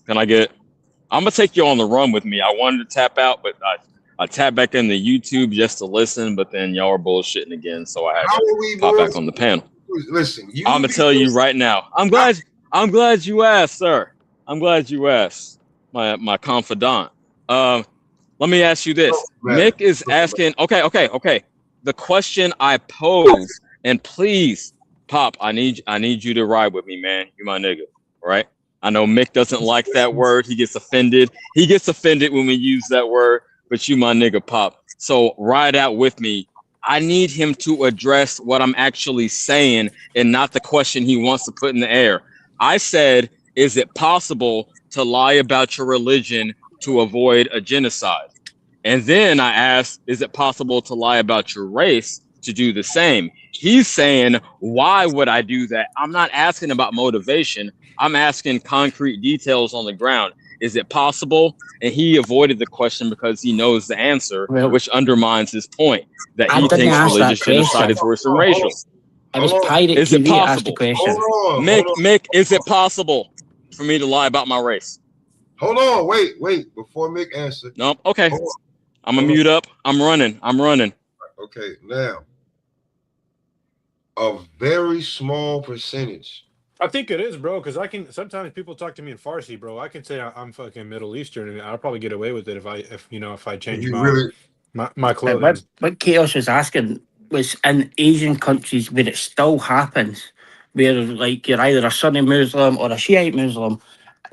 Can I get? I'm gonna take you on the run with me. I wanted to tap out, but I tapped back into YouTube just to listen. But then y'all are bullshitting again, so I had to pop back on the panel. Listen, I'm gonna tell you right now. I'm glad you asked, sir. I'm glad you asked, my confidant. Let me ask you this. Nick is asking. Okay. The question I pose, and please, Pop, I need you to ride with me, man. You my nigga, right? I know Mick doesn't like that word. He gets offended. He gets offended when we use that word, but you my nigga, Pop. So ride out with me. I need him to address what I'm actually saying and not the question he wants to put in the air. I said, is it possible to lie about your religion to avoid a genocide? And then I asked, is it possible to lie about your race to do the same? He's saying, why would I do that? I'm not asking about motivation. I'm asking concrete details on the ground. Is it possible? And he avoided the question because he knows the answer, which undermines his point that he thinks religious genocide is worse than racial. Is it possible? Mick, is it possible for me to lie about my race? Hold on, wait. Before Mick answer. No, okay. I'm gonna mute up. I'm running. Okay, now a very small percentage. I think it is, bro, because I can sometimes people talk to me in Farsi, bro. I can say I'm fucking Middle Eastern, and I'll probably get away with it if I change my clothing. What Chaos was asking was in Asian countries where it still happens, where like you're either a Sunni Muslim or a Shiite Muslim,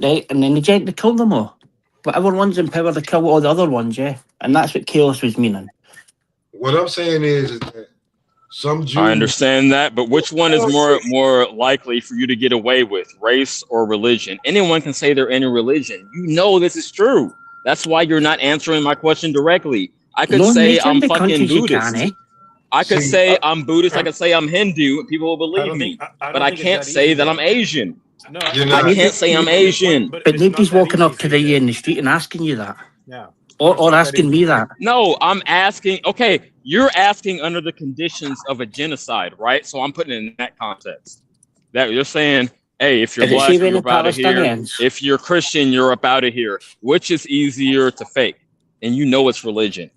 right? And then they kill them all. Whatever one's in power, they kill all the other ones, yeah. And that's what Chaos was meaning. What I'm saying is that some Jews. I understand that, but which one is more likely for you to get away with, race or religion? Anyone can say they're any religion. You know this is true. That's why you're not answering my question directly. I could say I'm fucking Buddhist. I could say I'm Buddhist. I could say I'm Hindu, and people will believe me. But I can't say that I'm Asian. No, I can't say I'm Asian. But nobody's walking up to you in the street and asking you that. Yeah. Or asking me that. No, I'm asking. Okay, you're asking under the conditions of a genocide, right? So I'm putting it in that context. That you're saying, hey, if you're black, you're up out of here. If you're Christian, you're up out of here. Which is easier to fake? And you know it's religion,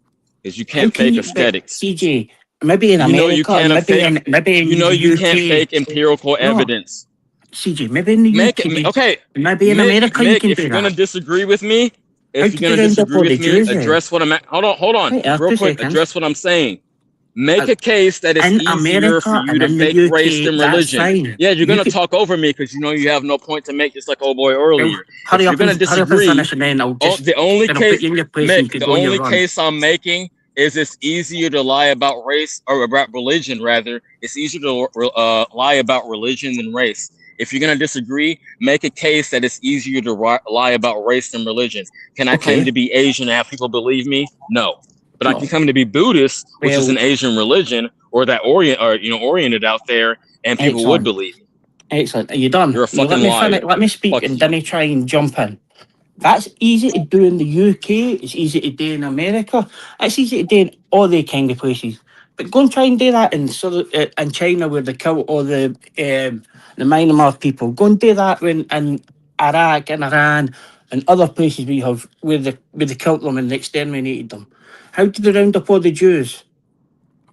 because you can't fake aesthetics. CJ, maybe in America, you can't fake empirical evidence. CJ, maybe in the UK. Maybe in America you can do that. If you're gonna disagree with me, address what I'm at. Hold on, real quick. Address what I'm saying. Make a case that it's easier for you to fake race than religion. Yeah, you're gonna talk over me because you know you have no point to make, just like old boy earlier. If you're gonna disagree, the only case I'm making is it's easier to lie about race or about religion. Rather, it's easier to lie about religion than race. If you're going to disagree, make a case that it's easier to lie about race than religion. Can I claim to be Asian and have people believe me? No. But I can come to be Buddhist, which is an Asian religion, or that oriented out there, and people would believe me. Excellent. Are you done? You're a fucking liar. Let me speak and then try and jump in. That's easy to do in the UK. It's easy to do in America. It's easy to do in all the kind of places. But go and try and do that in China, where they kill all the Myanmar people. Go and do that in Iraq and Iran and other places where they killed them and they exterminated them. How did they round up all the Jews?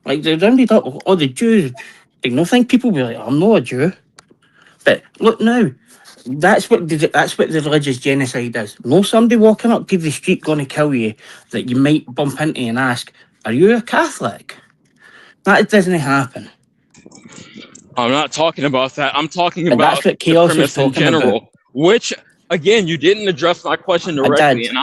Like, they rounded up all the Jews. I don't think people will be like, I'm not a Jew. But look now, that's what the religious genocide is. No somebody walking up to the street going to kill you that you might bump into and ask, are you a Catholic? That doesn't happen. I'm not talking about that. I'm talking about the premise in general, which, again, you didn't address my question directly, and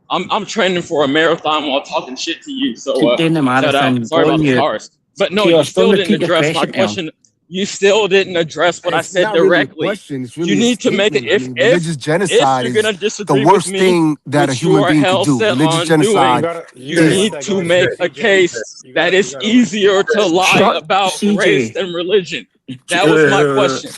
I'm training for a marathon while talking shit to you. So sorry about the cars. But no, you still didn't address my question. You still didn't address what I It's said not really a directly. question. It's You really a need to make it statement. I mean, religious if genocide you're is gonna the disagree with worst me, thing that a which you human are being could hell do. set Religious on You genocide doing, gotta, you one is need to second, make a CJ. case that You it's gotta let easier to lie Shut about race CJ. than religion. That was my question.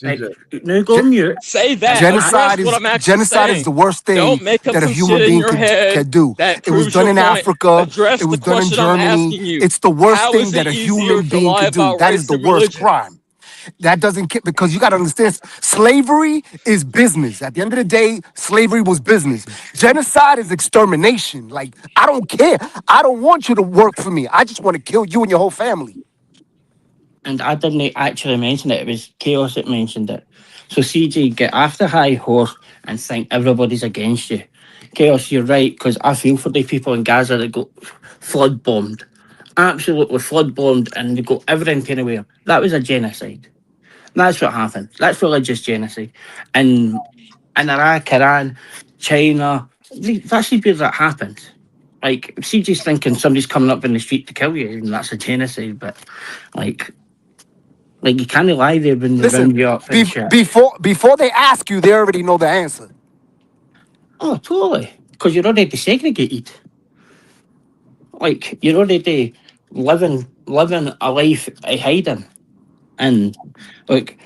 Right, CJ. now go ge- on mute. Say And that. I, Address what I'm actually genocide is saying. the worst thing Don't make up that a some human shit in being your head could do. that It was proves done your in point. Africa. It Address the was done in question I'm Germany. asking you. It's the worst How thing is it that a easier human to being lie could do. about That is race the than worst religion? crime. That doesn't because you got to understand slavery is business. At the end of the day, slavery was business. Genocide is extermination. Like, I don't care. I don't want you to work for me. I just want to kill you and your whole family. and I didn't actually mention it. It was Chaos that mentioned it. So CJ, get off the high horse and think everybody's against you. Chaos, you're right, because I feel for the people in Gaza that got flood bombed. Absolutely flood bombed, and they got everything taken away. That was a genocide. That's what happened. That's religious genocide. And in Iraq, Iran, China, that's where that happens. Like, CJ's thinking somebody's coming up in the street to kill you, and that's a genocide, but like, you can't lie there when they Listen, round you up and shit. before they ask you, they already know the answer. Oh, totally. Because you're already segregated. Like, you're already living a life of hiding. And like,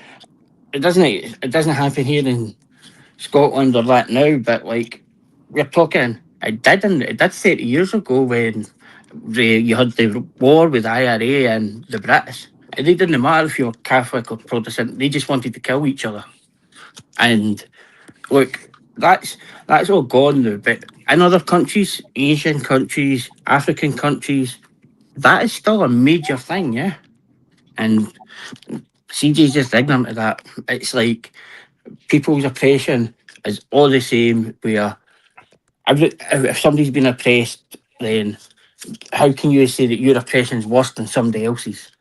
it doesn't happen here in Scotland or that now, but like, we're talking it did 30 years ago when you had the war with IRA and the Brits. And they didn't matter if you were Catholic or Protestant, they just wanted to kill each other. And look, that's all gone now. But in other countries, Asian countries, African countries, that is still a major thing, yeah. And CJ's just ignorant of that. It's like people's oppression is all the same. Where if somebody's been oppressed, then how can you say that your oppression is worse than somebody else's?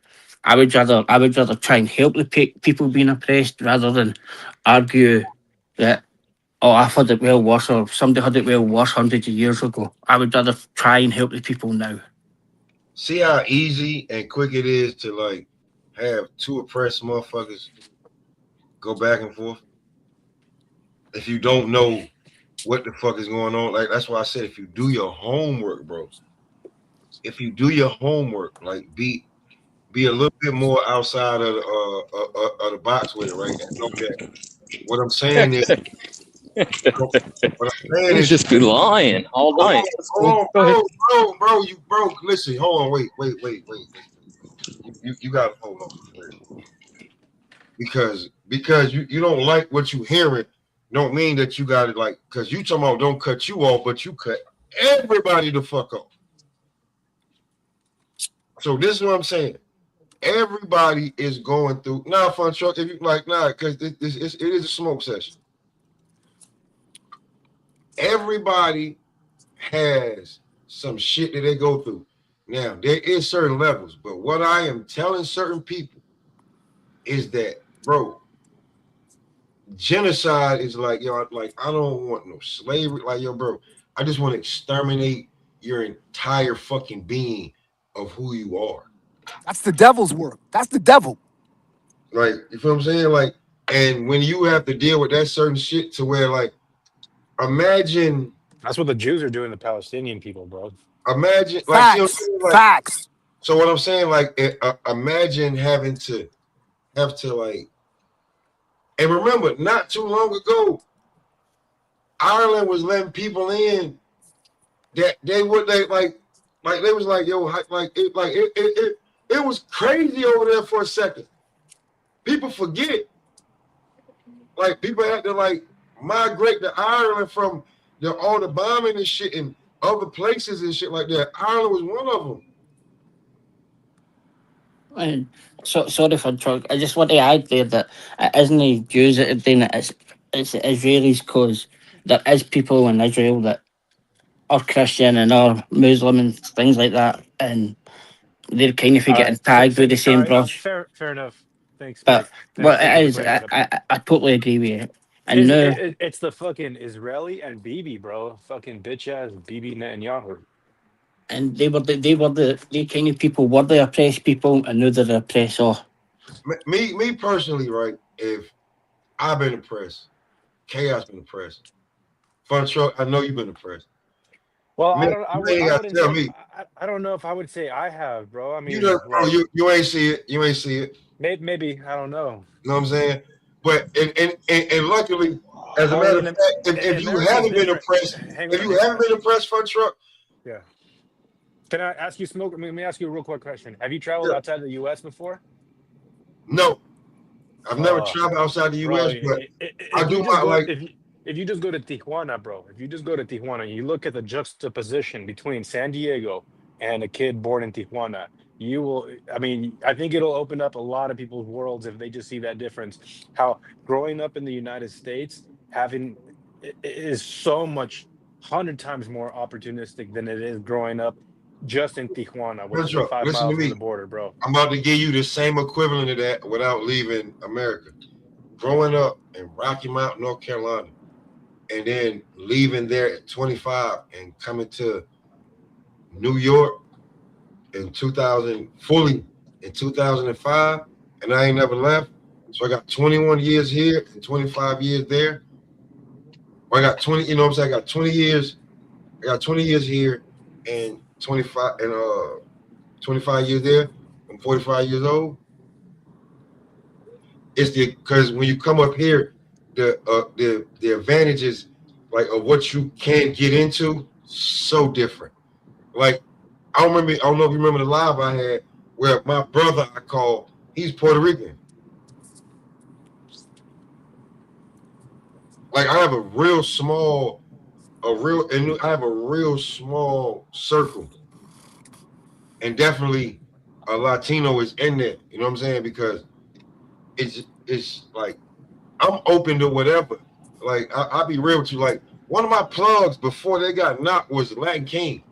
I would rather try and help the people being oppressed rather than argue that, oh, I've had it well worse, or somebody had it well worse hundreds of years ago. I would rather try and help the people now. See how easy and quick it is to like have two oppressed motherfuckers go back and forth. If you don't know what the fuck is going on, like that's why I said if you do your homework, bro. If you do your homework, like be a little bit more outside of the box with it, right? And know that what I'm saying is what I'm saying He's is just be lying all hold on, night. That's cool. Go ahead. bro, you broke. Listen, hold on, wait. You gotta hold on for real. Because you don't like what you hearing, don't mean that you got it like because you talking about don't cut you off, but you cut everybody the fuck off. So this is what I'm saying. Everybody is going through fun truck. If you like because it is a smoke session. Everybody has some shit that they go through. Now there is certain levels, but what I am telling certain people is that, bro, genocide is like, yo, like I don't want no slavery. Like, yo, bro, I just want to exterminate your entire fucking being of who you are. That's the devil's work. That's the devil. Like, you feel what I'm saying? Like, and when you have to deal with that certain shit to where, like, imagine, That's what the Jews are doing to Palestinian people, bro. like, you know what I'm Facts. saying? Like, Facts. so what I'm saying, like, imagine having to like, and remember, not too long ago, Ireland was letting people in that they like they was like, yo, it was crazy over there for a second. People forget, like people had to like migrate to Ireland from all the bombing and shit and other places and shit like that. Ireland was one of them. And so sorry for truck. I just want to add there that it isn't the Jews that are doing it. It's the Israelis, because there is people in Israel that are Christian and are Muslim and things like that, and they're kind of All getting right, tagged with the all same right, brush. fair enough. Thanks, But Mike. what Thank you it for is, clearing that up. I totally agree with you. And Is now, it's the fucking Israeli and Bibi, bro? Fucking bitch ass Bibi Netanyahu. and they kind of people were the oppressed people, and now they're the oppressor. Me personally, right? If I've been impressed, Chaos been impressed, Fun Truck, I know you've been impressed. Well, Man, you ain't I got wouldn't to tell say me. I don't know if I would say I have, bro. I You know, mean, bro, like you ain't see it. You ain't see it. maybe I don't know. You know what I'm saying? But and luckily, as a Well, matter of fact, if in you America is haven't been different. impressed, Hang if on, you haven't been impressed, Fun Truck, yeah. Can I ask you, Smoke? Let me ask you a real quick question. Have you traveled yeah, outside the U.S. before? no, I've never Oh, traveled outside the bro, U.S., but I if you do just my go like. if you just go to Tijuana, bro, if you just go to Tijuana, you look at the juxtaposition between San Diego and a kid born in Tijuana, you will. I mean, I think it'll open up a lot of people's worlds if they just see that difference. How growing up in the United States, having is so much 100 times more opportunistic than it is growing up just in Tijuana, which Fun is like Truck, five listen to miles from the me. border, bro. I'm about to give you the same equivalent of that without leaving America. Growing up in Rocky Mount, North Carolina, and then leaving there at 25 and coming to New York in 2000, fully in 2005, and I ain't never left. So I got 21 years here and 25 years there. Or I got 20, you know what I'm saying? I got 20 years. I got 20 years here and 25 years there. I'm 45 years old. It's the because when you come up here, the advantages like of what you can get into so different. Like I don't know if you remember the live I had where my brother I call, he's Puerto Rican. Like I have I have a real small circle, and definitely a Latino is in there. You know what I'm saying? Because it's like I'm open to whatever. Like I'll be real with you. Like one of my plugs before they got knocked was Latin King.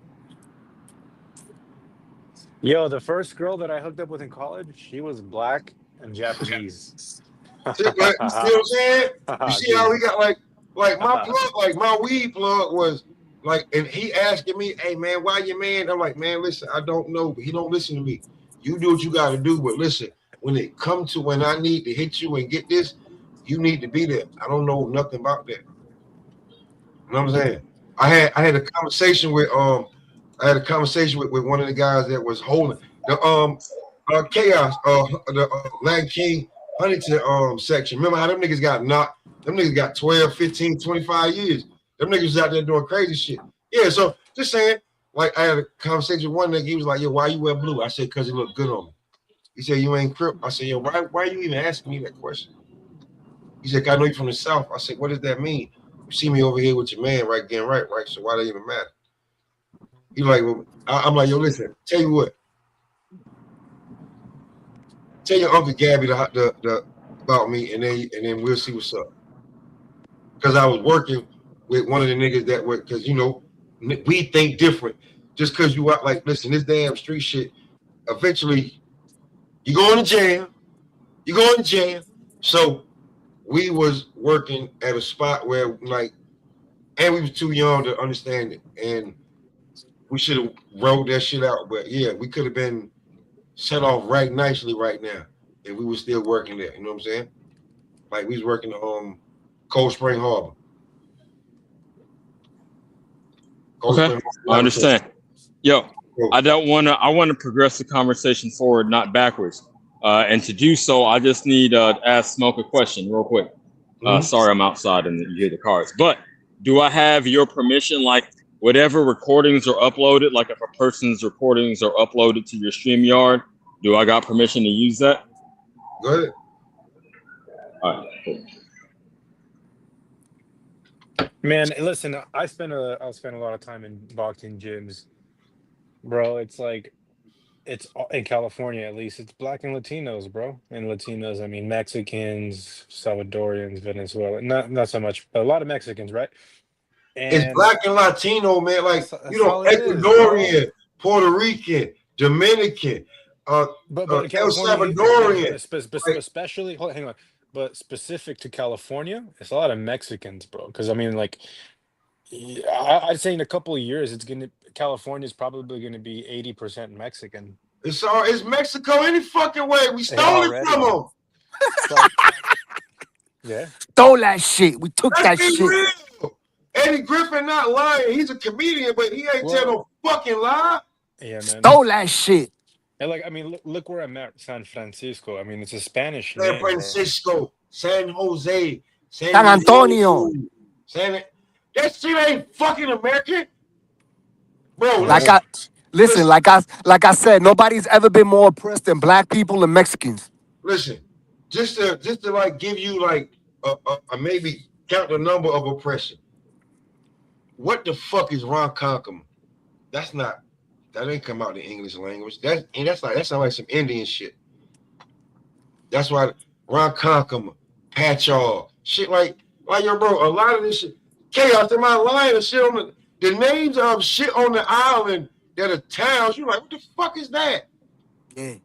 Yo, the first girl that I hooked up with in college, she was black and Japanese. Like, you see what I'm saying? You see how Dude. we got like my plug, like my weed plug was like, and he asking me, "Hey man, why you man?" I'm like, "Man, listen, I don't know, but he don't listen to me. You do what you got to do, but listen, when it come to when I need to hit you and get this, you need to be there. I don't know nothing about that. You know what I'm saying? I had a conversation with with one of the guys that was holding the chaos the Latin King Huntington section. Remember how them niggas got knocked? Them niggas got 12, 15, 25 years. Them niggas was out there doing crazy shit. Yeah, so just saying, like I had a conversation with one nigga, he was like, "Yo, why you wear blue?" I said, "Cause it looked good on me." He said, "You ain't crip." I said, "Yo, why are you even asking me that question?" He said, "I know you from the South." I said, "What does that mean? You see me over here with your man, right? Getting right? So why that even matter?" He like, well, I'm like, "Yo, listen, tell you what, tell your Uncle Gabby the about me, and then we'll see what's up." Because I was working with one of the niggas that were, because we think different. Just because you out like, listen, this damn street shit. Eventually, you go in jail. You go in jail. So we was working at a spot where like, and we was too young to understand it, and we should have rolled that shit out. But yeah, we could have been set off right nicely right now if we were still working there. You know what I'm saying? Like we was working Cold Spring Harbor. Cold Okay, Spring I Laboratory. understand. Yo, So, I don't want to. I want to progress the conversation forward, not backwards. And to do so, I just need to ask Smoke a question real quick. mhm. Sorry, I'm outside and you hear the cars. But do I have your permission? Like whatever recordings are uploaded, like if a person's recordings are uploaded to your StreamYard, do I got permission to use that? Go ahead. All right, cool. Man, listen, I spent a lot of time in boxing gyms, bro. It's like in California at least. It's black and Latinos, bro. And Latinos, I mean Mexicans, Salvadorians, Venezuela. Not so much, but a lot of Mexicans, right? It's And black and Latino, man. Like, that's all it is, bro. Ecuadorian, Puerto Rican, Dominican, uh, But in El California, Salvadorian. Like, especially, hang on, but specific to California, it's a lot of Mexicans, bro. Because I mean, like, I'd say in a couple of years, California is probably gonna be 80% Mexican. It's Mexico any fucking way. We stole it already, from man. them. But, yeah. Stole that shit. We took that Let's be shit. real. Eddie Griffin not lying. He's a comedian, but he ain't tell no fucking lie. Yeah, man. Stole that shit. And like, I mean, look where I'm at, San Francisco. I mean, it's a Spanish San name, bro. Francisco, San Jose, San Antonio. That shit ain't fucking American, bro. Like I said, nobody's ever been more oppressed than black people and Mexicans. Listen, just to like give you like a maybe count the number of oppression. What the fuck is Ron Concom? That ain't come out in the English language. That sounds like some Indian shit. That's why Ron Concom, Patchall, shit like yo, bro. A lot of this shit, chaos. Am I lying? And shit on the names of shit on the island that are towns. You're like, what the fuck is that? Yeah.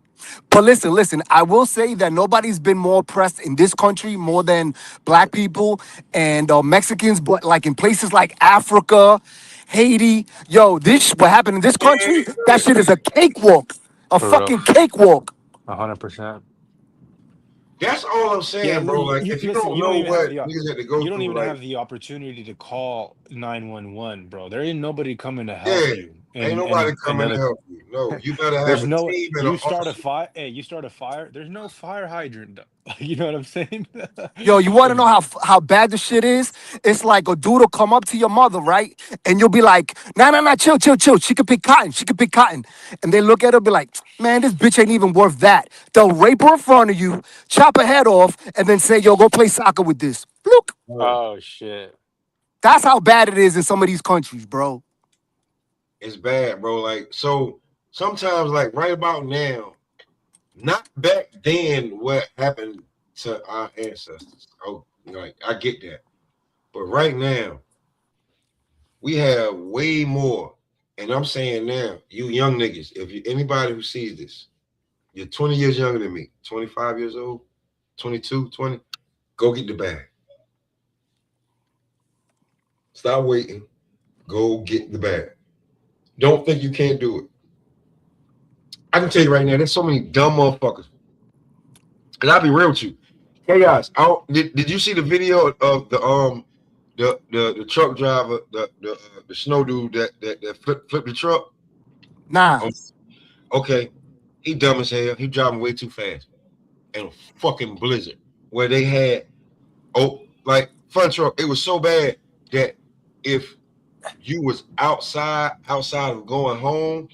But listen, I will say that nobody's been more oppressed in this country more than black people and Mexicans, but like in places like Africa, Haiti, yo, what happened in this country, that shit is a cakewalk. A fucking cakewalk. 100%. That's all I'm saying, bro. Like, if you don't know what niggas had to go through, you don't even like, have the opportunity to call 911, bro. There ain't nobody coming to help you. Ain't nobody coming to help you. No, you better have there's a no, team and you start a fire. Hey, you start a fire. There's no fire hydrant. You know what I'm saying? Yo, you want to know how bad the shit is? It's like a dude will come up to your mother, right? And you'll be like, nah, chill. She could pick cotton. And they look at her and be like, man, this bitch ain't even worth that. They'll rape her in front of you, chop her head off, and then say, yo, go play soccer with this. Look. Oh, shit. That's how bad it is in some of these countries, bro. It's bad, bro. Like, so sometimes, like right about now, not back then what happened to our ancestors. Oh, like I get that. But right now, we have way more. And I'm saying now, you young niggas, anybody who sees this, you're 20 years younger than me, 25 years old, 22, 20, go get the bag. Stop waiting. Go get the bag. Don't think you can't do it. I can tell you right now, there's so many dumb motherfuckers. And I'll be real with you. Chaos. Did you see the video of the truck driver, the snow dude that flipped the truck? Nah. Okay. He dumb as hell. He driving way too fast. In a fucking blizzard. Where they had front truck. It was so bad that if you was outside of going home,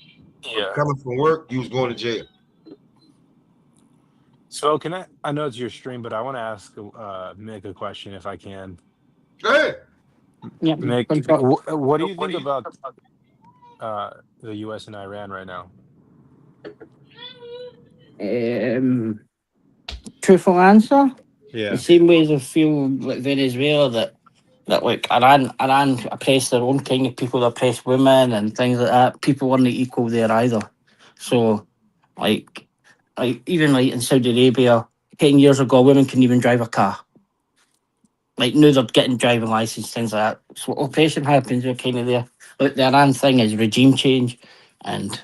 coming from work, you was going to jail. So I know it's your stream, but I want to ask Mick a question if I can. Go ahead. Yeah, Mick, what do you think about the U.S. and Iran right now? Truthful answer? Yeah. The same way as I feel like Venezuela that like Iran oppressed their own kind of people, that oppressed women and things like that. People weren't equal there either. So like even like in Saudi Arabia, 10 years ago, women couldn't even drive a car. Like now they're getting driving license, things like that. So oppression happens, you're kind of there. Like the Iran thing is regime change, and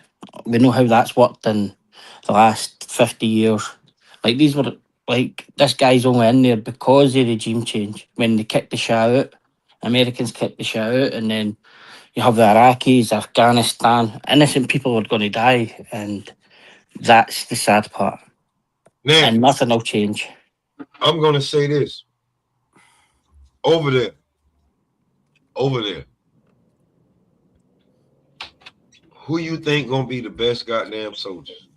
we know how that's worked in the last 50 years. Like these were like this guy's only in there because of regime change. When they kicked the Shah out, Americans kicked the Shah out, and then you have the Iraqis, Afghanistan. Innocent people are going to die, and that's the sad part. Now, and nothing will change. I'm going to say this. Over there. Who you think going to be the best goddamn soldiers?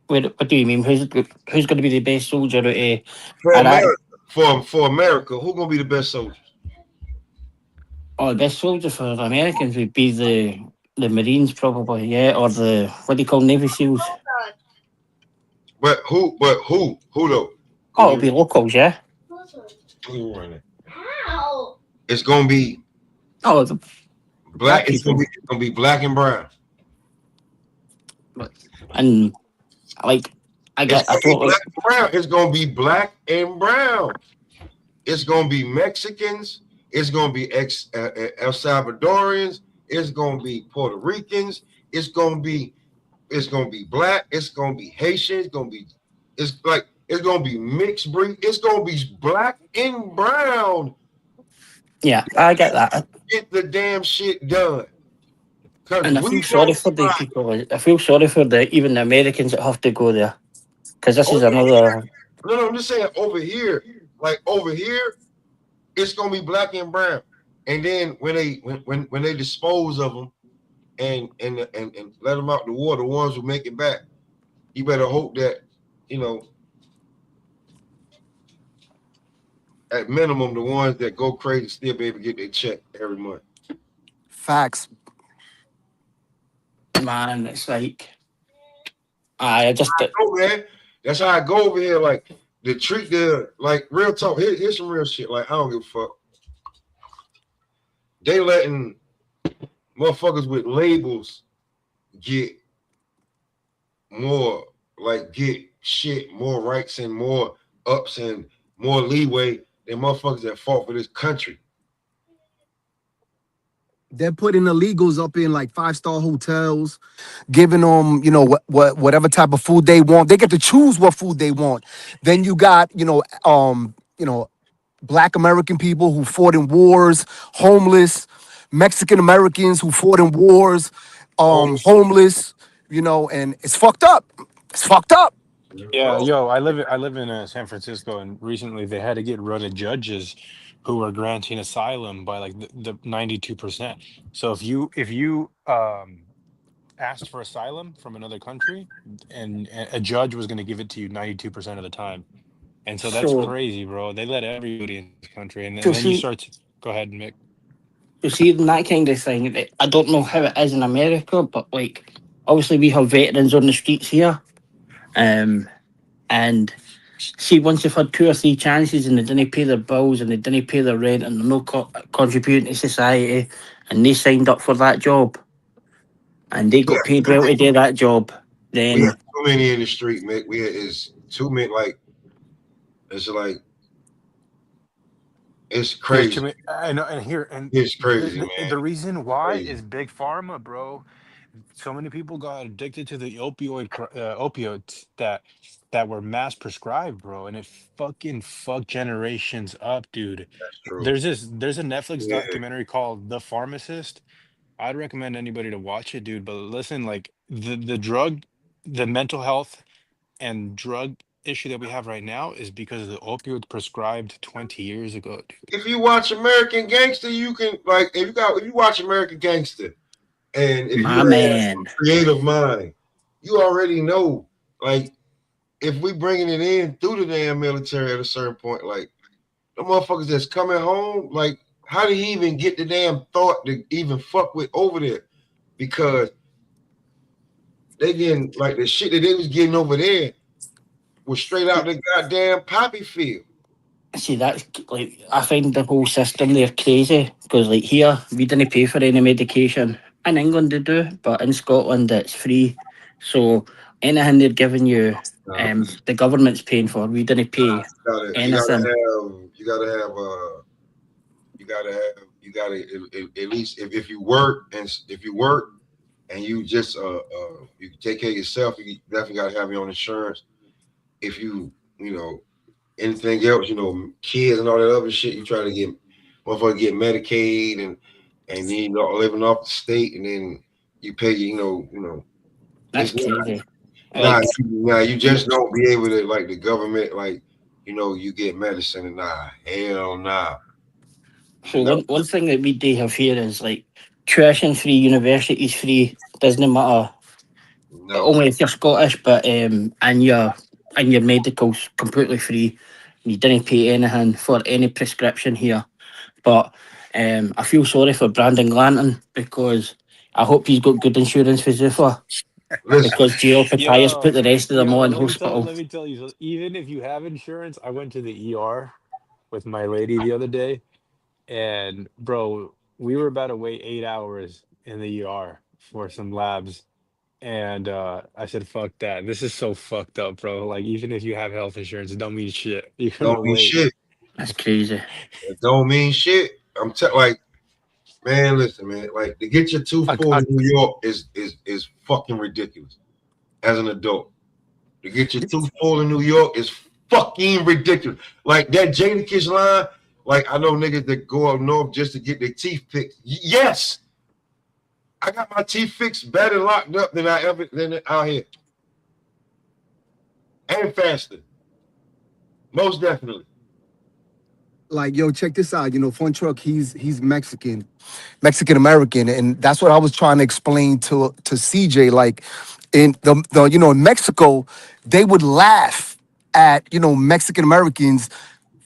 What do you mean? Who's going to be the best soldier out for America, who going to be the best soldiers? Oh, the best soldier for the Americans would be the Marines, probably, yeah, or the what do you call Navy SEALs? But who though? Oh, it'll be locals, yeah. How? It's gonna be black. It's gonna be black and brown. And like black and brown. It's gonna be black and brown. It's gonna be Mexicans. It's gonna be El Salvadorians. It's gonna be Puerto Ricans. It's gonna be black. It's gonna be Haitian. It's gonna be mixed breed. It's gonna be black and brown. Yeah, I get that. Get the damn shit done. Cause And I we feel sorry don't for the try. people. I feel sorry for even the Americans that have to go there. Because this is Over another. No, I'm just saying over here, it's gonna be black and brown. And then when they dispose of them and let them out the water, the ones who make it back, you better hope that you know at minimum the ones that go crazy still be able to get their check every month. Facts. Man, it's like. I just. Oh man, that's how I go over here. Like the treat the like real talk. Here's some real shit. Like I don't give a fuck. They letting motherfuckers with labels get more, like get shit, more rights and more ups and more leeway than motherfuckers that fought for this country. They're putting illegals up in like 5-star hotels, giving them, whatever type of food they want. They get to choose what food they want. Then you got, Black American people who fought in wars, homeless, Mexican Americans who fought in wars, Homeless, homeless, and it's fucked up. It's fucked up. Yeah, bro. yo, I live in San Francisco, and recently they had to get rid of judges who were granting asylum by like the 92%. So if you asked for asylum from another country, and a judge was going to give it to you 92% of the time. And so that's So, crazy, bro. They let everybody in this country, and so then you see, start to go ahead, Mick. you see that kind of thing. I don't know how it is in America, but like, obviously we have veterans on the streets here. Um, and see, once they've had 2 or 3 chances and they didn't pay their bills and they didn't pay their rent and they're not contributing to society, and they signed up for that job and they We got have paid too well to many. do that job, We have then too many in the street, man. It's too many. Like it's There's too crazy. many. I know, and here, and It's crazy, the man. reason why Crazy. is big pharma, bro. So many people got addicted to the opioids that were mass prescribed, bro, and it fucking fucked generations up, dude. That's true. There's a Netflix Yeah. documentary called The Pharmacist. I'd recommend anybody to watch it, dude. But listen, like the mental health and drug issue that we have right now is because of the opioids prescribed 20 years ago, dude. If you watch American Gangster, you can like if you watch American Gangster, and if you my have man. a creative mind, you already know like if we bringing it in through the damn military at a certain point, like the motherfuckers that's coming home, like how did he even get the damn thought to even fuck with over there? Because they getting like the shit that they was getting over there was straight out the goddamn poppy field. See, that's like, I find the whole system there crazy because, like, here we didn't pay for any medication. In England, they do, but in Scotland, it's free. So, anything they're giving you, Uh, the government's paying for. We didn't pay you gotta anything. have you gotta have you gotta at least if you work and you just you take care of yourself, you definitely gotta have your own insurance. If you know anything else, kids and all that other shit, you try to get motherfucker get Medicaid and then living off the state and then you pay That's it's crazy. nah, Like, you just don't be able to like the government like you get medicine and hell nah. so No, one thing that we do have here is like tuition free, university's free. Doesn't matter. no. Only if you're Scottish, but and your medical's completely free. You didn't pay anything for any prescription here. But I feel sorry for Brandon Glanton because I hope he's got good insurance for Zuffa Listen, because Gio Patayas put Yo, the rest of them yo, all in let me tell hospital. let me tell you. So even if you have insurance, I went to the ER with my lady the other day, and bro, we were about to wait 8 hours in the ER for some labs. And I said, fuck that. This is so fucked up, bro. Like, even if you have health insurance, it don't mean shit. You're don't gonna mean wait. shit. That's crazy. It don't mean shit. I'm like Man, listen, man. Like to get your tooth pulled in New York is fucking ridiculous. As an adult, to get your tooth pulled in New York is fucking ridiculous. Like that Jadakiss line. Like I know niggas that go up north just to get their teeth fixed. Yes, I got my teeth fixed better locked up than out here, and faster. Most definitely. Like, yo, check this out. You know, Fun Truck, he's Mexican American, and that's what I was trying to explain to CJ. Like, in the you know, in Mexico, they would laugh at, you know, Mexican Americans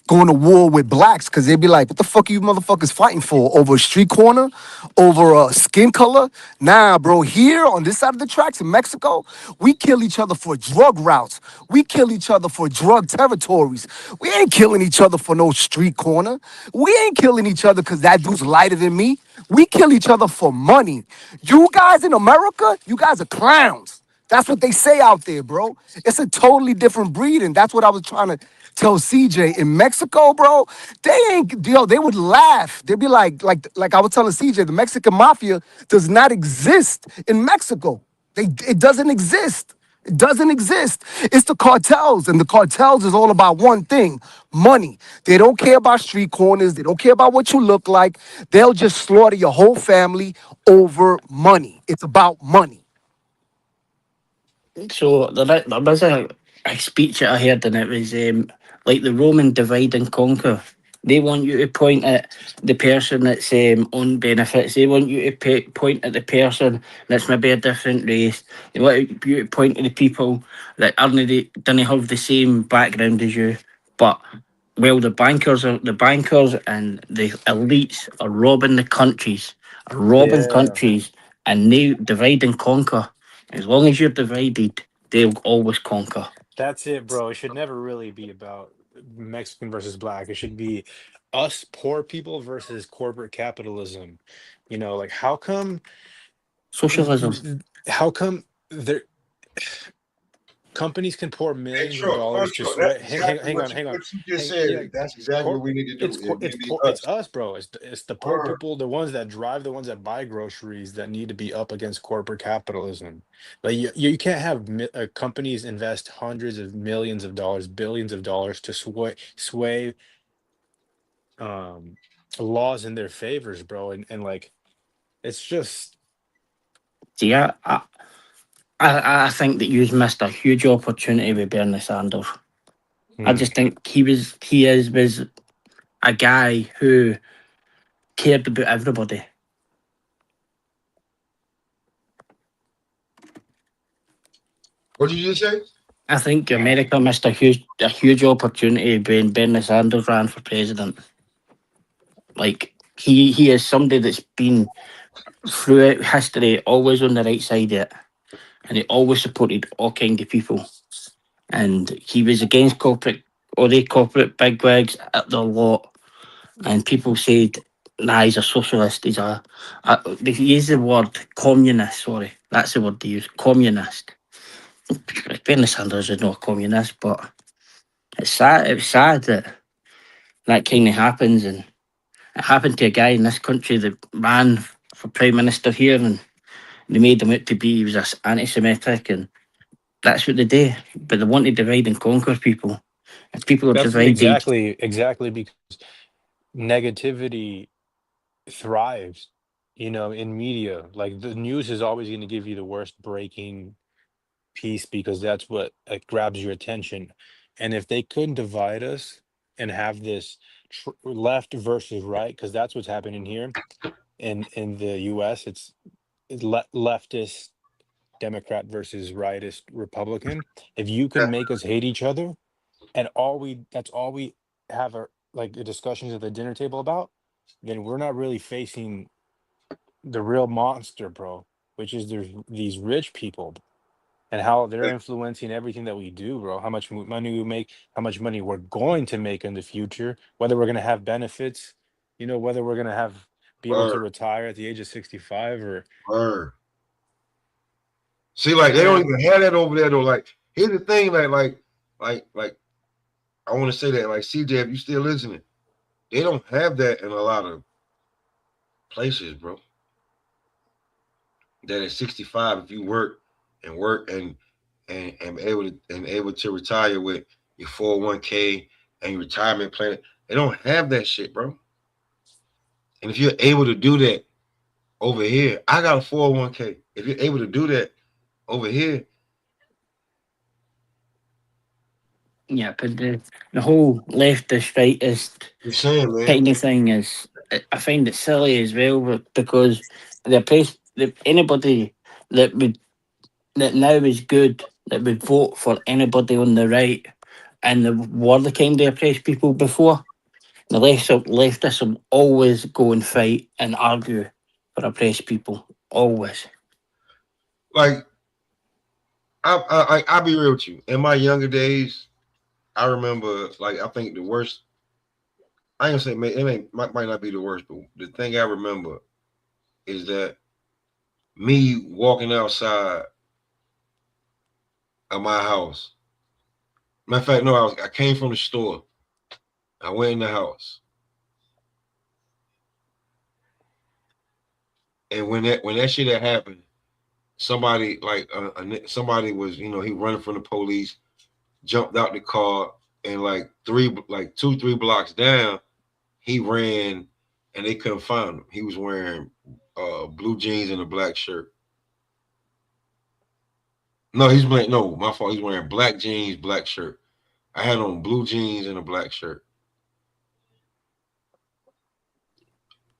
going to war with blacks because they'd be like, what the fuck are you motherfuckers fighting for? Over a street corner? Over a skin color? Nah, bro, here on this side of the tracks in Mexico, we kill each other for drug routes. We kill each other for drug territories. We ain't killing each other for no street corner. We ain't killing each other because that dude's lighter than me. We kill each other for money. You guys in America, you guys are clowns. That's what they say out there, bro. It's a totally different breed, and that's what I was trying to tell CJ. In Mexico, bro, they ain't, yo, they would laugh. They'd be like I was telling CJ, the Mexican mafia does not exist in Mexico. It doesn't exist. It doesn't exist. It's the cartels, and the cartels is all about one thing: money. They don't care about street corners. They don't care about what you look like. They'll just slaughter your whole family over money. It's about money. So there was a speech that I heard, and it was like the Roman divide and conquer. They want you to point at the person that's on benefits. They want you to point at the person that's maybe a different race. They want you to point to the people that don't have the same background as you. But well, the bankers and the elites are robbing the countries, Yeah. and they divide and conquer. As long as you're divided, they'll always conquer. That's it, bro. It should never really be about Mexican versus black. It should be us poor people versus corporate capitalism. You know, like Socialism. how come there companies can pour Hey, millions of Truck, dollars to that's sweat. exactly Hang on, hang on. what you just Hang, said. yeah, That's exactly what we need to do. It need to be it's us. us, bro. It's the poor Word. people, the ones that drive, the ones that buy groceries, that need to be up against corporate capitalism. Like you can't have companies invest hundreds of millions of dollars, billions of dollars to sway um laws in their favors, bro. And like it's just See, I think that you've missed a huge opportunity with Bernie Sanders. I hmm, just think he was a guy who cared about everybody. What did you just say? I think America missed a huge opportunity when Bernie Sanders ran for president. Like he is somebody that's been throughout history always on the right side of it, and he always supported all kind of people. And he was against all the corporate bigwigs at the lot. And people said, "Nah, he's a socialist. They use the word communist. Sorry, that's the word they use. Communist. Bernie Sanders is not a communist, but it's sad. It's sad that that kind of happens, and it happened to a guy in this country that ran for prime minister here, and they made him out to be he was anti-Semitic, and that's what they do. But they want to divide and conquer people. If people are that's divided, exactly because negativity thrives, in media. Like the news is always going to give you the worst breaking piece because that's what grabs your attention. And if they couldn't divide us and have this left versus right, because that's what's happening here in the U.S. It's leftist Democrat versus rightist Republican. If you Yeah. can make us hate each other, and that's all we have our like the discussions at the dinner table about, then we're not really facing the real monster, bro, which is there's these rich people and how they're influencing everything that we do, bro. How much money we make, how much money we're going to make in the future, whether we're going to have benefits, whether we're going to be able to Word. retire at the age of 65 or Word. See, like they don't man. even have that over there though. Like, here's the thing, like I want to say that, like CJ, if you still listening, they don't have that in a lot of places, bro. That at 65, if you work and able to retire with your 401k and your retirement plan, they don't have that shit, bro. And if you're able to do that over here, I got a 401k. If you're able to do that over here, Yeah, but the whole leftist, rightist you're saying, man, kind of thing is, I find it silly as well, because anybody that would that now is good, that would vote for anybody on the right, and the were the kind of oppressed people before. The leftists will always go and fight and argue for oppressed people. Always. like I'll be real with you. In my younger days, I remember, like, I think the worst. I ain't gonna say might not be the worst, but the thing I remember is that me walking outside of my house. Matter of fact, no, I came from the store. I went in the house, and when that shit had happened, somebody somebody was, he running from the police, jumped out the car, and like 2-3 blocks down, he ran, and they couldn't find him. He was wearing blue jeans and a black shirt. No, no, my fault. He's wearing black jeans, black shirt. I had on blue jeans and a black shirt.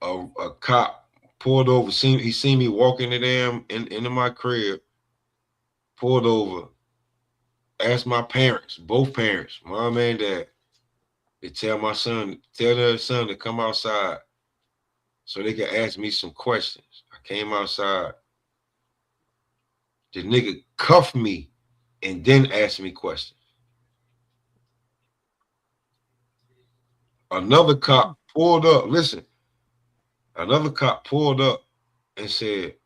A cop pulled over. He seen me walking into my crib. Pulled over. Asked my parents, both parents, mom and dad, to tell their son to come outside so they could ask me some questions. I came outside. The nigga cuffed me and then asked me questions. Another cop pulled up. Listen, another cop pulled up and said,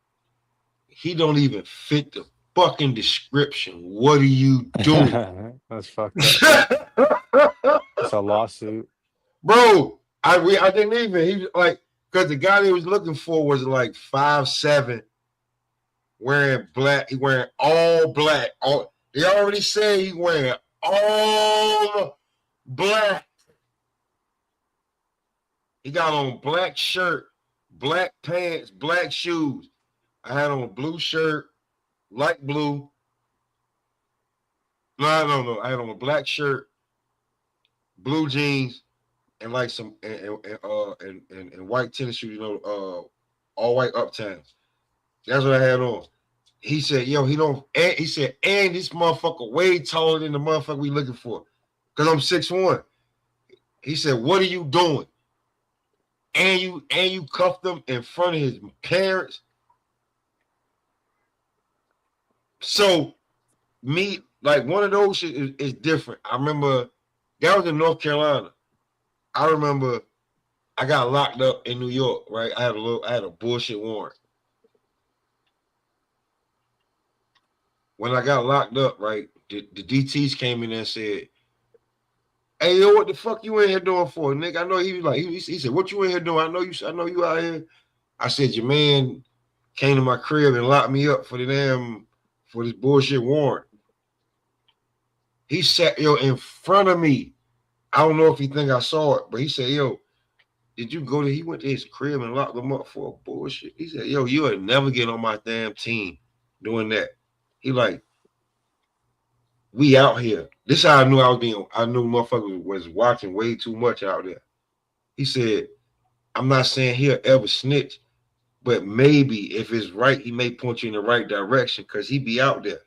he don't even fit the fucking description. What are you doing? That's fucked up. It's a lawsuit. Bro, I didn't even. He was like, because the guy they was looking for was like 5'7", wearing black. He wearing all black. They already said he wearing all black. He got on black shirt, black pants, black shoes. I had on a blue shirt, light blue. No. I had on a black shirt, blue jeans, and like some and white tennis shoes. All white Uptowns. That's what I had on. He said, "Yo, he said, and this motherfucker way taller than the motherfucker we looking for, cause I'm 6'1". He said, "What are you doing?" And you cuffed him in front of his parents. So me, like, one of those shit is different. I remember that was in North Carolina. I remember I got locked up in New York, right? I had a bullshit warrant. When I got locked up, right, the DTs came in there and said, "Hey, yo, what the fuck you in here doing for, nigga?" I know he was like, he said, "What you in here doing? I know you out here." I said, "Your man came to my crib and locked me up for this bullshit warrant." He sat in front of me. I don't know if he think I saw it, but he said, "Yo, did you go to?" He went to his crib and locked him up for bullshit. He said, "Yo, you would never get on my damn team doing that." He like, we out here. This is how I knew I knew motherfuckers was watching way too much out there. He said, "I'm not saying he'll ever snitch, but maybe if it's right, he may point you in the right direction because he be out there."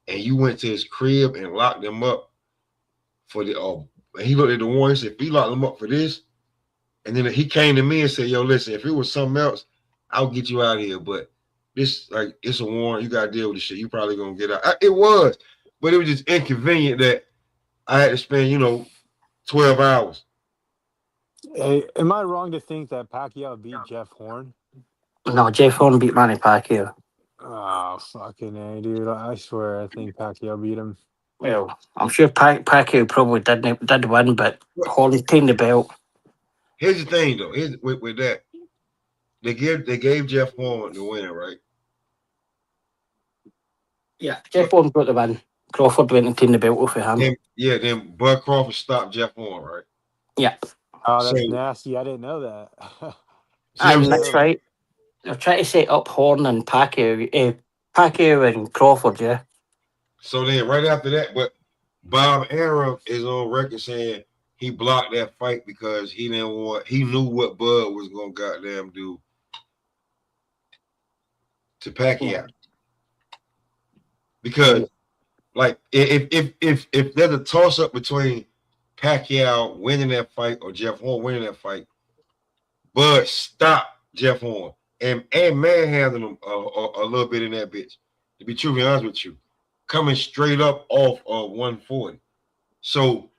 And you went to his crib and locked him up for the and he looked at the warrant and said, "If he locked him up for this," and then he came to me and said, "Yo, listen, if it was something else, I'll get you out of here. But this, like, it's a warrant. You gotta deal with this shit. You probably gonna get out." It was, but it was just inconvenient that I had to spend, 12 hours. Hey, am I wrong to think that Pacquiao beat Jeff Horn? No, Jeff Horn beat Manny Pacquiao. Oh, fucking A, dude. I swear I think Pacquiao beat him. Well, I'm sure Pacquiao probably did win, but Horn retained the belt. Here's the thing, though. With that, They gave Jeff Horn the win, right? Yeah, Jeff Horn got the win. Crawford went and taken the belt off of him. Then Bud Crawford stopped Jeff Horn, right? Yeah, Oh, So that's nasty. I didn't know that. see what I'm and saying? that's right. They're trying to set up Horn and Pacquiao and Crawford. Yeah, So then right after that, but Bob Arum is on record saying he blocked that fight because he knew what Bud was gonna goddamn do to yeah. Pacquiao. Because like if there's a toss up between Pacquiao winning that fight or Jeff Horn winning that fight, Bud stopped Jeff Horn and manhandled him a little bit in that bitch. To be truly honest with you, coming straight up off of 140. So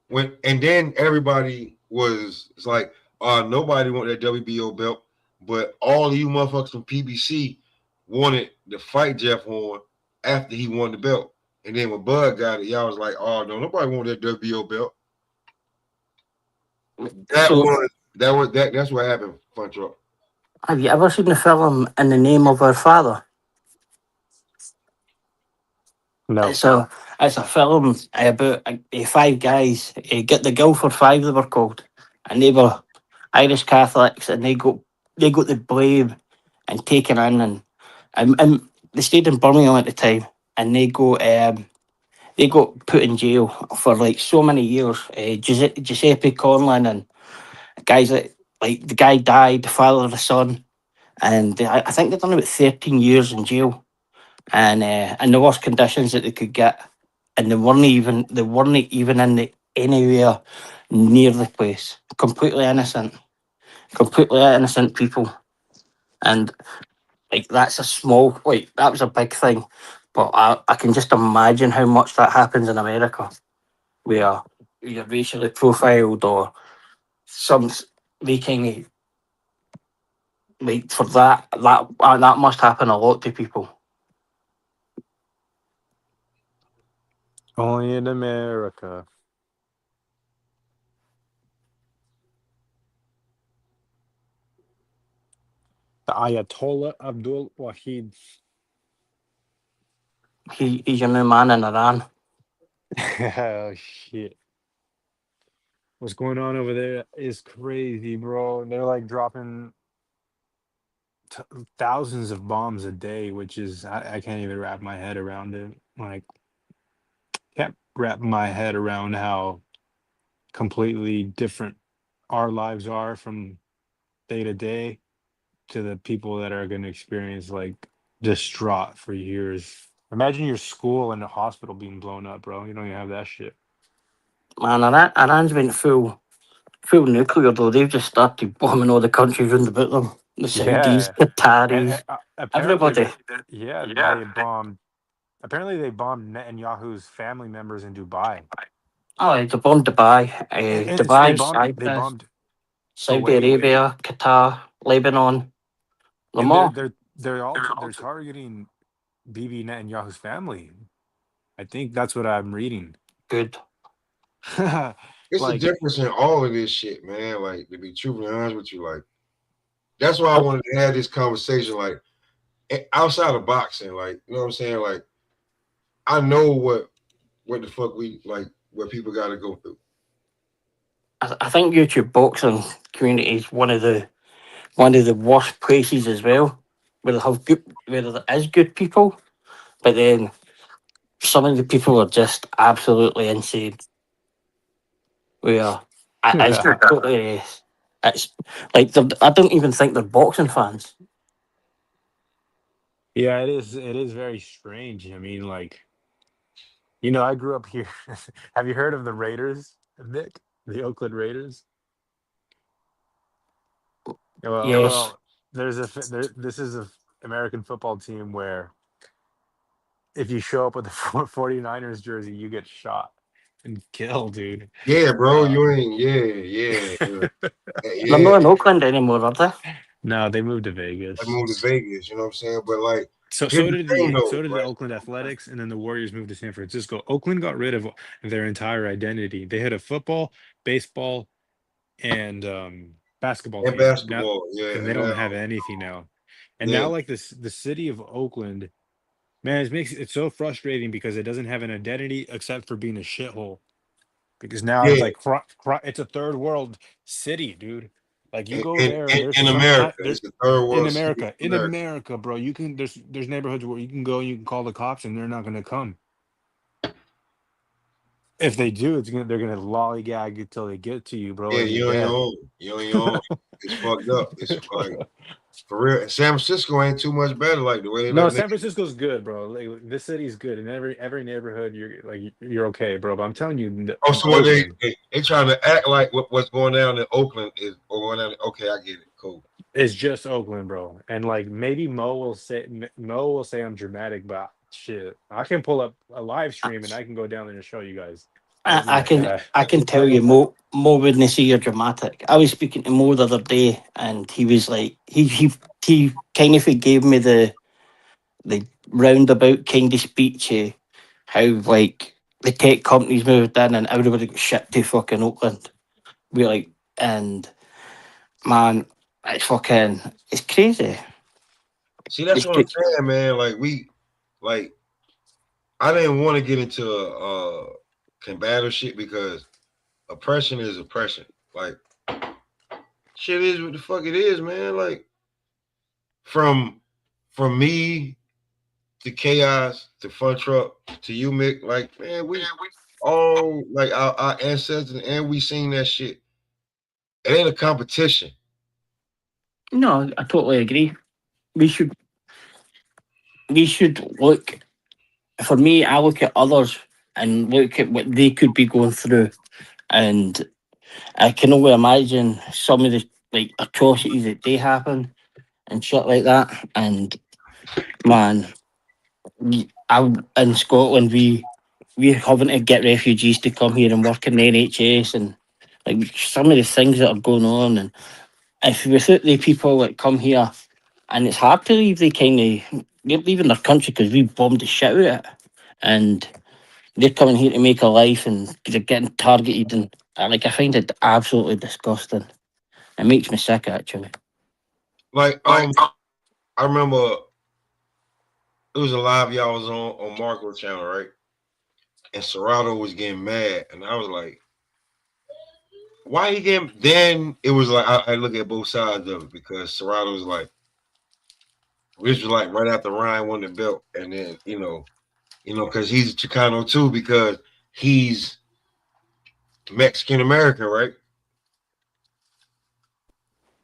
then everybody it's like, nobody want that WBO belt, but all of you motherfuckers from PBC wanted to fight Jeff Horn after he won the belt. And then when Bud got it, y'all was like, oh no, nobody want that WBO belt. That's what happened, Fun Truck. Have you ever seen the film In the Name of Our Father? No. It's a film about five guys. Get the Guildford Five, they were called, and they were Irish Catholics, and they got the blame and taken in, and they stayed in Birmingham at the time, and they got put in jail for like so many years. Giuseppe Conlon and guys like the guy died, the father of the son, and I think they've done about 13 years in jail, and in the worst conditions that they could get, and they weren't even in the anywhere near the place. Completely innocent people, and like that's a small like that was a big thing, but I can just imagine how much that happens in America, where you're racially profiled or some they kind of like for that must happen a lot to people. Only in America. The Ayatollah Abdul Wahid. He's your new man in Iran. Oh shit. What's going on over there is crazy, bro. They're like dropping thousands of bombs a day, which is I can't even wrap my head around it. Like, can't wrap my head around how completely different our lives are from day to day to the people that are going to experience like distraught for years. Imagine your school and the hospital being blown up, bro. You don't even have that shit. Man, Iran's went full nuclear though. They've just started bombing all the countries round about them. The Saudis, Yeah, and Qataris, apparently, everybody. yeah, they bombed. Apparently, they bombed Netanyahu's family members in Dubai. Oh, they bombed Dubai, And it's Dubai, they Cyprus, bombed Saudi Kuwait, Arabia, Qatar, Lebanon, and Lamar. they're targeting Bibi Netanyahu's family. I think that's what I'm reading. Good. It's the Like, difference in all of this shit, man. Like, to be truthfully honest with you, like, that's why I wanted to have this conversation, like, outside of boxing, like, you know what I'm saying? Like, I know what the fuck we like, what people got to go through. I think YouTube boxing community is one of the worst places as well, where there is good people, but then some of the people are just absolutely insane. Where it's yeah, totally, it's like I don't even think they're boxing fans. it is. It is very strange. I mean, like, I grew up here. Have you heard of the Raiders, Nick? The Oakland Raiders? Yes, Well, this is a American football team where if you show up with a 49ers jersey, you get shot and killed, dude. Yeah, bro, Uh, you ain't. they're Yeah. not in Oakland anymore, are they? no, they moved to I Vegas. moved to Vegas. You know what I'm saying? But like, So here's so the did thing, the though. so did the Right? Oakland Athletics, and then the Warriors moved to San Francisco. Oakland got rid of their entire identity. They had a football, baseball, and basketball and team now, basketball. Yeah, and they and don't now, have anything now. And yeah, now, like this, the city of Oakland, man, it makes it so frustrating because it doesn't have an identity except for being a shithole. Because now it's yeah. like it's a third world city, dude. Like you In, go in, there and in there's in sometimes America, there it's the third in world city America, in America. bro, you can there's neighborhoods where you can go and you can call the cops and they're not gonna come. If they do, they're gonna lollygag until they get to you, bro, Yeah, and you're you on your dead. own. You on your own. It's fucked up. It's like for real. And San Francisco ain't too much better. Like the way they No, let San niggas. Francisco's good, bro. Like this city's good. In every neighborhood, you're okay, bro. But I'm telling you, Oh, in so what Oakland, they trying to act like what's going down in Oakland is going on. Okay, I get it. Cool. it's just Oakland, bro. And like maybe Mo will say I'm dramatic, but shit, I can pull up a live stream and I can go down there and show you guys. It's I not can bad. I can tell you, Mo wouldn't say you're dramatic. I was speaking to Mo the other day, and he was like, he kind of gave me the roundabout kind of speech of how like the tech companies moved in and everybody got shipped to fucking Oakland. We like, and man, it's fucking, it's crazy. See, that's It's what I'm cra- saying, man. Like I didn't want to get into combative shit because oppression is oppression. Like shit is what the fuck it is, man. Like from from me to chaos to fun truck to you, Mick. Like man, we all like our ancestors and we seen that shit. It ain't a competition. no, I totally agree. We should we should look. For me, I look at others and look at what they could be going through, and I can only imagine some of the like atrocities that they happen and shit like that. And man, in Scotland, we're having to get refugees to come here and work in the NHS, and like some of the things that are going on. And if without the people that come here, and it's hard to leave, they kind of they're leaving their country because we bombed the shit out of it, and they're coming here to make a life, and they're getting targeted, and like I find it absolutely disgusting. It makes me sick, actually. Like I remember it was a live y'all was on Marco channel, right? And Serato was getting mad, and I was like, "Why you getting?" Then it was like I look at both sides of it because Serato was like, "This was like right after Ryan won the belt, and then because he's a Chicano too because he's Mexican American, right?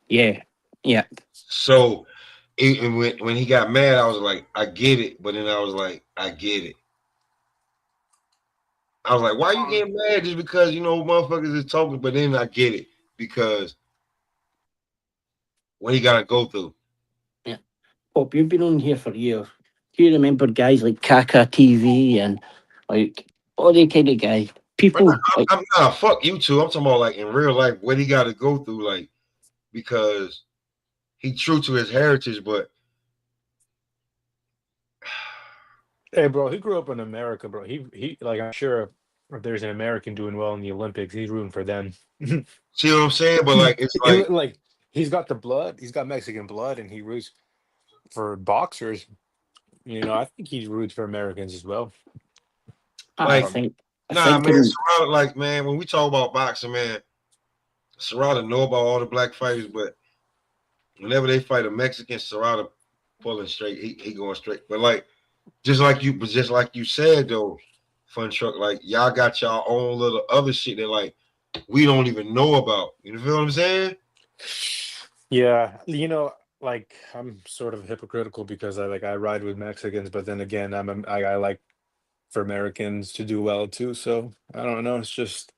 Yeah, yeah. So and when he got mad, I was like, I get it, but then I was like, I get it. I was like, why you getting mad just because motherfuckers is talking? But then I get it because what he got to go through. Yeah. Pop, you've been on here for years. Do you remember guys like Kaka TV and like all the kind of guys? But People like, I'm not fuck you two. I'm talking about like in real life what he got to go through, like because he true to his heritage, but Hey, bro, he grew up in America, bro. He like I'm sure if there's an American doing well in the Olympics, he's rooting for them. see what I'm saying? But like it's like, Like he's got the blood, he's got Mexican blood, and he roots for boxers. I think he roots for Americans as well. I like Um, think, I nah, think, man. Serrata, like man, when we talk about boxing, man, Serrata know about all the black fighters, but whenever they fight a Mexican, Serrata pulling straight. He going straight. But like just like you said though, Fun Truck, like y'all got y'all own little other shit that like we don't even know about. You feel what I'm saying? yeah, like I'm sort of hypocritical because I ride with Mexicans, but then again, I like for Americans to do well too. So I don't know. It's just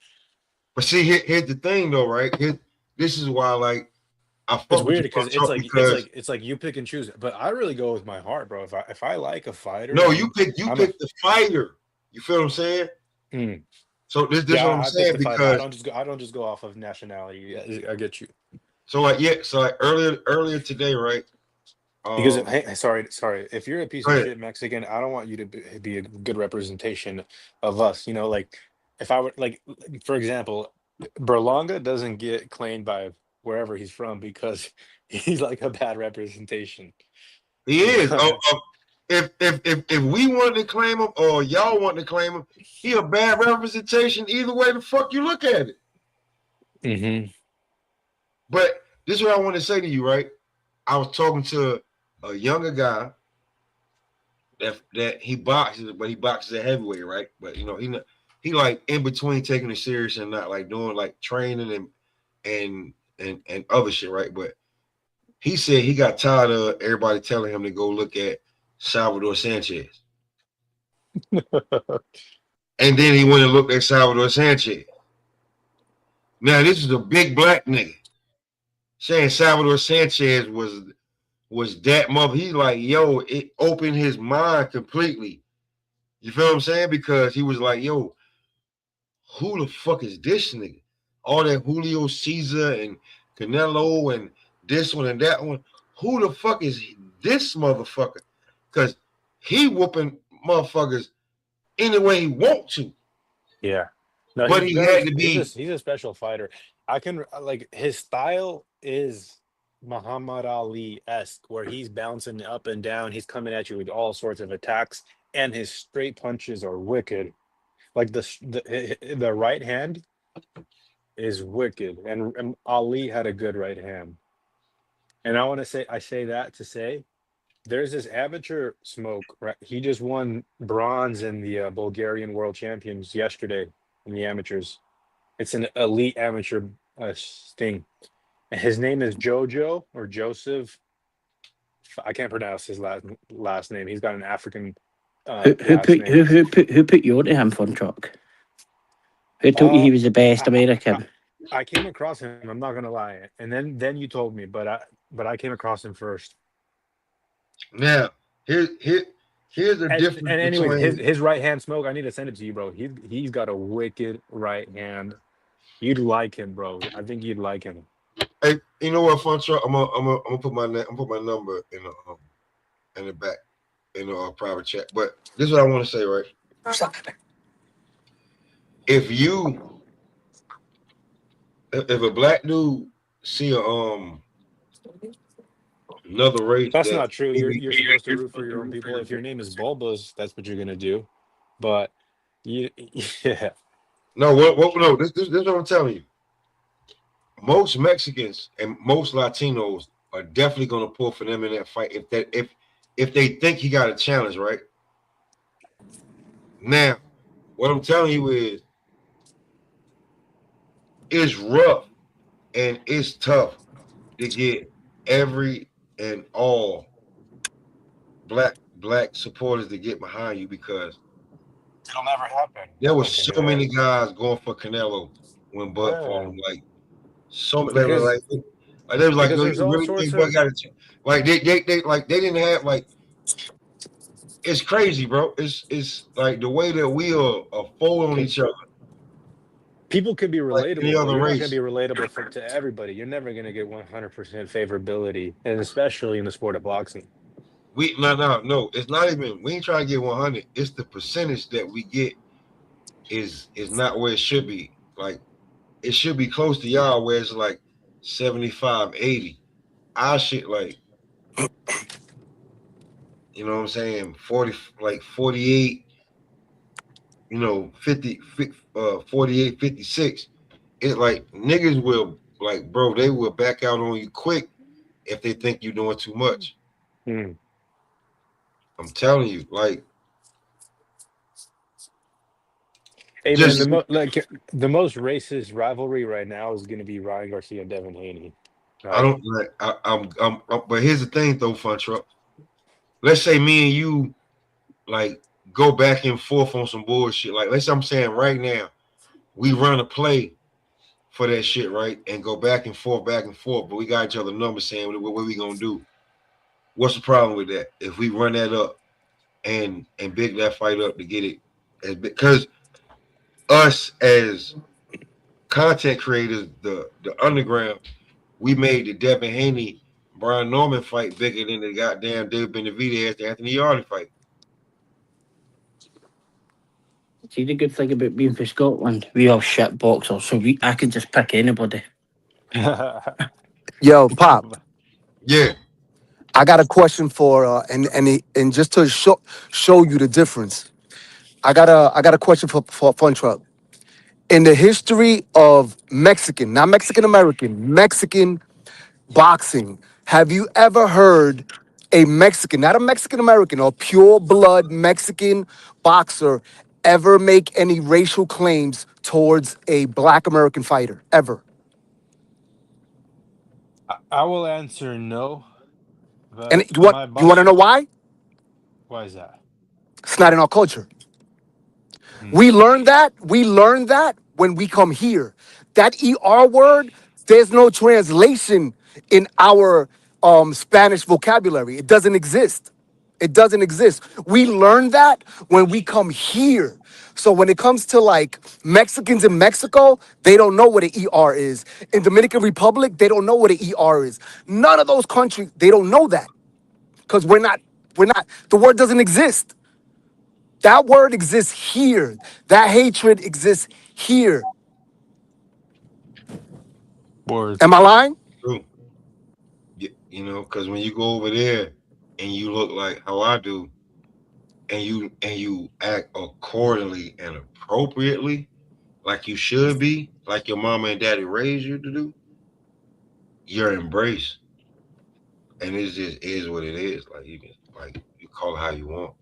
But see, here's the thing though, right? This is why like I it's fuck with weird you, Fun because it's Truck, like it's because like it's like you pick and choose. But I really go with my heart, bro. If I like a fighter, no, then you I'm a pick the fighter. You feel what I'm saying? mm. So this Yeah, what I'm I pick saying the fighter. I because don't just go. I don't just go off of nationality. Yeah, I get you. so like yeah, so like earlier today, right? Because Um, hey, sorry. If you're a piece go of ahead. shit Mexican, I don't want you to be a good representation of us. Like if I were like, for example, Berlanga doesn't get claimed by wherever he's from because he's like a bad representation. He You is. know? If we wanted to claim him or y'all want to claim him, he a bad representation either way the fuck you look at it. Mm-hmm. But this is what I want to say to you, right? I was talking to a younger guy that he boxes, but he boxes at heavyweight, right? But you know, he like in between taking it serious and not like doing like training and other shit, right? But he said he got tired of everybody telling him to go look at Salvador Sanchez. And then he went and looked at Salvador Sanchez. Now, this is a big black nigga saying Salvador Sanchez was that mother. He's like, yo, it opened his mind completely. You feel what I'm saying? Because he was like, yo, who the fuck is this nigga? All that Julio Caesar and Canelo and this one and that one. Who the fuck is this motherfucker? Because he whooping motherfuckers any way he want to. Yeah. No, But he had to be. He's a special fighter. I can like his style is Muhammad Ali-esque, where he's bouncing up and down. He's coming at you with all sorts of attacks, and his straight punches are wicked. Like the right hand is wicked, and Ali had a good right hand. And I say that to say, there's this amateur Smoke. Right, he just won bronze in the Bulgarian World Champions yesterday in the amateurs. It's an elite amateur thing. And his name is Jojo or Joseph. I can't pronounce his last name. He's got an African Who last name. who put you onto him, Fun Truck? Who told you he was the best American? I came across him. I'm not gonna lie, and then you told me, but I came across him first. Now, here's the difference. And anyway, between his right hand Smoke. I need to send it to you, bro. He's got a wicked right hand. You'd like him, bro. I think you'd like him. Hey, you know what, Fun Truck? I'm gonna put my number in the back in a private chat. But this is what I want to say, right? If a black dude see another race, That's not true. You're supposed to root for your own people. If your name is Bulbas, that's what you're gonna do. But yeah. No, no, this is what I'm telling you. Most Mexicans and most Latinos are definitely gonna pull for them in that fight if they think he got a challenge, right? Now, what I'm telling you is it's rough and it's tough to get every and all black supporters to get behind you because It'll never happen. there was so many guys going for Canelo when Bud fought him. Like so many, they was like there's all sorts of like they didn't have like it's crazy, bro. It's like the way that we are fold on each other. People can be relatable. Like any other You're not race. going to be relatable to everybody. You're never going to get 100% favorability, and especially in the sport of boxing. No. It's not even. We ain't trying to get 100. It's the percentage that we get is not where it should be. Like it should be close to y'all, where it's like 75, 80. Our shit like, you know what I'm saying, 40, like 48. 50, 48, 56. It's like niggas will like, bro, they will back out on you quick if they think you're doing too much. I'm telling you, like, hey man, the most racist rivalry right now is going to be Ryan Garcia and Devin Haney. Right? I don't like. But here's the thing, though, Fun Truck. Let's say me and you, like, go back and forth on some bullshit. Like, let's say I'm saying right now, we run a play for that shit, right? And go back and forth, but we got each other numbers saying what we gonna do. What's the problem with that? If we run that up and big that fight up to get it, because us as content creators, the underground, we made the Devin Haney, Brian Norman fight bigger than the goddamn David Benavidez, Anthony Yarde fight. See, the good thing about being for Scotland, we are shit boxers, so I can just pick anybody. Yo, Pop, Yeah. I got a question for and just to show you the difference. I got a question for Fun Truck. In the history of Mexican, not Mexican American, Mexican boxing, have you ever heard a Mexican, not a Mexican American, or pure blood Mexican boxer ever make any racial claims towards a black American fighter? Ever? I will answer no, And but what my you want to know boxer. why? Why is that? It's not in our culture. Hmm. We learned that. We learned that when we come here. That ER word, there's no translation in our Spanish vocabulary. It doesn't exist. It doesn't exist. We learn that when we come here. So when it comes to like Mexicans in Mexico, they don't know what an ER is. In Dominican Republic, they don't know what an ER is. None of those countries, they don't know that because we're not, the word doesn't exist. That word exists here. That hatred exists here. Word. Am I lying? True. You know, because when you go over there and you look like how I do, and you act accordingly and appropriately, like you should be, like your mama and daddy raised you to do, you're embraced. And it just is what it is. Like you call it how you want.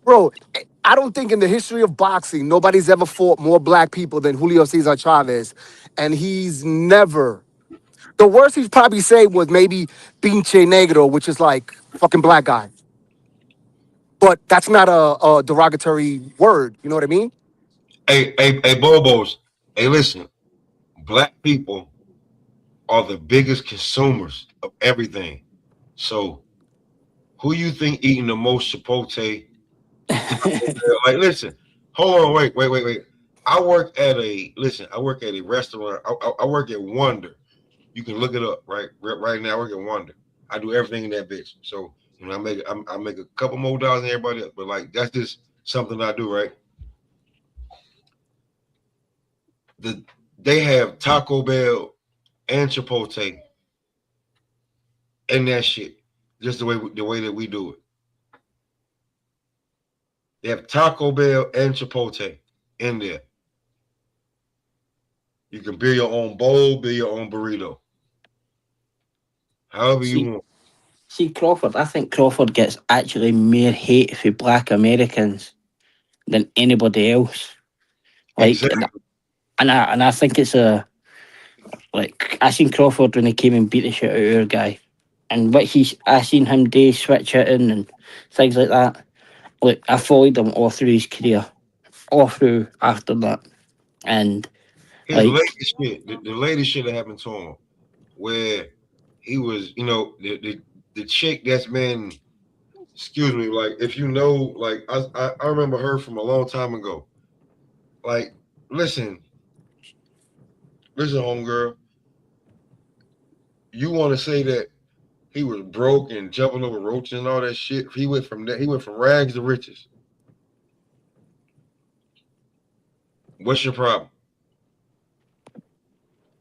Bro, I don't think in the history of boxing, nobody's ever fought more black people than Julio Cesar Chavez. And he's never, the worst he's probably said was maybe pinche negro, which is like fucking black guy. But that's not a derogatory word. You know what I mean? Hey, Bobos. Hey, listen. Black people are the biggest consumers of everything. So who you think eating the most Chipotle? Like, listen, hold on, wait. I work at a restaurant. I work at Wonder. You can look it up, right? Right now, I work at Wonder. I do everything in that bitch. So, you know, I make a couple more dollars than everybody else, but like that's just something I do, right? The They have Taco Bell and Chipotle and that shit, just the way that we do it. They have Taco Bell and Chipotle in there. You can build your own bowl, build your own burrito, however you see, want. see Crawford. I think Crawford gets actually more hate for Black Americans than anybody else. Like, Exactly. and I think it's a like I seen Crawford when he came and beat the shit out of our guy, and I seen him do switch hitting and things like that. Like I followed him all through his career, all through after that, and His like latest shit, the latest shit that happened to him, where he was, the chick that's been, excuse me, like if you know, like I remember her from a long time ago. Like, listen, listen, homegirl, you want to say that he was broke and jumping over roaches and all that shit? He went from that. He went from rags to riches. What's your problem?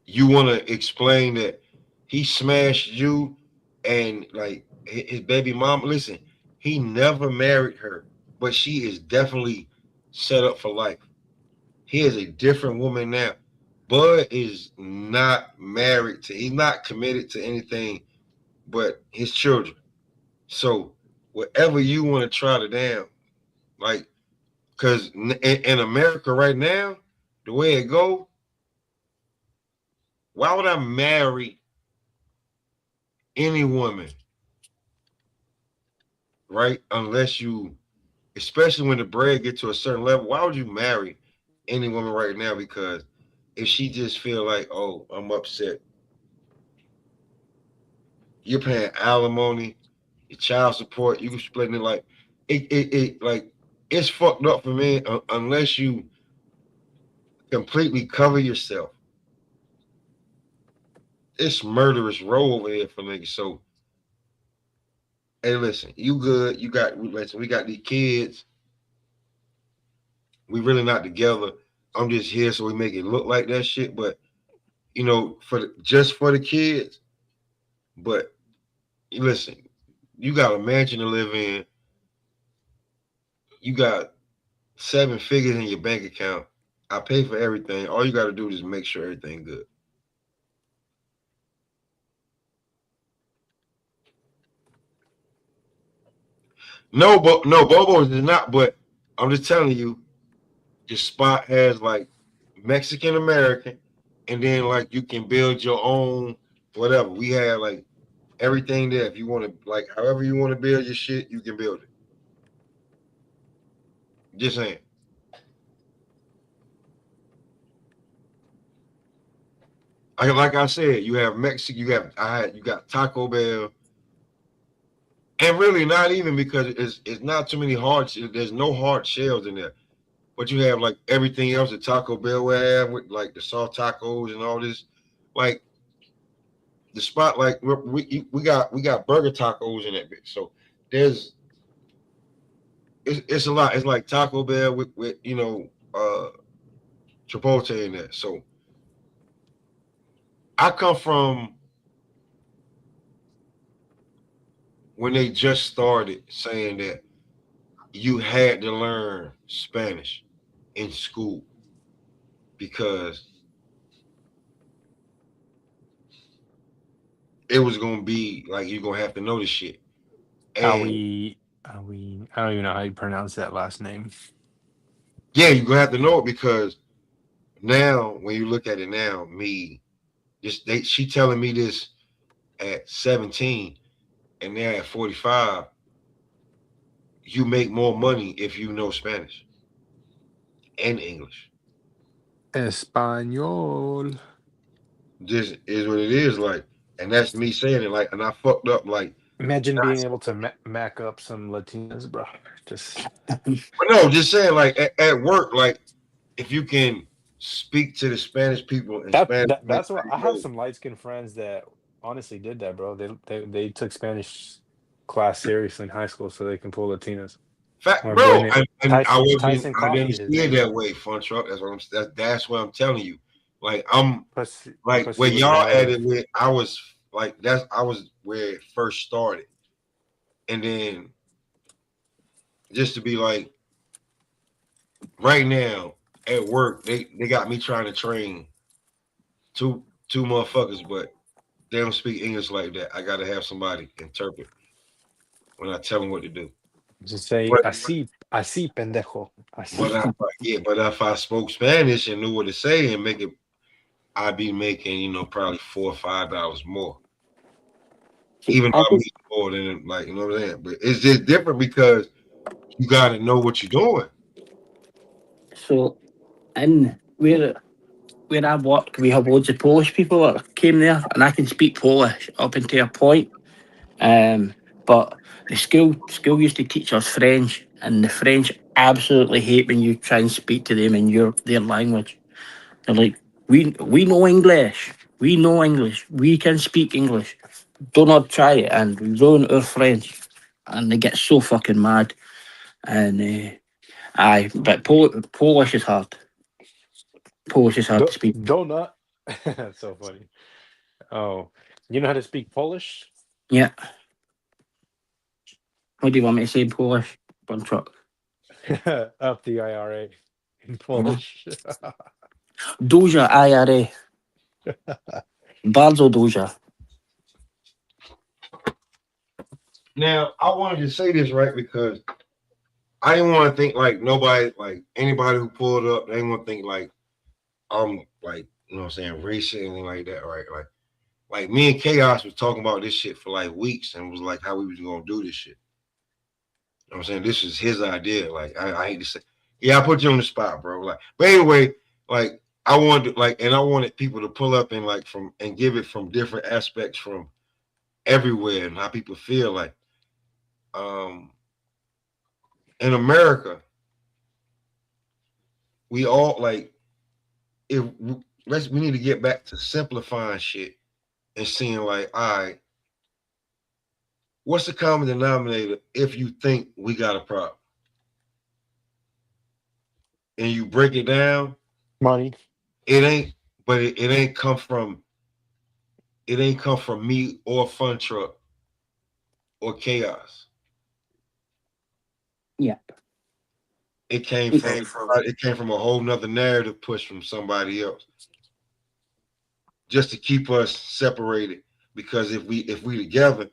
You want to explain that he smashed you and like his baby mom? Listen, he never married her, but she is definitely set up for life. He is a different woman now. Bud is not married to, he's not committed to anything but his children. So whatever you want to try to damn, like, because in America right now, the way it go, why would I marry any woman, right? Unless you, especially when the bread get to a certain level, why would you marry any woman right now? Because if she just feel like, oh, I'm upset, you're paying alimony, your child support, you can split it like it like it's fucked up for me unless you completely cover yourself. It's murderous row over here for niggas. So hey, listen, you good? Listen, we got these kids. We really not together. I'm just here so we make it look like that shit. But you know, just for the kids. But listen, you got a mansion to live in. You got 7 figures in your bank account. I pay for everything. All you got to do is make sure everything good. No, Bobo's is not. But I'm just telling you, your spot has like Mexican American, and then like you can build your own whatever. We have like everything there. If you want to, like, however you want to build your shit, you can build it. Just saying. Like I said, you have Mexican, you got Taco Bell, and really not even because it's not too many there's no hard shells in there. But you have like everything else that Taco Bell would have with like the soft tacos and all this. Like the spot, like we got burger tacos in that bitch. So there's it's a lot. It's like Taco Bell with you know Chipotle in there. So I come from when they just started saying that you had to learn Spanish in school because it was gonna be like you're gonna have to know this shit. And I don't even know how you pronounce that last name. yeah, you're gonna have to know it because now when you look at it now, she telling me this at 17 and now at 45, you make more money if you know Spanish and English. Espanol. This is what it is like, and that's me saying it like, and I fucked up like. Imagine being able to mac up some Latinas, bro. Just But no, just saying like at work, like if you can speak to the Spanish people in Spanish, that's what I have some light skinned friends that honestly did that, bro. They took Spanish class seriously in high school so they can pull Latinas. fact, My boy bro, named and Tyson I Coffee, didn't his see it name. that way, Fun Truck. That's what I'm telling you. Like I'm like Pussy where was y'all at relative. it with, I was where it first started, and then just to be like right now at work, they got me trying to train two motherfuckers, but they don't speak English like that. I got to have somebody interpret when I tell them what to do. Just say But así, pendejo. but Así. if I spoke Spanish and knew what to say and make it, I'd be making probably $4 or $5 more. Even though I I just make more than like what I'm saying, but it's just different because you got to know what you're doing. so in where I work, we have loads of Polish people that came there, and I can speak Polish up until a point. But the school used to teach us French, and the French absolutely hate when you try and speak to them in their language. They're like, we know English, we can speak English. Do not try it and ruin our French. And they get so fucking mad. And but Polish is hard. Polish is hard to speak. Donut. That's so funny. Oh, you know how to speak Polish? Yeah. What do you want me to say in Polish? One truck. Up the IRA in Polish. Duża IRA. Bardzo duża. Now I wanted to say this right because I didn't want to think like nobody, like anybody who pulled up, they didn't want to think like I'm like, what I'm saying, racist, anything like that, right? Like me and Chaos was talking about this shit for like weeks and was like how we was gonna do this shit. You know what I'm saying? This is his idea. Like I hate to say, yeah, I put you on the spot, bro. Like, but anyway, like I wanted and I wanted people to pull up and like and give it from different aspects from everywhere and how people feel like. In America, we all like we need to get back to simplifying shit and seeing like, all right, what's the common denominator if you think we got a problem? And you break it down, Money. it ain't but it ain't come from me or Fun Truck or Chaos. Yeah. It came from a whole nother narrative push from somebody else, just to keep us separated. Because if we together,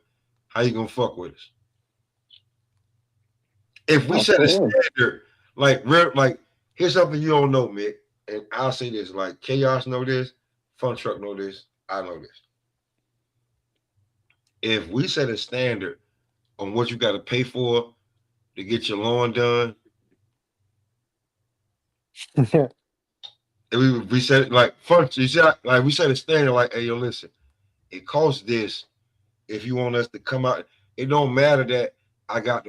how you gonna fuck with us? If we set a standard, like here's something you don't know, Mick, and I'll say this: like Chaos know this, Fun Truck know this, I know this. If we set a standard on what you got to pay for to get your lawn done, and we said like Fun, you see, like we set a standard, like, hey, yo, listen, it costs this if you want us to come out. It don't matter that I got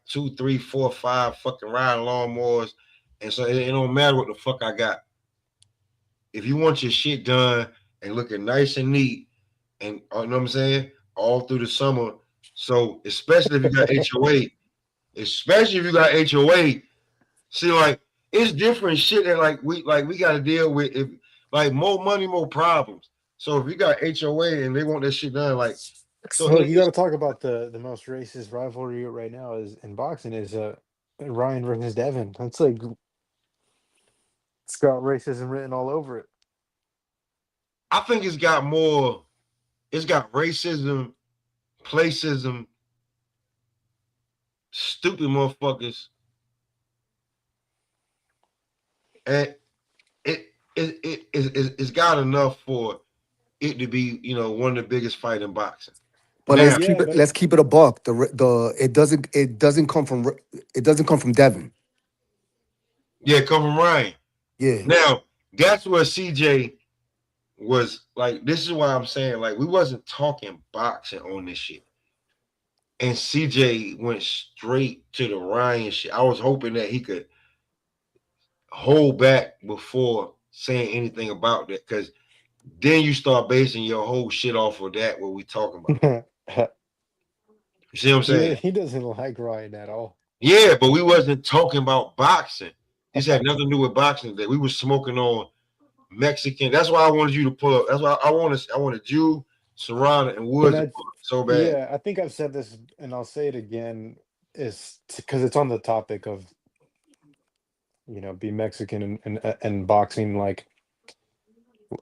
2, 3, 4, 5 fucking riding lawnmowers, and so it don't matter what the fuck I got. If you want your shit done and looking nice and neat, and you know what I'm saying, all through the summer. So especially if you got HOA, see, like it's different shit that we got to deal with. If like more money, more problems. So if you got HOA and they want that shit done, like, so Well, you got to talk about the most racist rivalry right now is in boxing is Ryan versus Devin. That's like it's got racism written all over it. I think it's got more. It's got racism, placism, stupid motherfuckers, and it's got enough for it to be, one of the biggest fights in boxing. But Now, let's keep it a buck. It doesn't come from Devin. Yeah, come from Ryan. Yeah. Now that's where CJ was like. This is why I'm saying, like, we wasn't talking boxing on this shit, and CJ went straight to the Ryan shit. I was hoping that he could hold back before saying anything about that, because then you start basing your whole shit off of that, what we talking about. You see what I'm saying? He doesn't like Ryan at all. Yeah, but we wasn't talking about boxing. This had nothing to do with boxing today. We were smoking on Mexican. That's why I wanted you to pull up. That's why I wanted you, Serrano, and Woods to pull up so bad. Yeah, I think I've said this, and I'll say it again, is because it's on the topic of be Mexican and boxing. Like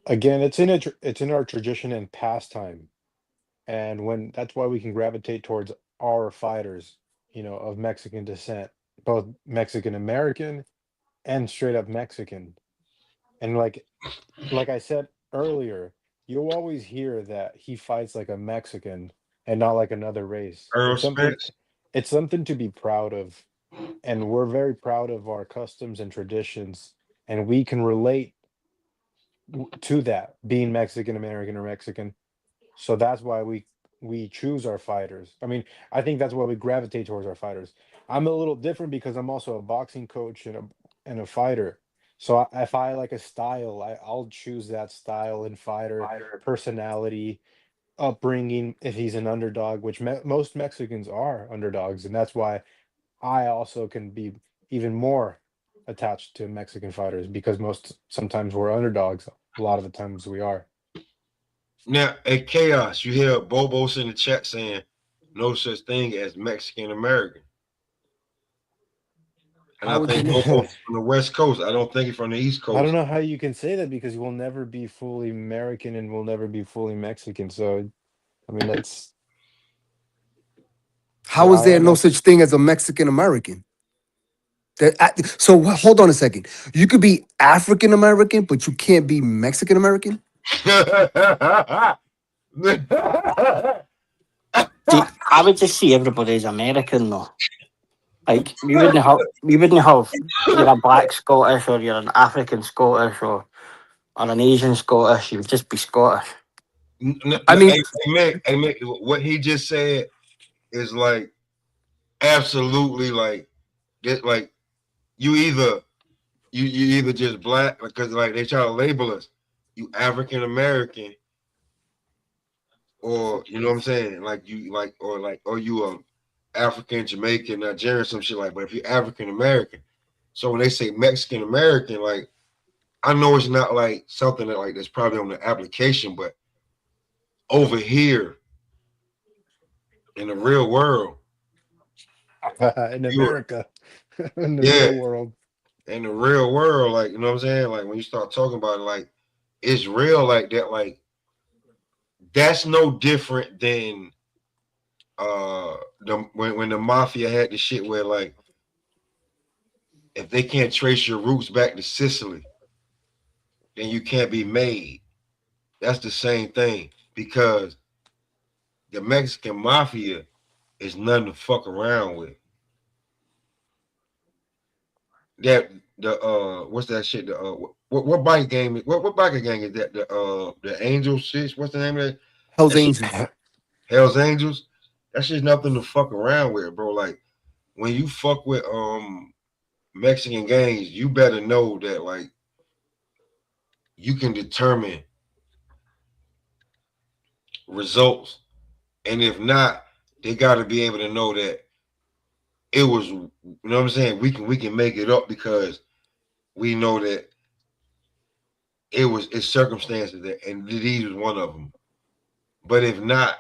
again, it's in our tradition and pastime, and that's why we can gravitate towards our fighters, of Mexican descent, both Mexican American and straight up Mexican. And like I said earlier, you'll always hear that he fights like a Mexican and not like another race. Earl It's something to be proud of, and we're very proud of our customs and traditions, and we can relate to that, being Mexican American or Mexican. So that's why we choose our fighters. I mean, I think that's why we gravitate towards our fighters. I'm a little different because I'm also a boxing coach and a fighter. So if I like a style, I'll choose that style and fighter, personality, upbringing. If he's an underdog, which most Mexicans are underdogs, and that's why I also can be even more attached to Mexican fighters, because sometimes we're underdogs. A lot of the times we are. Now, at Chaos, you hear Bobos in the chat saying no such thing as Mexican American. And I think Bobo's from the West Coast. I don't think he's from the East Coast. I don't know how you can say that, because we'll never be fully American and we'll never be fully Mexican. So, I mean, that's... How is there no such thing as a Mexican American? So hold on a second. You could be African American, but you can't be Mexican American? I would just see everybody as American though. Like we wouldn't have you're a black Scottish or you're an African Scottish or an Asian Scottish. You would just be Scottish. I mean, what he just said is like absolutely like you either just black, because like they try to label us, you African American, or you know what I'm saying, like you like or you African, Jamaican, Nigerian, some shit like. But if you're African American, so when they say Mexican American, like I know it's not like something that like that's probably on the application, but over here in the real world, In you America, in the yeah, real world. in the real world, like you know what I'm saying? Like when you start talking about it, like it's real like that, like that's no different than when the mafia had the shit where like if they can't trace your roots back to Sicily, then you can't be made. That's the same thing because the Mexican mafia is nothing to fuck around with. That the what's that shit? The what bike game? What biker gang is that? The Angel shit. What's the name of that? Hell's That shit, Angels. Hell's Angels. That shit's nothing to fuck around with, bro. Like when you fuck with Mexican gangs, you better know that like you can determine results, and if not, they got to be able to know that it was. You know what I'm saying? We can make it up because we know that it's circumstances that, and these was one of them. But if not,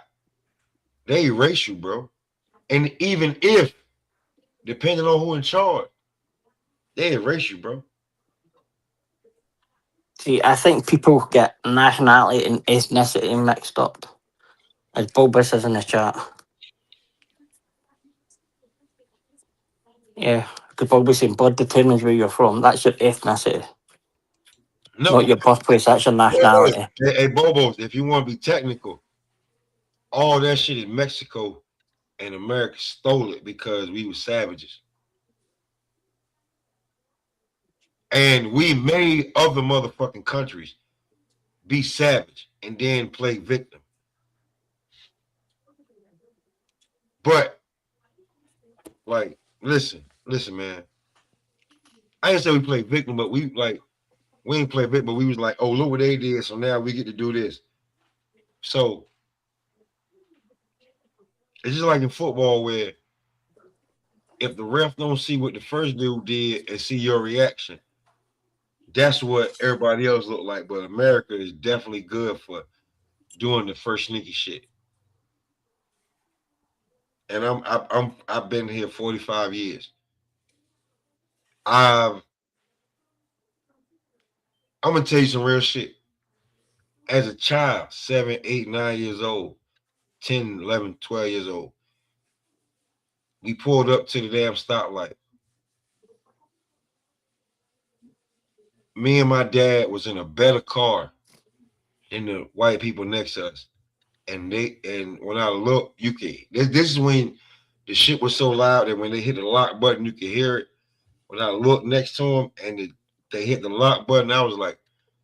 they erase you, bro. And even if, depending on who in charge, they erase you, bro. See, I think people get nationality and ethnicity mixed up. As Bulbous is in the chat. Yeah, because Bulbous saying blood determines where you're from. That's your ethnicity, not No, your birthplace. That's your hey, hey, nationality. hey, Bobos, if you want to be technical, all that shit in Mexico and America stole it because we were savages. And we made other motherfucking countries be savage and then play victim. But like, listen, man. I didn't say we play victim, but we ain't play victim, but we was like, oh, look what they did, so now we get to do this. So it's just like in football where if the ref don't see what the first dude did and see your reaction, that's what everybody else look like. But America is definitely good for doing the first sneaky shit. And I've been here 45 years. I'm gonna tell you some real shit. As a child, 7, 8, 9 years old, 10, 11, 12 years old, we pulled up to the damn stoplight. Me and my dad was in a better car than the white people next to us. And when I look, you can this is when the shit was so loud that when they hit the lock button, you could hear it. When I looked next to them and they hit the lock button, I was like,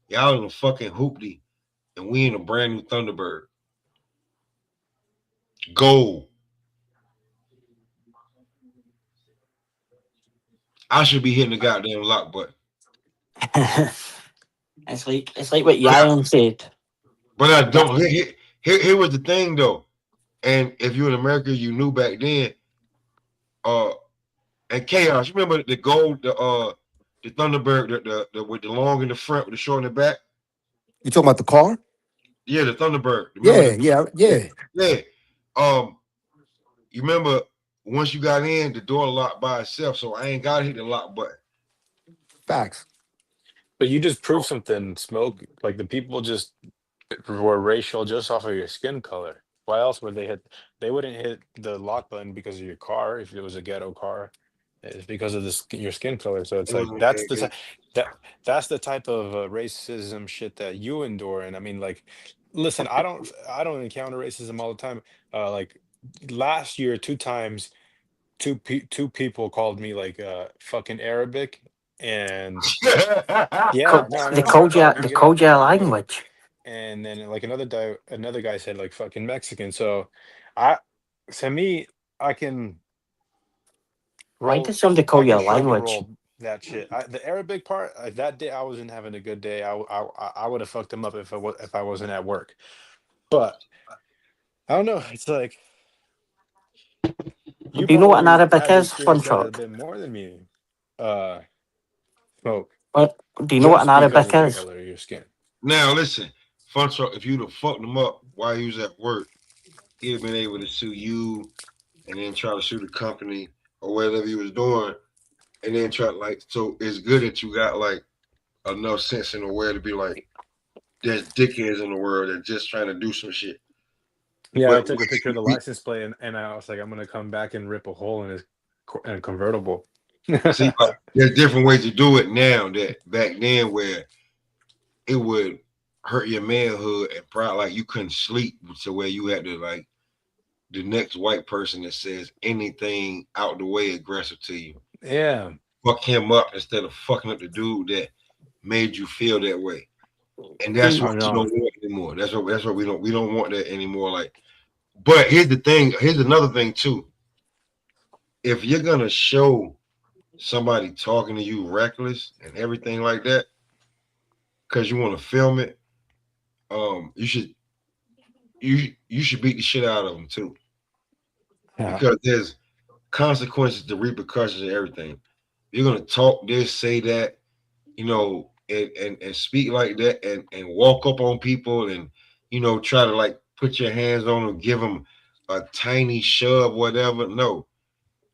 y'all in a fucking hoopty, and we in a brand new Thunderbird. Gold. I should be hitting the goddamn lock button. It's like what Yaron said. But I don't. Here was the thing though. And if you're in America, you knew back then. And chaos. You remember the gold, the Thunderbird, the with the long in the front, with the short in the back. You talking about the car? Yeah, the Thunderbird. Remember Yeah, yeah. yeah. You remember once you got in, the door locked by itself, so I ain't gotta hit the lock button. Facts. But you just proved something, Smoke. Like the people just were racial just off of your skin color. Why else would they hit? They wouldn't hit the lock button because of your car if it was a ghetto car. It's because of your skin color. So it's like that that's the type of racism shit that you endure. And I mean, like, listen, I don't encounter racism all the time. Like last year, two times, two people called me like fucking Arabic, and yeah, no, They no, no, called no. you. Let me They get it. called you a Let me get it. language. And then like another guy said like fucking Mexican. So I to me, I can Why did roll somebody call I you can a shoulder language? roll that shit. The Arabic part, that day I wasn't having a good day. I would have fucked him up if I wasn't at work. But I don't know. It's like you Do you know what an probably Arabic had to is, experience Fun that a Truck? bit more than me. Uh Smoke. What, do you know what an Just because Arabic of the is? color of your skin. Now listen, Fun Truck, if you'd have fucked him up while he was at work, he'd have been able to sue you and then try to sue the company or whatever he was doing, and then try to like. So it's good that you got like enough sense in the world to be like, there's dickheads in the world that just trying to do some shit. Yeah, I But took a picture of the license plate and I was like, I'm gonna come back and rip a hole in his convertible. see, like, there's different ways to do it now that back then where it would hurt your manhood and pride, like you couldn't sleep to where you had to like the next white person that says anything out the way aggressive to you. Yeah. Fuck him up instead of fucking up the dude that made you feel that way. And that's See, what Oh we no. don't want anymore. That's what we don't want that anymore. Like, but here's the thing, here's another thing too. If you're gonna show somebody talking to you reckless and everything like that, because you want to film it, you should beat the shit out of them too. Yeah. Because there's consequences, the repercussions, and everything. You're gonna talk this, say that, you know, and speak like that, and walk up on people, and try to like put your hands on them, give them a tiny shove, whatever. No,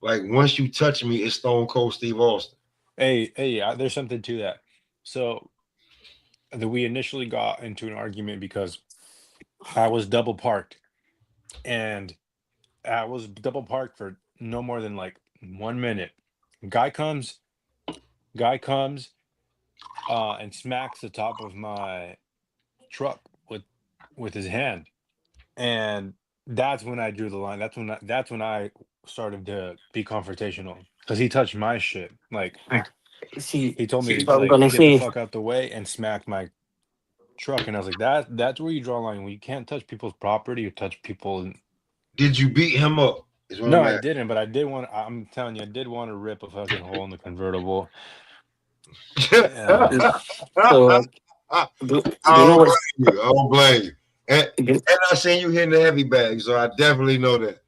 like once you touch me, it's Stone Cold Steve Austin. Hey, there's something to that. So we initially got into an argument because I was double parked, and I was double parked for no more than like 1 minute. Guy comes, guy comes, and smacks the top of my truck with his hand, and that's when I drew the line. That's when I started to be confrontational because he touched my shit. Like see, he told me see to what I'm like gonna get the say. fuck out the way and smacked my truck, and I was like, that's where you draw a line. When you can't touch people's property or touch people. Did you beat him up? Is what No, I'm I at. didn't, but I did want. I'm telling you, I did want to rip a fucking hole in the convertible. Yeah. So, I do you know don't what's blame you. I don't blame you. do And I seen you hitting the heavy bag, so I definitely know that.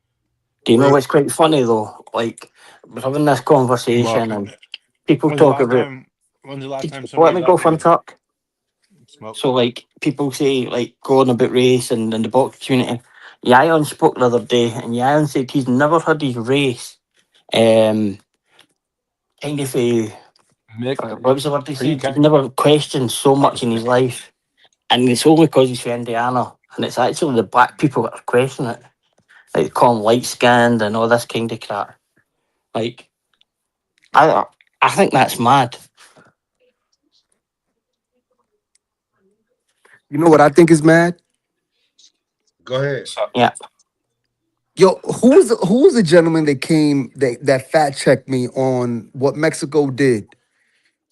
you know Real. what's quite funny though? Like we're having this Well, conversation and people when's the talk last about. time? When's the last time Let somebody me go got fun you? truck. Smoke. So like people say like going about race and in the box community. Yion spoke the other day and Yion said he's never had his race kind of Mick, what was the word he are you said? He's kind? never questioned so Oh, much in his life. And it's only because he's from Indiana. And it's actually the black people that are questioning it. Like call him light skinned and all this kind of crap. Like I I think that's mad. You know what I think is mad? Go ahead. Yeah. Yo, who was the gentleman that came that fact checked me on what Mexico did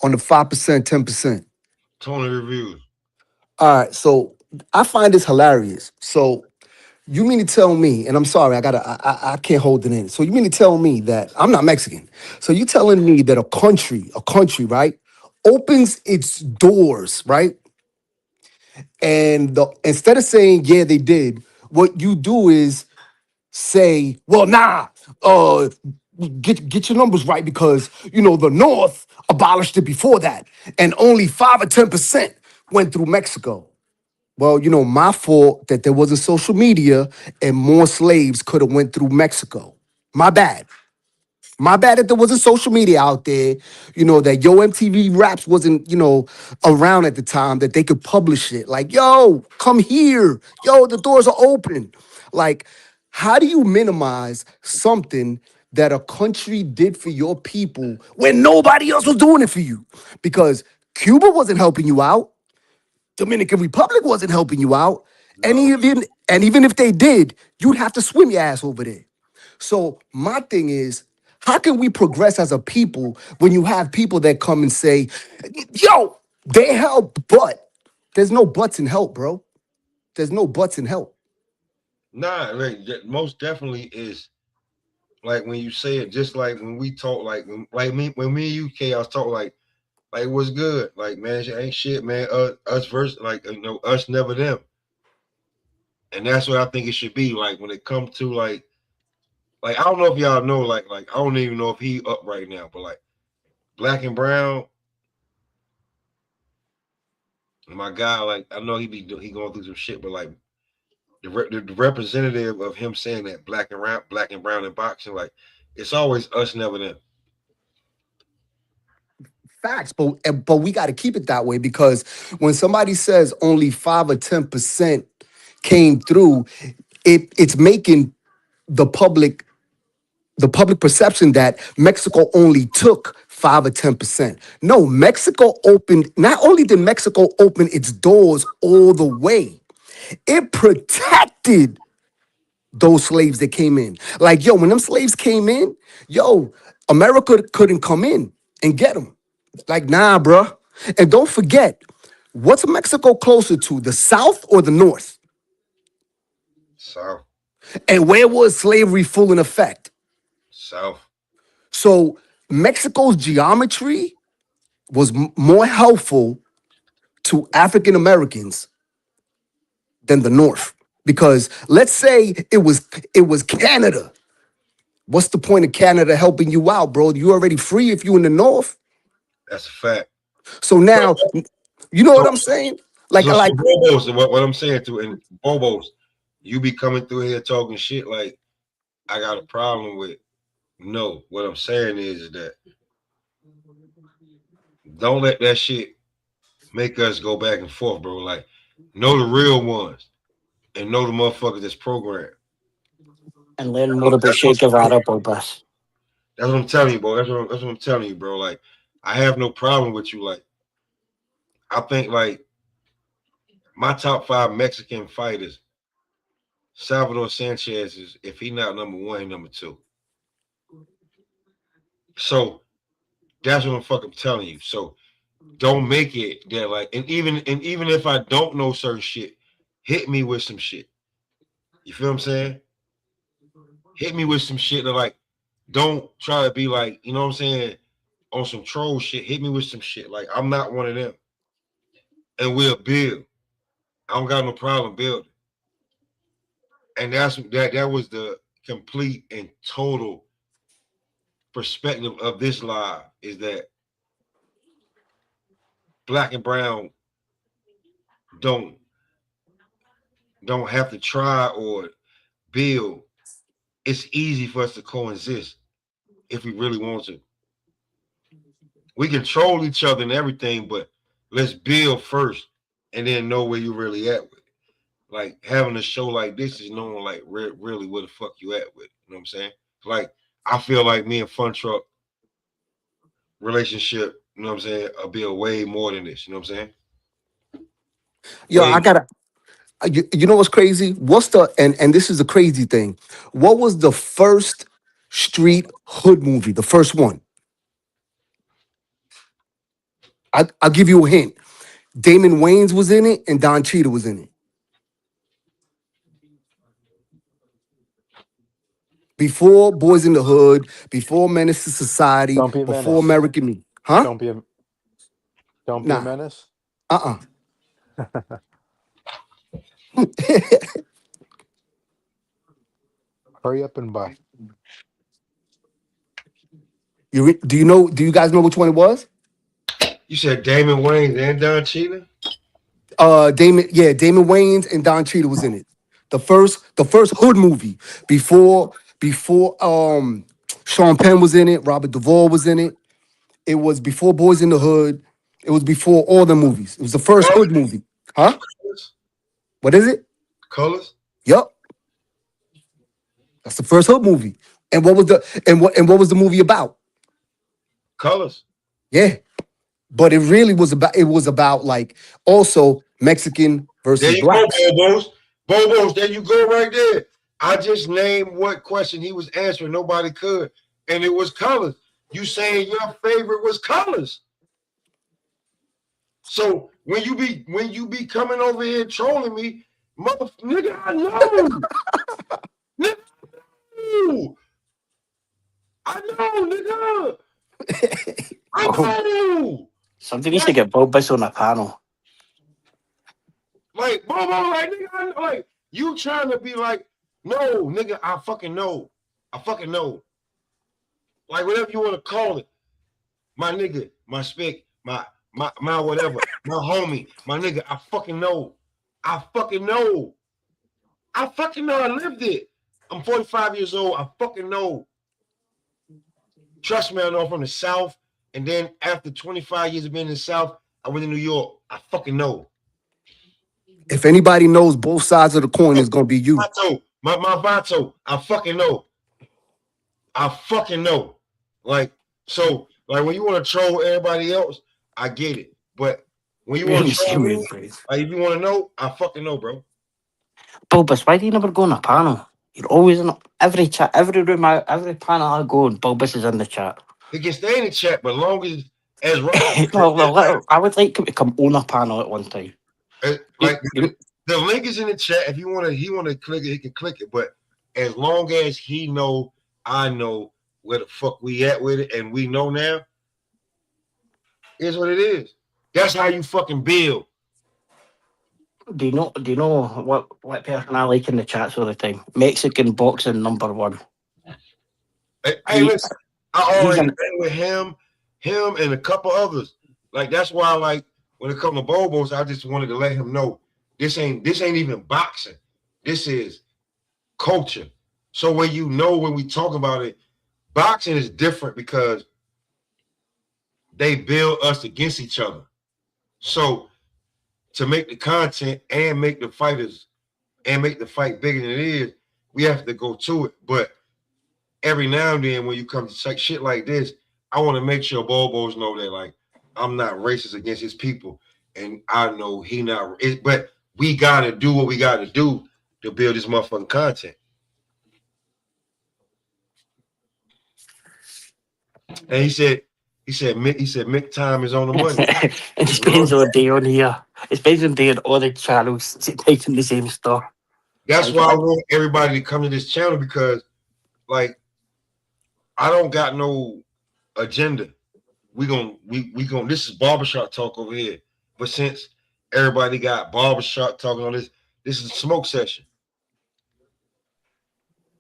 on the 5%, 10%? Tony reviews. All right, so I find this hilarious. So you mean to tell me, and I'm sorry, I can't hold it in. So you mean to tell me that I'm not Mexican? So you telling me that a country, right, opens its doors, right, and instead of saying yeah they did, what you do is say, well, nah, uh, get your numbers right because the North abolished it before that, and only 5 or 10% went through Mexico. Well, my fault that there wasn't social media and more slaves could have went through Mexico. My bad. My bad that there wasn't social media out there, that Yo MTV Raps wasn't, around at the time that they could publish it. Like, yo, come here. Yo, the doors are open. Like, how do you minimize something that a country did for your people when nobody else was doing it for you? Because Cuba wasn't helping you out. Dominican Republic wasn't helping you out. No. And even if they did, you'd have to swim your ass over there. So my thing is, how can we progress as a people when you have people that come and say, yo, they help, but there's no buts in help, bro. There's no buts in help. Nah, like most definitely is like when you say it, just like when we talk, like when me and you chaos talk, like what's good, like man, shit ain't shit, man. Us versus like us never them, and that's what I think it should be. Like when it comes to like I don't know if y'all know, like I don't even know if he up right now, but like Black and Brown, My guy, like, I know he going through some shit, but like the representative of him saying that black and brown in boxing, like, it's always us, never them. Facts, but we got to keep it that way because when somebody says only 5 or 10% came through, it's making the public perception that Mexico only took 5 or 10%. No, Mexico opened, not only did Mexico open its doors all the way, it protected those slaves that came in. Like, yo, when them slaves came in, yo, America couldn't come in and get them. Like, nah, bruh. And don't forget, what's Mexico closer to, the South or the North? South. And where was slavery full in effect? South. So Mexico's geometry was more helpful to African Americans than the North. Because let's say it was Canada. What's the point of Canada helping you out, bro? You already free if you in the North. That's a fact. So now, you know what I'm saying? Like, so Bobos, what I'm saying to, and Bobos, you be coming through here talking shit like I got a problem with. No, what I'm saying is that don't let that shit make us go back and forth, bro. Like, know the real ones and know the motherfuckers that's programmed. And learn more about Che Guevara, Bobas. That's what I'm telling you, bro. That's what I'm telling you, bro. Like, I have no problem with you. Like, I think like my top 5 Mexican fighters, Salvador Sanchez is, if he not number 1, he number 2. So that's what I'm fucking telling you. So don't make it that like, and even if I don't know certain shit, hit me with some shit. You feel what I'm saying? Hit me with some shit that like, don't try to be like, you know what I'm saying, on some troll shit. Hit me with some shit. Like, I'm not one of them. And we'll build. I don't got no problem building. And that was the complete and total perspective of this live, is that black and brown don't have to try or build. It's easy for us to coexist if we really want to. We control each other and everything, but let's build first and then know where you're really at with it. Like, having a show like this is knowing like really where the fuck you at with it. You know what I'm saying? Like, I feel like me and Fun Truck relationship, you know what I'm saying, I'll be way more than this. You know what I'm saying? yo, Way I gotta. You know what's crazy? And this is the crazy thing. What was the first street hood movie? The first one. I'll give you a hint. Damon Wayans was in it, and Don Cheadle was in it. Before Boys in the Hood, before Menace to Society, Don't be a before menace. American Me. Huh? Don't be a Nah. menace. Hurry up and buy. Do you guys know which one it was? You said Damon Wayans and Don Cheadle? Damon Wayans and Don Cheadle was in it. The first hood movie before Sean Penn was in it, Robert Duvall was in it. It was before Boys in the Hood. It was before all the movies. It was the first hood movie. Huh? Colors? What is it? Colors? Yup. That's the first hood movie. And what was the movie about? Colors. Yeah. But it was about like also Mexican There versus you blacks. go, Bobos. Bobos, there you go right there. I just named what question he was answering. Nobody could. And it was colors. You saying your favorite was colors. So when you be coming over here trolling me, nigga, I know. Nigga, I know, nigga. I know. Somebody needs to get Bobas on a panel. Like, Bobo, like, nigga, I know, like, you trying to be like, no, nigga, I fucking know. I fucking know. Like, whatever you want to call it. My nigga, my spec, my my whatever, my homie, my nigga. I fucking know. I lived it. I'm 45 years old. I fucking know. Trust me, I know I'm from the South. And then after 25 years of being in the South, I went to New York. I fucking know. If anybody knows both sides of the coin, it's gonna be you. Vato, my Vato, I fucking know. Like, so, like, when you want to troll everybody else, I get it. But when you want to troll me, like, if you want to know, I fucking know, bro. Bulbous, why do you never go on a panel? You're always in every chat, every room, every panel I go, and Bulbous is in the chat. He can stay in the chat, but long as Ryan. well, I would like him to come on a panel at one time. Like, the link is in the chat. If he want to click it, he can click it. But as long as he know, I know where the fuck we at with it, and we know now, here's what it is. That's how you fucking build. Do you know what person I like in the chats all the time? Mexican boxing #1. Hey, listen, I already been with him and a couple others. Like, that's why, like, when it comes to Bobos, I just wanted to let him know this ain't even boxing. This is culture. So when you know, when we talk about it, boxing is different because they build us against each other. So to make the content and make the fighters and make the fight bigger than it is, we have to go to it. But every now and then when you come to shit like this, I want to make sure Bobos know that, like, I'm not racist against his people, and I know he not. But we gotta do what we gotta do to build this motherfucking content. And he said, Mick time is on the money. It spends all day on here. It spends all day on all the channels, taking the same stuff. That's why I want everybody to come to this channel, because, like, I don't got no agenda. We gon' this is barbershop talk over here. But since everybody got barbershop talking on this is a smoke session.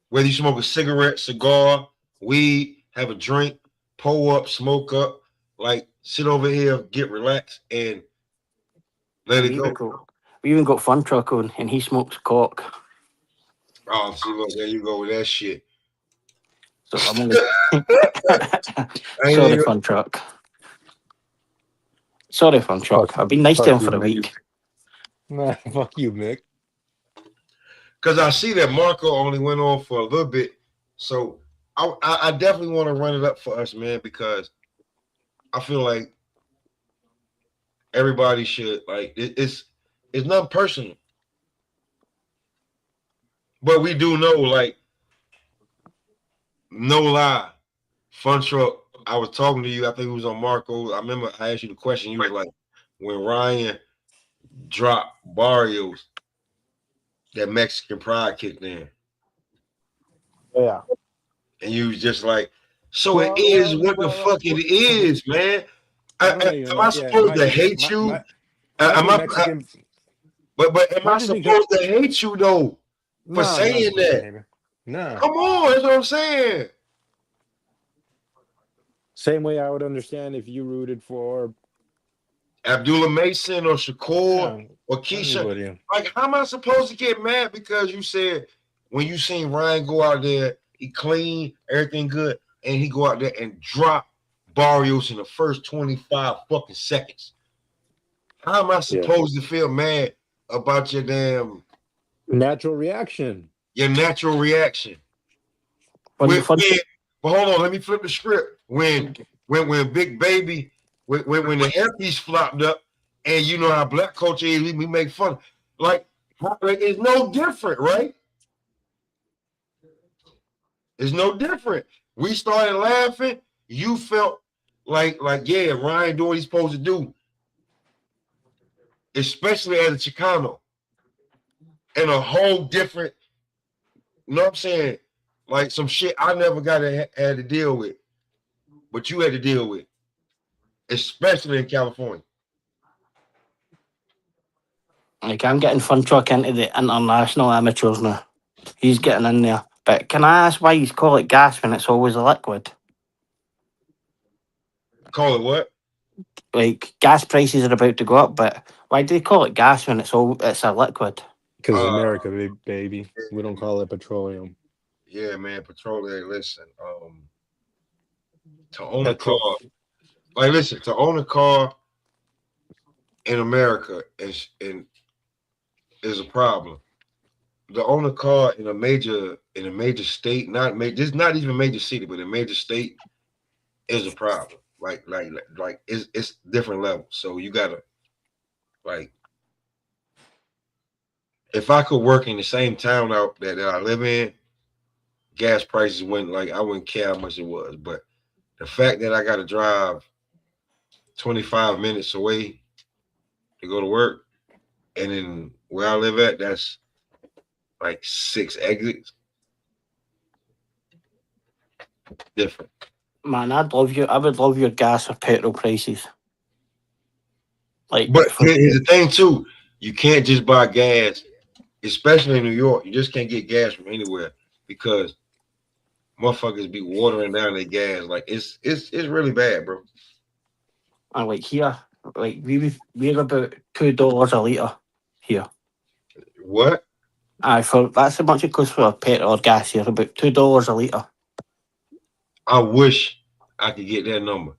Whether you smoke a cigarette, cigar, weed, have a drink, pull up, smoke up, like, sit over here, get relaxed, and let it go. We even got Fun Truck on, and he smokes cock. Oh, see, look, there you go with that shit. So I'm only sorry, Fun Truck. Sorry, Fun Truck. I've been nice to him for a week. Nah, fuck you, Mick. Because I see that Marco only went on for a little bit, so I definitely want to run it up for us, man, because I feel like everybody should, like, it's not personal, but we do know, like, no lie, Fun Truck. I was talking to you. I think it was on Marco. I remember I asked you the question. You was like, when Ryan dropped Barrios, that Mexican pride kicked in. Yeah. And you was just like, so it is what the fuck it is, man. Am I supposed to hate you? But am I supposed to hate you, though, for saying that? No. Come on, that's what I'm saying. Same way I would understand if you rooted for Abdullah Mason or Shakur or Keisha. Anybody. Like, how am I supposed to get mad because you said when you seen Ryan go out there, he clean, everything good, and he go out there and drop Barrios in the first 25 fucking seconds? How am I supposed to feel mad about your damn natural reaction? Your natural reaction. But hold on, let me flip the script. When Big Baby, when the airpiece flopped up, and you know how black culture is, we make fun. Like, it's no different, right? It's no different. We started laughing. You felt like yeah, Ryan doing what he's supposed to do, especially as a Chicano, and a whole different. You know what I'm saying? Like, some shit I never had to deal with, but you had to deal with, especially in California. Like, I'm getting Fun Truck into the international amateurs now. He's getting in there. But can I ask why you call it gas when it's always a liquid? Call it what? like gas prices are about to go up, but why do they call it gas when it's a liquid? Because Uh, America, baby. We don't call it petroleum. yeah, man, petroleum. Listen, to own a Petrol. car, like, listen, to own a car in America is a problem. To own a car in a major state, not major, just not even major city, but a major state is a problem. Like it's different levels. So you gotta like if I could work in the same town out that I live in, gas prices wouldn't like I wouldn't care how much it was. But the fact that I gotta drive 25 minutes away to go to work, and then where I live at, that's like 6 exits. Different. Man, I would love your gas or petrol prices. Like But for here's the thing too, you can't just buy gas, especially in New York. You just can't get gas from anywhere because motherfuckers be watering down their gas. Like it's really bad, bro. and like here, like we're about $2 a litre here. What? Aye, for that's how much it costs for a petrol or gas here, about $2 a litre. I wish I could get that number.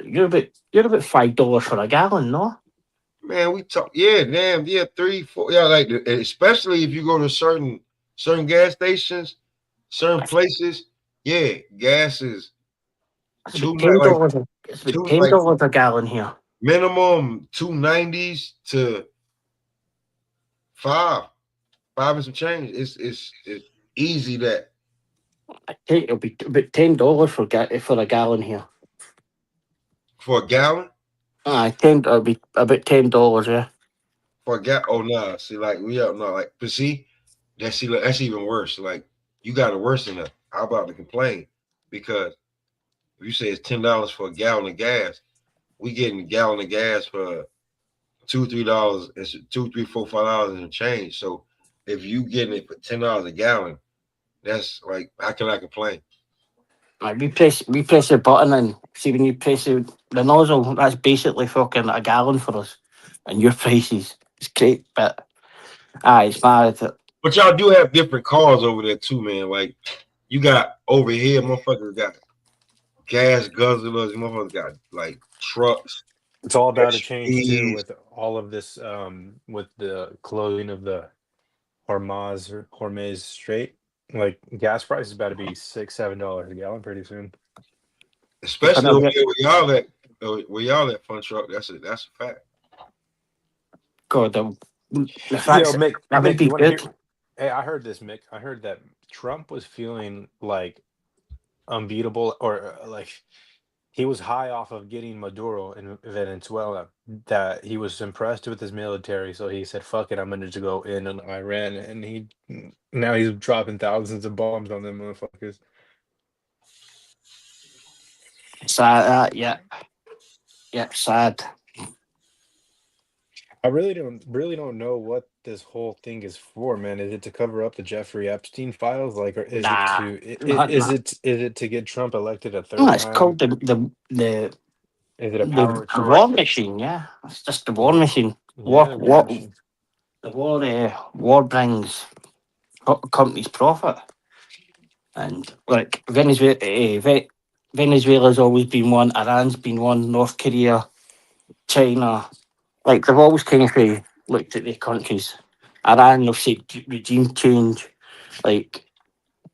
You're about $5 for a gallon, no? Man, we talk, yeah, damn, yeah, 3, 4, yeah, like especially if you go to certain gas stations, certain places, yeah, gas is It's two about ten like dollars. It's about two ten like dollars a gallon here. minimum 290s to five and some change. It's easy that I think it'll be about $10 for a gallon here. for a gallon. It'll be about $10. Yeah. For a gallon, oh no, see, like we up no, like, but see, that's even worse. Like you got it worse than that. How about to complain because if you say it's $10 for a gallon of gas, we getting a gallon of gas for $2, $3, it's $2, $3, $4, $5 and change. So if you getting it for $10 a gallon, that's like how can I complain? Like we press the button and see when you press the nozzle, that's basically fucking a gallon for us. And your prices, it's great, but it's mad. But y'all do have different cars over there too, man. Like you got over here, motherfuckers got gas guzzlers, motherfuckers got like trucks. It's all about to change too SUVs. with all of this, with the closing of the Hormuz Strait. Like gas price is about to be $6-7 a gallon pretty soon. Especially Another- over here where y'all at Fun Truck. That's a fact. God, the Yo, facts Mick, that would Mick, be you want to good. hear? Hey, I heard this, Mick. I heard that Trump was feeling like unbeatable, or like he was high off of getting Maduro in Venezuela. That he was impressed with his military, so he said, "Fuck it, I'm going to go in on Iran," and now he's dropping thousands of bombs on them motherfuckers. Sad, sad. I really don't know what this whole thing is for, man. Is it to cover up the Jeffrey Epstein files, like, or is it Nah, to nah. is it to get Trump elected a No, third it's time? called the Is it a the power trip? war machine. Yeah, it's just the war Yeah, machine. yeah, the war machine. The war brings companies profit, and like Venezuela's always been one, Iran's been one, North Korea, China, like they've always kind of looked at their countries. Iran, they've said regime change, like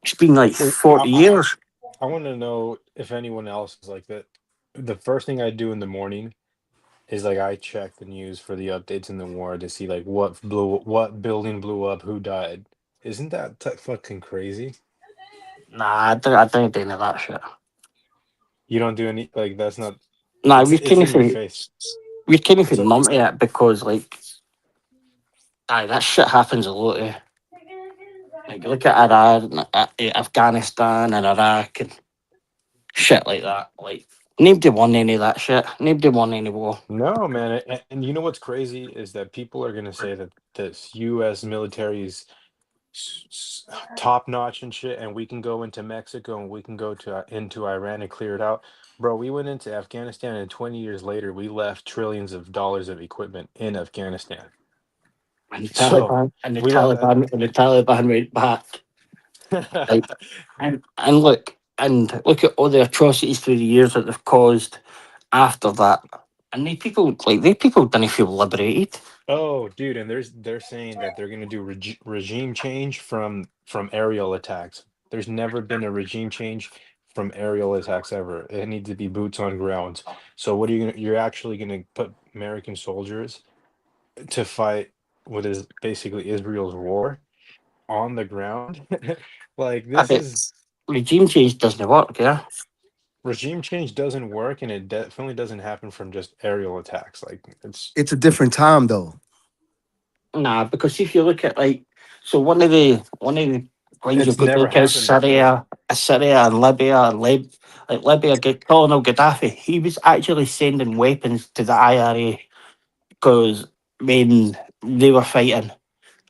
it's been like Well, 40 years. I want to know if anyone else is like that. The first thing I do in the morning is like I check the news for the updates in the war to see like what building blew up, who died. Isn't that fucking crazy? Nah, I don't do any of that shit. You don't do any, like, that's not. Nah, It's in your face. we're kind of It's a, numb to it because like that shit happens a lot. Like look at Iran, Afghanistan, and Iraq, and shit like that. Like nobody won any of that shit. Nobody won any war. no, man. And you know what's crazy is that people are gonna say that this U.S. military's top notch and shit, and we can go into Mexico and we can go to into Iran and clear it out. Bro, we went into Afghanistan, and 20 years later, we left trillions of dollars of equipment in Afghanistan. And the So Taliban and the we don't. Taliban went back. Like, and look at all the atrocities through the years that they've caused after that. And they people didn't feel liberated. Oh, dude, and they're saying that they're gonna do regime change from aerial attacks. There's never been a regime change from aerial attacks ever. It needs to be boots on ground. So what are you gonna? You're actually gonna put American soldiers to fight what is basically Israel's war on the ground? Like I this bet is regime change doesn't work, yeah. regime change doesn't work, and it definitely doesn't happen from just aerial attacks. Like It's a different time though. Nah, because if you look at so one of the things it's you've got to never look at is happened before. Syria and Libya and Libya. Colonel Gaddafi, he was actually sending weapons to the IRA because when they were fighting,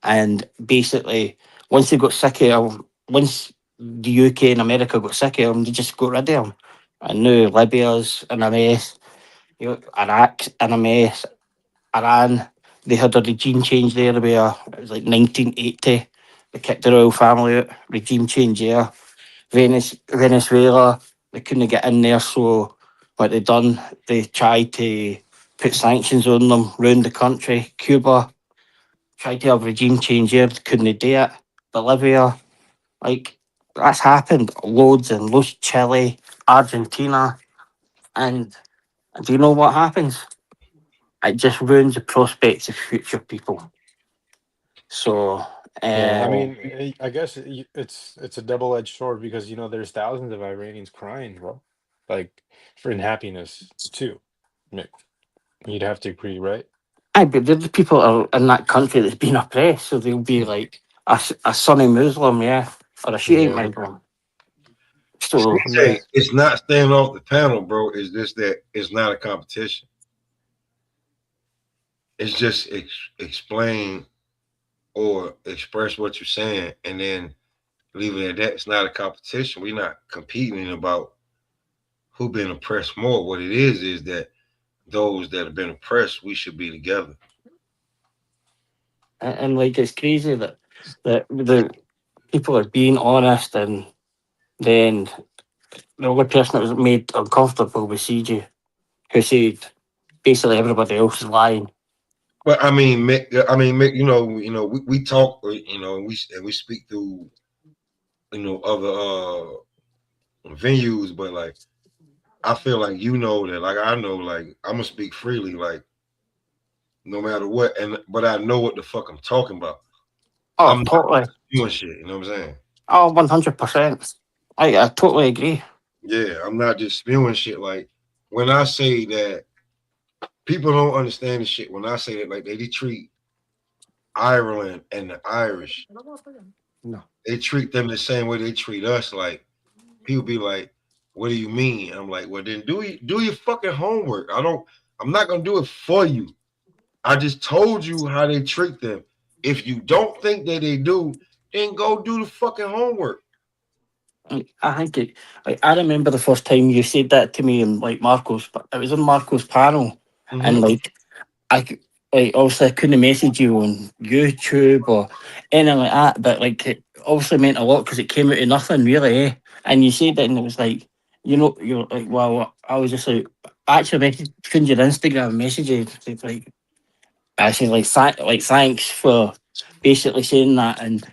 and basically once they got sick of him, once the UK and America got sick of him, they just got rid of him. And now Libya's in a mess, Iraq's in a mess, Iran, they had a regime change there where it was like 1980. They kicked the royal family out, regime change there. Venezuela, they couldn't get in there, so what they done, they tried to put sanctions on them round the country. Cuba tried to have regime change there, couldn't do it. Bolivia, like that's happened loads and loads. Chile, Argentina, and do you know what happens? It just ruins the prospects of future people. So, Yeah, I uh, mean, I guess it's a double-edged sword because there's thousands of Iranians crying, bro, like for in happiness too. Nick, you'd have to agree, right? aye, but the people are in that country that's been oppressed, so they'll be like a Sunni Muslim, yeah, or a Shiite Yeah, Muslim. So, Hey, man. it's not staying off the panel, bro. It's just that it's not a competition. It's just explain or express what you're saying, and then leave it at that. It's not a competition. We're not competing about who been oppressed more. What it is that those that have been oppressed, we should be together. and like it's crazy that the people are being honest, and then the only person that was made uncomfortable was CJ, who said basically everybody else is lying. But I mean, Mick, Mick, we talk, we speak through, other venues, but like I feel like that, like I know, like I'm gonna speak freely, like no matter what, but I know what the fuck I'm talking about. Oh, I'm not totally. doing shit, you know what I'm saying? Oh, 100%. I totally agree. Yeah, I'm not just spewing shit. Like when I say that, people don't understand the shit. When I say that, like they treat Ireland and the Irish, No. they treat them the same way they treat us. Like people be like, "What do you mean?" I'm like, "Well, then do your fucking homework. I'm not gonna do it for you. I just told you how they treat them. If you don't think that they do, then go do the fucking homework." I think I remember the first time you said that to me in Marco's. It was on Marco's panel, and Mm-hmm. I obviously I couldn't message you on YouTube or anything like that, but it obviously meant a lot because it came out of nothing really, eh? And you said that, and it was like, you're like, well, I was just like, I actually found your Instagram messages, like, I said thanks for basically saying that, and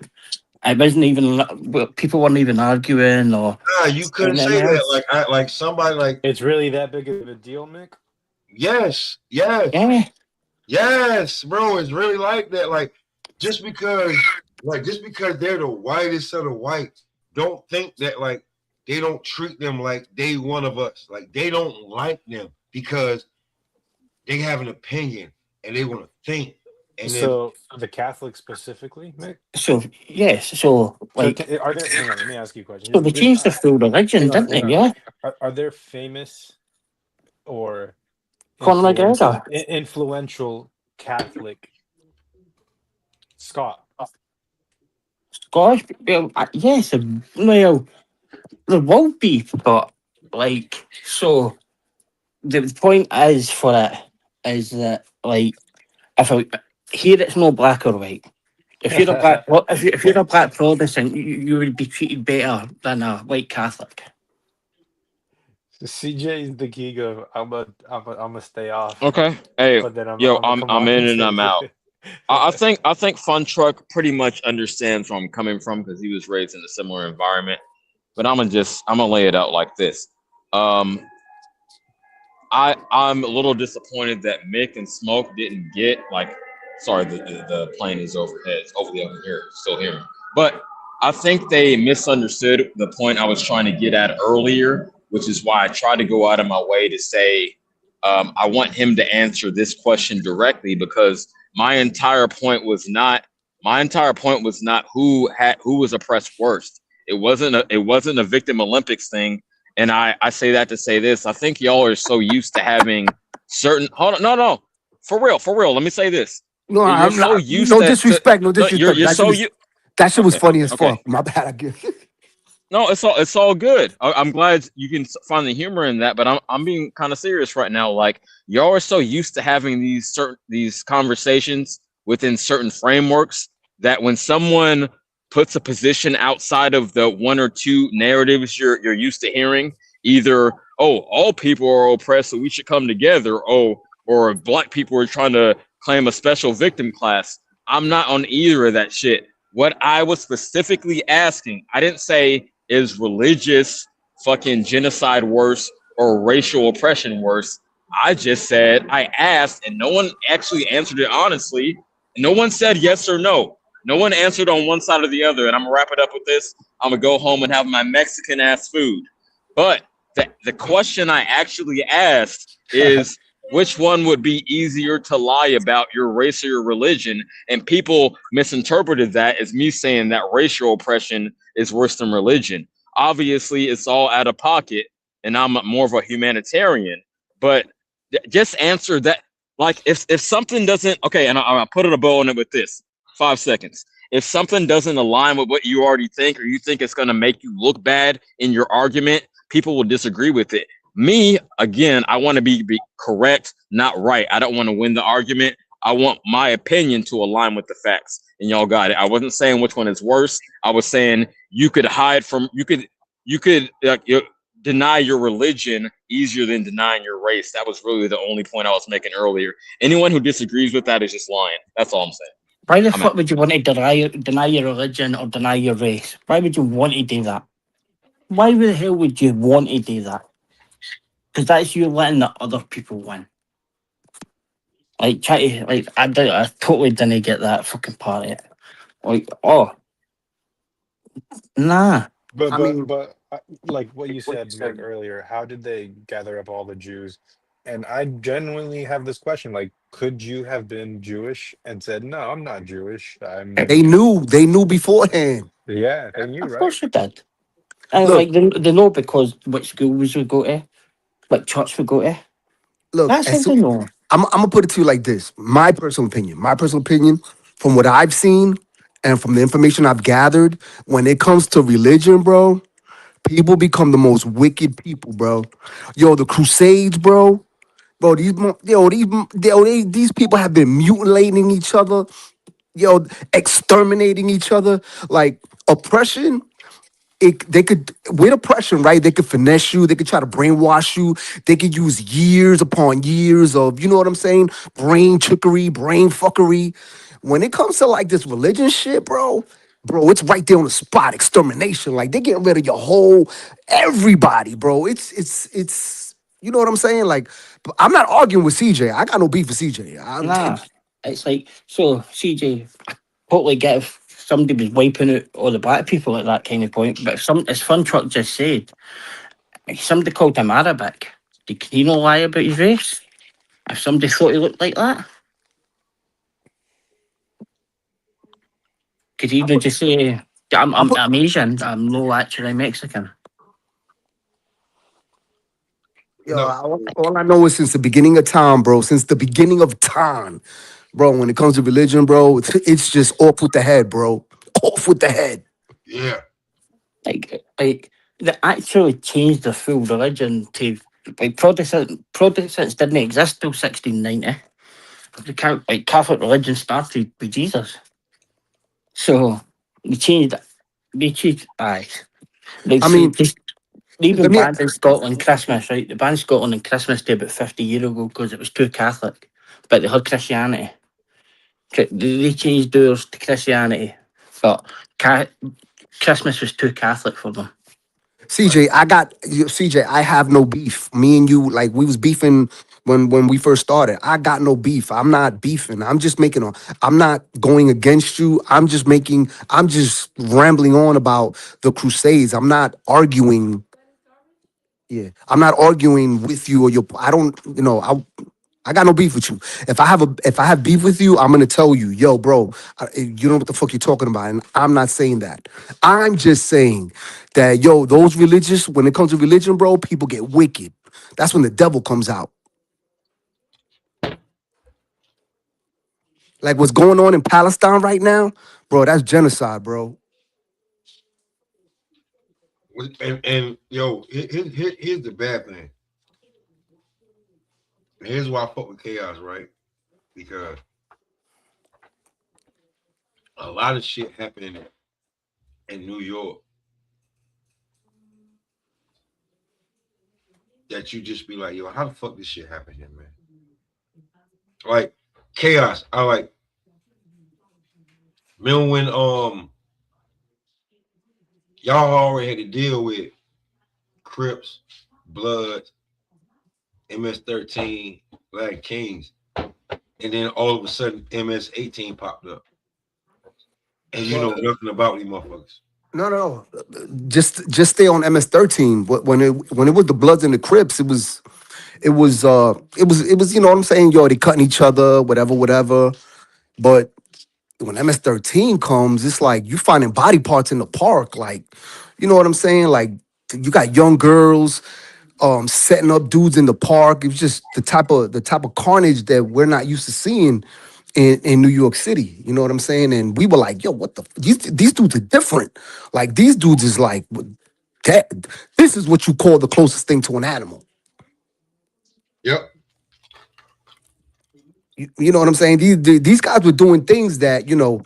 I wasn't even people weren't even arguing or Nah, you couldn't anything say that. else. Like like somebody like, It's really that big of a deal, Mick? yes, yes. Yeah. Yes, bro, it's really like that. Like just because, just because they're the whitest of the white, don't think that like they don't treat them like they one of us. Like they don't like them because they have an opinion and they want to think. And then So the Catholics specifically, Mick? So yes, so So are there? Hang on, let me ask you a question. so they Just changed the full religion, hang on, didn't hang they? on. Yeah. Are there famous or Conor McGregor. influential Catholic Scott? Scottish, well, yes, well, there will be, but like, so the point is for it is that like if here it's no black or white. If you're a black, if you're a black Protestant, you would be treated better than a white Catholic. CJ is the king of I'm a stay off, Okay. Hey, but then I'm yo, I'm a come I'm on in and and say I'm out. I think Fun Truck pretty much understands where I'm coming from because he was raised in a similar environment. But I'm gonna lay it out like this. Um, I'm a little disappointed that Mick and Smoke didn't get like. Sorry, the plane is overhead. It's hopefully over here, still hearing. But I think they misunderstood the point I was trying to get at earlier, which is why I tried to go out of my way to say I want him to answer this question directly because my entire point was not who was oppressed worst. It wasn't a victim Olympics thing. And I say that to say this. I think y'all are so used to having certain hold on, no. For real. Let me say this. No, You're I'm so not. used No to disrespect. No no, disrespect. you're so you That shit was okay, funny as okay. fuck. My bad. I guess. No, it's all good. I'm glad you can find the humor in that, but I'm being kind of serious right now. Like y'all are so used to having these conversations within certain frameworks that when someone puts a position outside of the one or two narratives you're used to hearing, either all people are oppressed, so we should come together, or black people are trying to claim a special victim class. I'm not on either of that shit. What I was specifically asking, I didn't say is religious fucking genocide worse or racial oppression worse. I just said I asked, and no one actually answered it honestly. No one said yes or no. No one answered on one side or the other. And I'm gonna wrap it up with this. I'm gonna go home and have my Mexican ass food. But the question I actually asked is which one would be easier to lie about, your race or your religion? And people misinterpreted that as me saying that racial oppression is worse than religion. Obviously, it's all out of pocket, and I'm more of a humanitarian. But just answer that. Like, if something doesn't, okay, and I'll put a bow on it with this 5 seconds. If something doesn't align with what you already think, or you think it's going to make you look bad in your argument, people will disagree with it. Me, again, I want to be correct, not right. I don't want to win the argument. I want my opinion to align with the facts, and y'all got it. I wasn't saying which one is worse. I was saying you could deny your religion easier than denying your race. That was really the only point I was making earlier. Anyone who disagrees with that is just lying. That's all I'm saying. Why the fuck would you want to deny your religion or deny your race? Why would you want to do that? Why the hell would you want to do that? Because that's you letting the other people win. Like, try to, like, I totally didn't get that fucking part of it. Like, nah. But I but mean, but like what you said, Mick, earlier, how did they gather up all the Jews? And I genuinely have this question, like, could you have been Jewish and said, no, I'm not Jewish. I'm they knew beforehand. yeah, they knew, Of right? course you did. And, Look, like, they know because which schools we go to, what church we go to. look. That's how they know. I'm gonna put it to you like this. My personal opinion. My personal opinion, from what I've seen and from the information I've gathered, when it comes to religion, bro, people become the most wicked people, bro. Yo, the Crusades, bro. Bro, these people have been mutilating each other, yo, exterminating each other. Like oppression, they could with oppression, right? They could finesse you, they could try to brainwash you, they could use years upon years of, you know what I'm saying? Brain trickery, brain fuckery. When it comes to like this religion shit, bro, it's right there on the spot, extermination. Like they getting rid of your whole everybody, bro. It's you know what I'm saying? Like, but I'm not arguing with CJ. I got no beef with CJ. Nah. It's like, so, CJ, totally get if somebody was wiping out all the black people at that kind of point. But as Fun Truck just said, if somebody called him Arabic, did he not lie about his race? If somebody thought he looked like that? Could he not just say, I'm Asian, I'm no actually Mexican? Yo, No, all I know is since the beginning of time, bro. Since the beginning of time, bro. When it comes to religion, bro, it's just off with the head, bro. off with the head. Yeah. Like they actually changed the full religion to like Protestants didn't exist till 1690. Like Catholic religion started with Jesus. So they changed they changed aye. Like I so mean, just even let me. banned in Scotland Christmas, right? They banned Scotland in Christmas Day about 50 years ago because it was too Catholic. But they had Christianity. They changed doors to Christianity. But Christmas was too Catholic for them. CJ, CJ. I have no beef. Me and you, like we was beefing when we first started. I got no beef. I'm not beefing. I'm just making a. I'm not going against you. I'm just making. I'm just rambling on about the Crusades. I'm not arguing. Yeah, I'm not arguing with you or your. I don't. You know. I got no beef with you. If I have beef with you, I'm gonna tell you, yo, bro, you know what the fuck you're talking about, and I'm not saying that. I'm just saying that, yo, those religious, when it comes to religion, bro, people get wicked. That's when the devil comes out. Like what's going on in Palestine right now, bro, that's genocide, bro. And yo, here's the bad thing. Here's why I fuck with chaos, right? Because a lot of shit happening in New York that you just be like, yo, how the fuck this shit happen here, man? Like chaos. I like remember when y'all already had to deal with Crips, Bloods, MS-13, Black Kings, and then all of a sudden MS-18 popped up, and you know nothing about these motherfuckers. No. Just stay on MS-13. When it was the Bloods and the Crips, it was you know what I'm saying, yo, they cutting each other, whatever. But when MS-13 comes, it's like you finding body parts in the park, like, you know what I'm saying? Like you got young girls setting up dudes in the park. It was just the type of carnage that we're not used to seeing in New York City. You know what I'm saying? And we were like, yo, what the these dudes are different. Like these dudes is like that, this is what you call the closest thing to an animal. Yep. You know what I'm saying? These guys were doing things that, you know,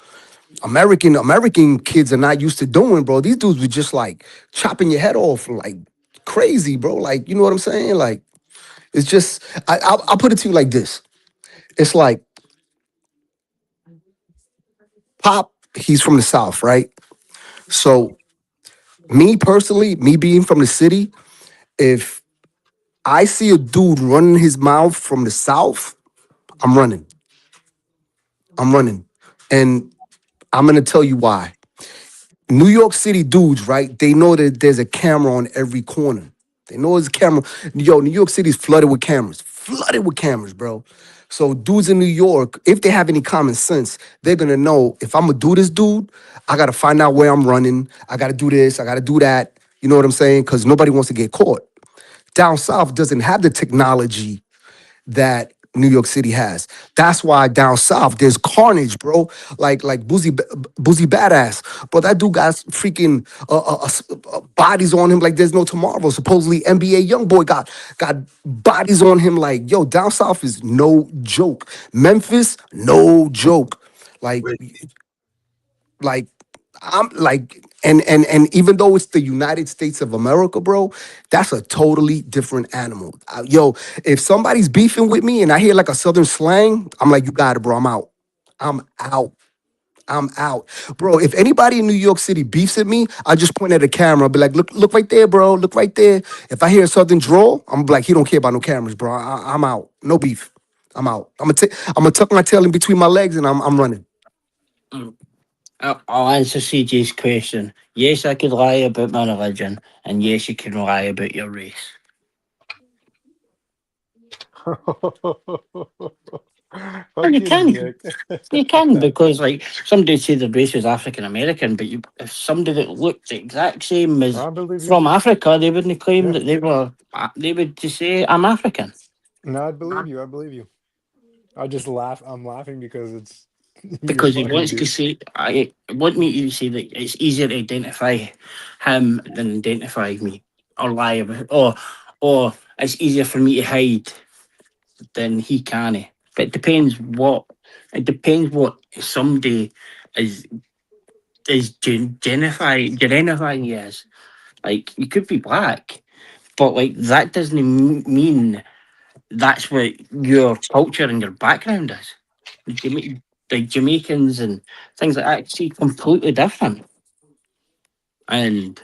American kids are not used to doing, bro. These dudes were just like chopping your head off like crazy, bro. Like, you know what I'm saying? Like, it's just I'll put it to you like this. It's like Pop, he's from the South, right? So me personally, me being from the city, if I see a dude running his mouth from the South, I'm running. I'm running. And I'm gonna tell you why. New York City dudes, right? They know that there's a camera on every corner. They know there's a camera. Yo, New York City's flooded with cameras. Flooded with cameras, bro. So dudes in New York, if they have any common sense, they're gonna know if I'm gonna do this dude, I gotta find out where I'm running. I gotta do this, I gotta do that. You know what I'm saying? Because nobody wants to get caught. Down south doesn't have the technology that New York City has. That's why down south there's carnage, bro. Like Boozy Badass, bro. That dude got freaking bodies on him like there's no tomorrow. Supposedly NBA YoungBoy got bodies on him like, yo. Down south is no joke. Memphis, no joke. Like Wait, like I'm like, and even though it's the United States of America, bro, that's a totally different animal. Yo, if somebody's beefing with me and I hear like a Southern slang, I'm like, you got it, bro. I'm out. I'm out. I'm out, bro. If anybody in New York City beefs at me, I just point at the camera, be like, look right there, bro. Look right there. If I hear a Southern drawl, I'm like, he don't care about no cameras, bro. I'm out. No beef. I'm out. I'm gonna tuck my tail in between my legs and I'm running. Mm. I'll answer CJ's question. Yes, I could lie about my religion, and yes, you can lie about your race. And Fuck you, Nick. you can because like somebody say the race is African American, but if somebody that looked the exact same as I believe you. from Africa, they wouldn't claim Yeah. that they were. They would just say, "I'm African." No, I believe you. I believe you. I just laugh. I'm laughing because You're because he funny, wants to dude. say, I want me to say that it's easier to identify him than identify me or lie about, or it's easier for me to hide than he can. But it depends what somebody is genifying you as. Like you could be black, but like that doesn't mean that's what your culture and your background is. Like Jamaicans and things like that, see completely different, and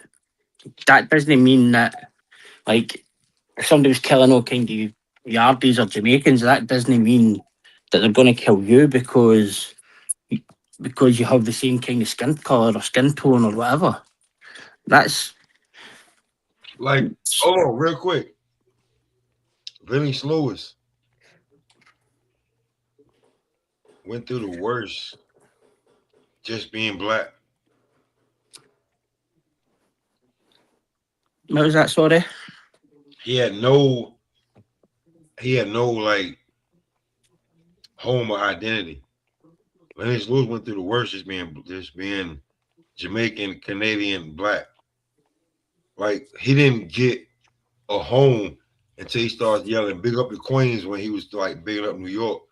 that doesn't mean that like if somebody was killing all kind of Yardies or Jamaicans, that doesn't mean that they're going to kill you because you have the same kind of skin color or skin tone or whatever. That's Like, oh, real quick, Lennox Lewis went through the worst just being black. what was that? Sorry. He had no, he had no like home or identity. Lennox Lewis went through the worst just being Jamaican, Canadian, black. Like he didn't get a home until he started yelling "Big up the Queens" when he was like bigging up New York.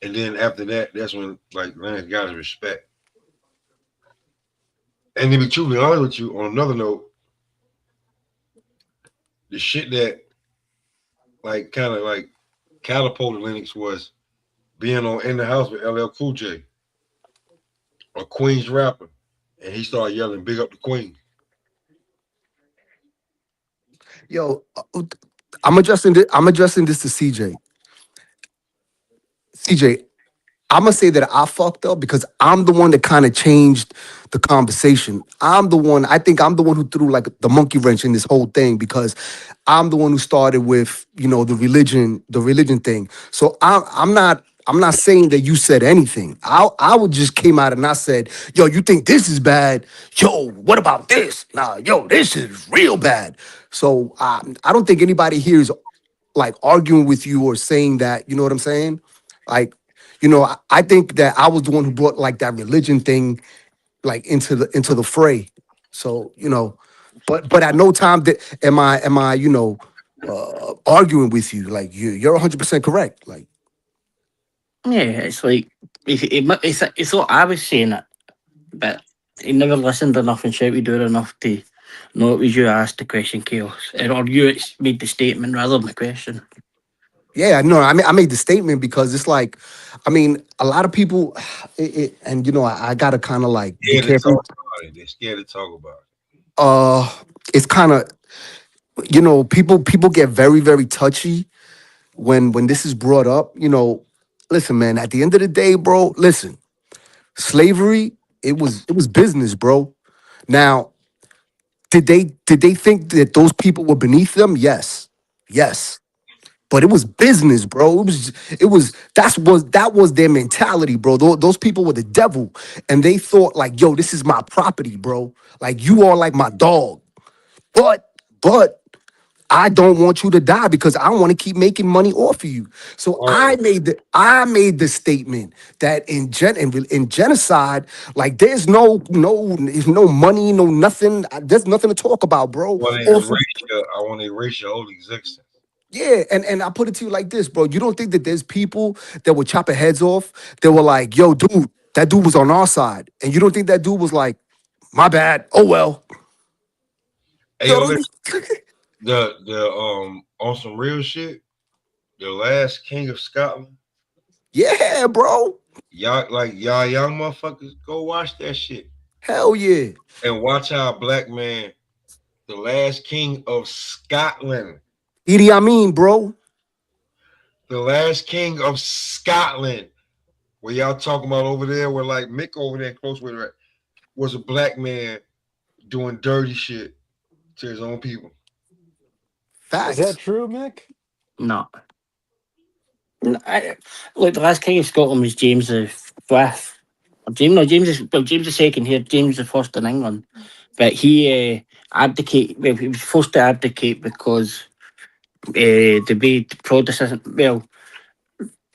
And then after that, that's when like Lennox got his respect. And to be truly honest with you, on another note, the shit that like kind of like catapulted Lennox was being on In the House with LL Cool J, a Queens rapper, and he started yelling "Big up the Queen." Yo, I'm addressing this to CJ. CJ, I'm gonna say that I fucked up because I'm the one that kind of changed the conversation. I'm the one. I think I'm the one who threw like the monkey wrench in this whole thing because I'm the one who started with the religion thing. So I'm not saying that you said anything. I would just came out and I said, yo, you think this is bad? Yo, what about this? Nah, yo, this is real bad. So I don't think anybody here is like arguing with you or saying that, you know what I'm saying? Like, I think that I was the one who brought like that religion thing like into the fray. So, but at no time am I, arguing with you. Like you're 100% correct. Like, Yeah, it's like it's what I was saying it, but he never listened enough and shouted out enough to know it was you asked the question, chaos, or you made the statement rather than the question. yeah, no, I made the statement because it's like, I mean, a lot of people, and I gotta kind of like be Scared to careful. talk about it. They're scared to talk about Uh, it's kind of, people get very, very touchy when this is brought up. Listen, man, at the end of the day, bro, listen, slavery, it was business, bro. Now, did they think that those people were beneath them? Yes. Yes. But it was business, bro. That was their mentality, bro. Those people were the devil. And they thought, like, yo, this is my property, bro. Like, you are like my dog. But I don't want you to die because I want to keep making money off of you. So it. I made the statement that in genocide, like there's no money, no nothing. There's nothing to talk about, bro. Also, I want to erase your whole existence. yeah, and I put it to you like this, bro. You don't think that there's people that would chop their heads off that were like, yo, dude, that dude was on our side. And you don't think that dude was like, my bad. Oh well. Hey, Yo, yo, don't listen, the on some real shit, the last king of Scotland, yeah, bro. y'all young motherfuckers, go watch that shit Hell yeah. and watch how a black man, the last king of Scotland, Idi Amin, bro. the last king of Scotland, where y'all talking about over there, where like Mick over there close with her, was a black man doing dirty shit to his own people. Is that Facts. true, Mick? No. Look, the last king of Scotland was James the Fifth. Or James, no, James the Second here, James the First in England. But he abdicated. Well, he was forced to abdicate because the way the Protestant. Well,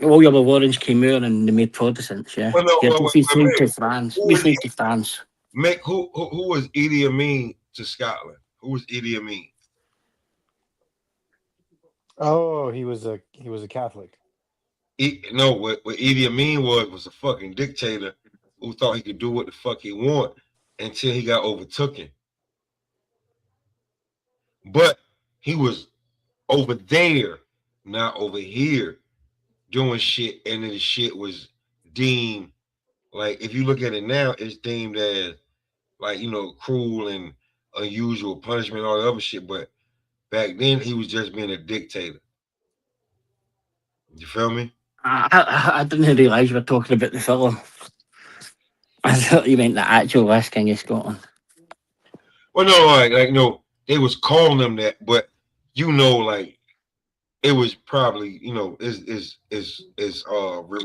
William of Orange came out and they made Protestants, yeah. Well, no, He had well, to well, be well, flew Mick, to France. who We was flew to France. Mick, who was Idi Amin to Scotland? Who was Idi Amin? Oh, he was a Catholic. No, what Idi Amin was a fucking dictator who thought he could do what the fuck he want until he got overtaken. But he was over there, not over here, doing shit, and then the shit was deemed like, if you look at it now, it's deemed as like, cruel and unusual punishment, all the other shit. But back then, he was just being a dictator. You feel me? I didn't realise we were talking about the film. I thought you meant the actual last King of Scotland. Well, no, like no, they was calling them that, but like it was probably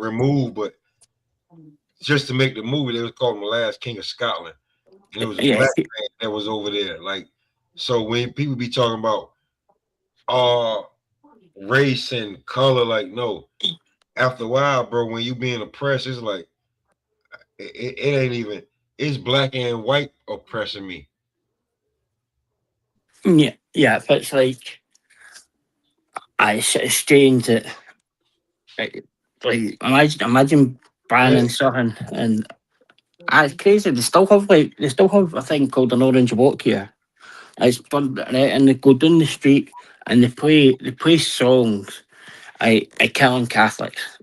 removed, but just to make the movie, they was calling him the last King of Scotland, and it was a Yeah, black man that was over there. Like, so when people be talking about race and color, like, no, after a while, bro, when you being oppressed, it's like it ain't even, it's black and white oppressing me. yeah, but it's like it's strange that like imagine banning something and it's crazy. They still have a thing called an orange walk here. It's right, and they go down the street and they play songs. I killing Catholics,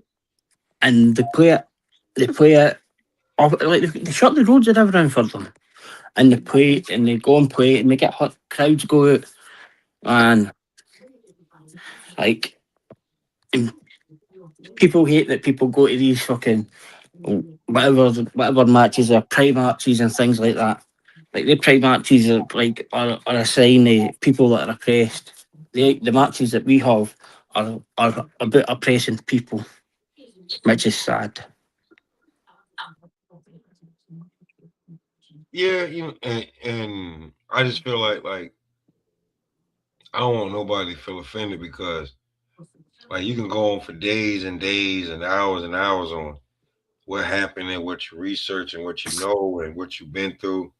and they play it like they shut the roads and everything for them, and they play and they go and play and they get hot crowds go out and like and people hate that people go to these fucking whatever matches or pride matches and things like that. Like the pride matches are a sign of people that are oppressed. The matches that we have are about oppressing people, which is sad. Yeah, and I just feel like I don't want nobody to feel offended, because like you can go on for days and days and hours on what happened and what you research and what you know and what you've been through.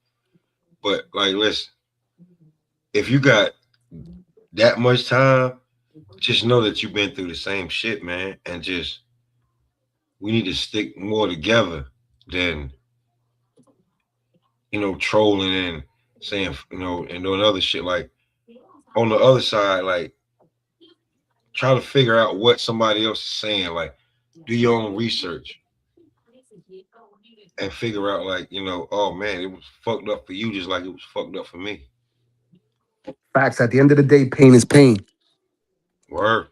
But like, listen, if you got that much time, just know that you've been through the same shit, man. And just, we need to stick more together than, trolling and saying, and doing other shit. Like, on the other side, like, try to figure out what somebody else is saying. Like, do your own research and figure out, like, oh man, it was fucked up for you just like it was fucked up for me. Facts. At the end of the day, pain is pain. Word.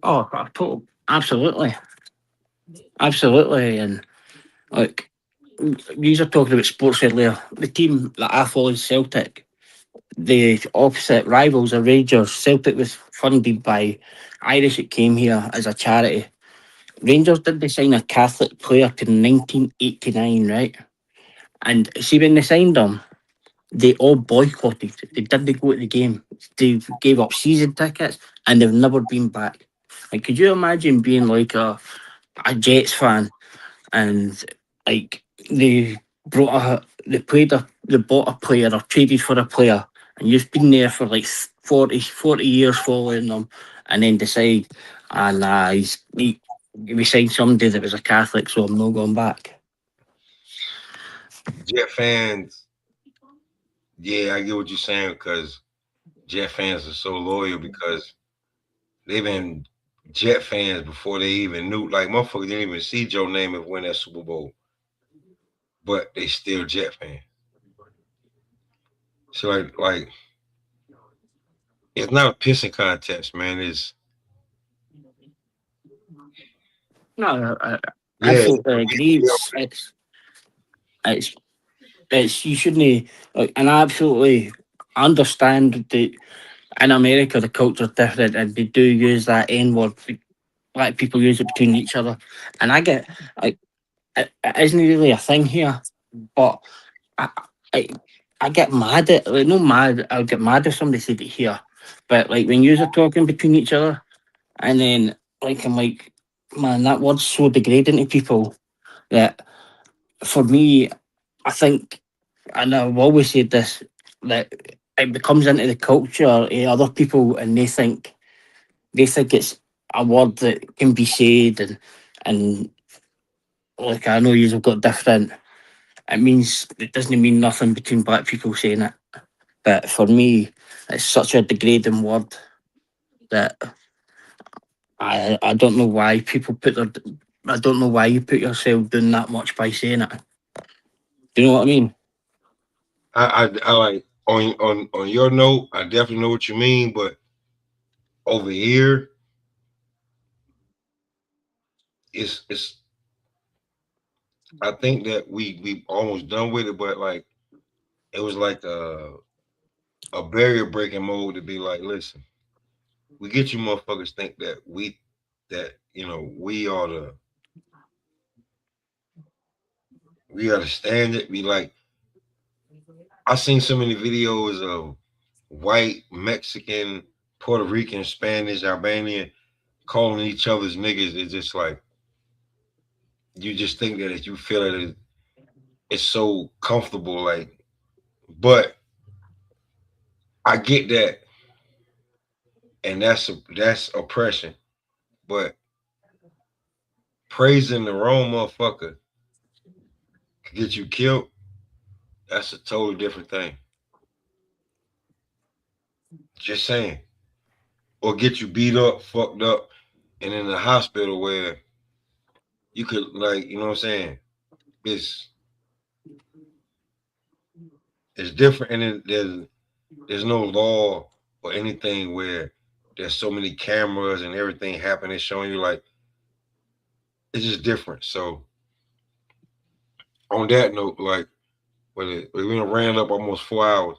Oh, absolutely, absolutely, and like you are talking about sports earlier. The team that I follow is Celtic. The opposite rivals are Rangers. Celtic was funded by Irish that came here as a charity. Rangers did they sign a Catholic player to 1989, right? And see when they signed him, they all boycotted. They didn't go to the game. They gave up season tickets and they've never been back. Like, could you imagine being like a Jets fan and like they bought a player or traded for a player and you've been there for like 40 years following them and then decide and we signed somebody that was a Catholic, so I'm not going back. Jet fans, yeah, I get what you're saying, because Jet fans are so loyal, because they've been Jet fans before they even knew. Like, motherfuckers didn't even see Joe Namath win that Super Bowl, but they still Jet fans. So like it's not a pissing contest, man. It's No, I yeah, absolutely agree. It's you shouldn't and I absolutely understand that in America the culture's different and they do use that N word. Like people use it between each other, and I get like it isn't really a thing here, but I I, I get mad at like no mad. I'll get mad if somebody said it here, but like when yous are talking between each other, and then like I'm like man, that word's so degrading to people that for me, I think, and I've always said this, that it becomes into the culture of other people, and they think it's a word that can be said, and like I know you've got different. It means it doesn't mean nothing between black people saying it, but for me, it's such a degrading word that I don't know why people put their. I don't know why you put yourself doing that much by saying it. Do you know what I mean? I like on your note, I definitely know what you mean, but over here, it's I think that we almost done with it, but like it was like a barrier breaking mode to be like, listen, we get you motherfuckers think that we ought to stand it. Be like, I seen so many videos of white, Mexican, Puerto Rican, Spanish, Albanian calling each other's niggas. It's just like you just think that if you feel it, it's so comfortable. Like, but I get that, and that's oppression. But praising the wrong motherfucker could get you killed. That's a totally different thing. Just saying, or get you beat up, fucked up, and in the hospital where you could, like, you know what I'm saying? It's different, and there's no law or anything where there's so many cameras and everything happening, showing you, like, it's just different. So on that note, like, we ran up almost 4 hours.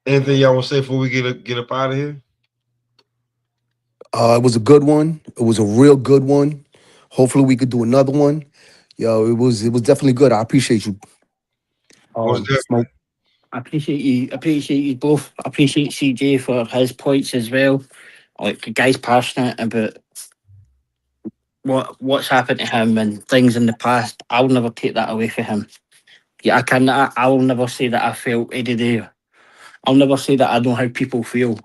Anything y'all want to say before we get up out of here? It was a good one. It was a real good one. Hopefully we could do another one. Yo, it was definitely good. I appreciate you. Most Smoke. I appreciate you both. I appreciate CJ for his points as well. Like the guy's passionate about what's happened to him and things in the past. I'll never take that away from him. Yeah, I will never say that I felt any day. I'll never say that I know how people feel.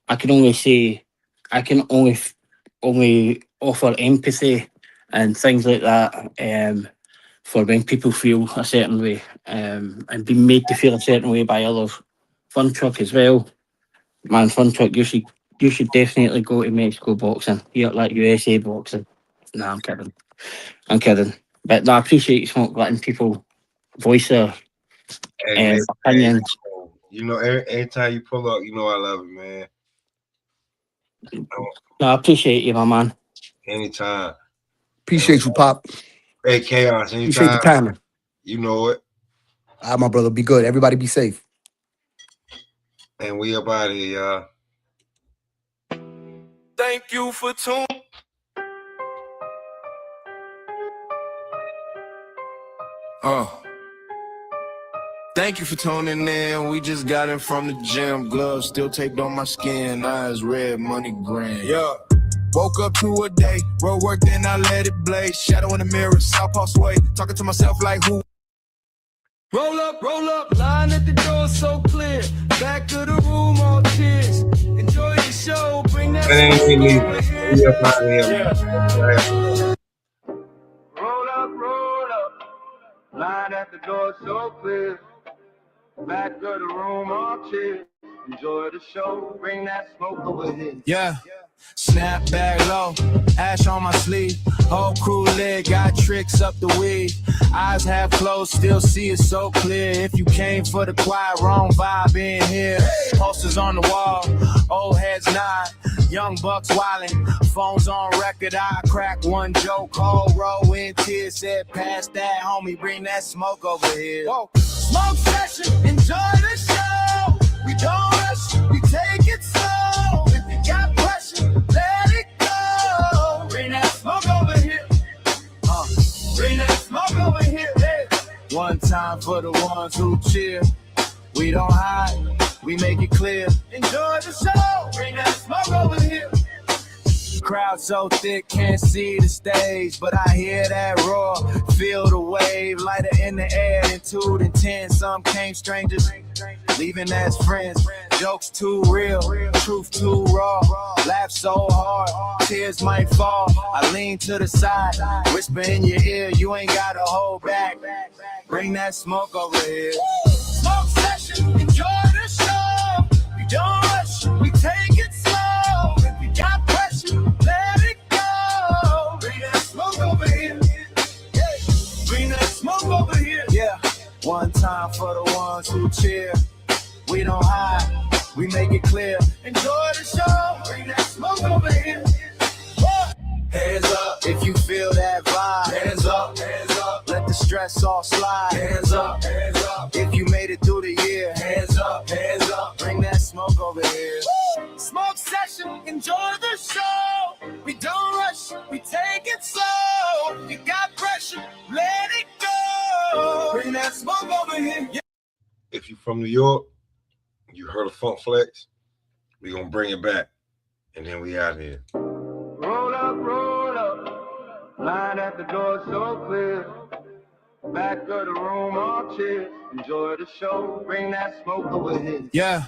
I can only say I can only offer empathy and things like that for when people feel a certain way and be made to feel a certain way by others. Fun Truck as well, man. Fun Truck, you should definitely go to Mexico boxing. You like USA boxing. No, I'm kidding. I'm kidding. But no, I appreciate you, Smoke, letting people voice their Hey, man, opinions. anytime you pull up, you know I love it, man. No, I appreciate you, my man. Anytime. Appreciate you, Pop. Hey, Chaos, Appreciate the anytime. timing. You know it. All right, my brother. Be good. Everybody be safe. And we up out of here, y'all. Thank you for tuning. Thank you for tuning in. We just got in from the gym. Gloves still taped on my skin. Eyes red, money grand. Yeah. Woke up to a day. Road work, then I let it blaze. Shadow in the mirror, southpaw sway. Talking to myself like who? Roll up, line at the door so clear. Back of the room, all tears. Enjoy the show, bring that smoke over here. We up out of here. Roll up, line at the door so clear. Back of the room, all cheers. Enjoy the show, bring that smoke over here. Yeah. Snap back low, ash on my sleeve. Whole crew lit, got tricks up the weed. Eyes half closed, still see it so clear. If you came for the quiet, wrong vibe in here. Posters on the wall, old heads nod. Young bucks wildin', phones on record. I crack one joke, whole row in tears. Said, pass that, homie, bring that smoke over here. Whoa. Smoke session, enjoy the show. We don't rush, we take it slow. If you got pressure, let it go. Bring that smoke over here. Bring that smoke over here. Hey. One time for the ones who cheer. We don't hide, we make it clear. Enjoy the show. Bring that smoke over here. Crowd so thick, can't see the stage, but I hear that roar, feel the wave, lighter in the air than 2 to 10. Some came strangers, leaving as friends. Jokes too real, truth too raw. Laugh so hard, tears might fall. I lean to the side, whisper in your ear, you ain't gotta hold back. Bring that smoke over here. Smoke session, enjoy the show. We don't rush, we take it slow. If you got pressure, let it go. Bring that smoke over here. Yeah. Bring that smoke over here. Yeah. One time for the ones who cheer. We don't hide, we make it clear. Enjoy the show. Bring that smoke over here. Hands up if you feel that vibe. Hands up, hands up. Let the stress all slide. Hands up, hands up. If you made it through the year. Hands up, hands up. Bring that smoke over here. Smoke session, enjoy the show. We don't rush, we take it slow. You got pressure, let it go. Bring that smoke over here. Yeah. If you from New York, you heard of Funk Flex, we gonna bring it back, and then we out here. Roll up, line at the door so clear. Back of the room, all cheers. Enjoy the show, bring that smoke over here. Yeah,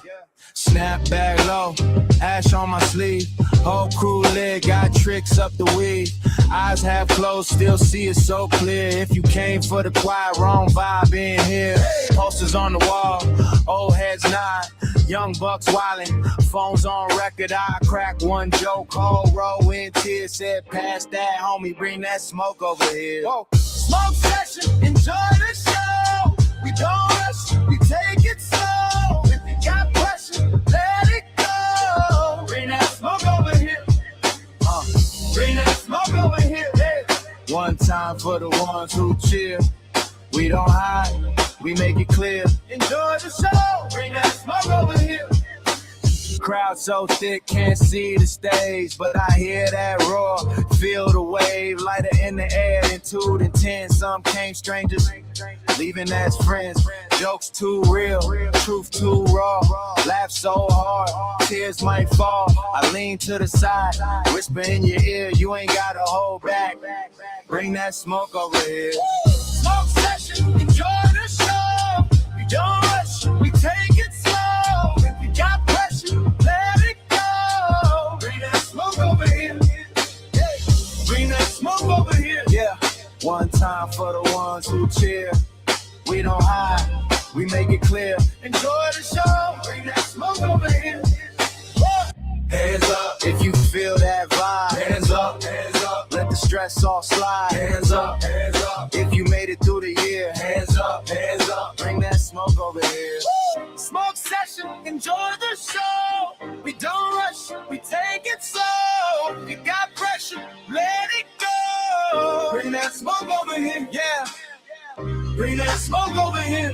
snap back low, ash on my sleeve. Whole crew lit, got tricks up the weed. Eyes half closed, still see it so clear. If you came for the quiet, wrong vibe in here. Posters on the wall, old heads nod. Young bucks wildin', phones on record. I crack one joke, whole row in tears. Said, pass that, homie, bring that smoke over here. Whoa. Smoke session, enjoy the show. We don't rush, we take it slow. If you got pressure, let it go. Bring that smoke over here. Bring that smoke over here. Hey. One time for the ones who cheer. We don't hide, we make it clear. Enjoy the show. Bring that smoke over here. Crowd so thick, can't see the stage, but I hear that roar, feel the wave, lighter in the air than 2 to 10. Some came strangers, leaving as friends. Jokes too real, truth too raw. Laugh so hard, tears might fall. I lean to the side, whisper in your ear, you ain't gotta hold back. Bring that smoke over here. Smoke session, enjoy the show. We don't rush, we take it slow. If you got pressure, let it go. Bring that smoke over here. Yeah. Bring that smoke over here. Yeah. One time for the ones who cheer. We don't hide, we make it clear. Enjoy the show. Bring that smoke over here. Hands up if you feel that vibe. Hands up, hands up. Let the stress all slide. Hands up, hands up. If you made it through the year. Hands up, hands up. Bring that smoke over here. Smoke session, enjoy the show. We don't rush, we take it slow. You got pressure, let it go. Bring that smoke over here, yeah. Bring that smoke over here,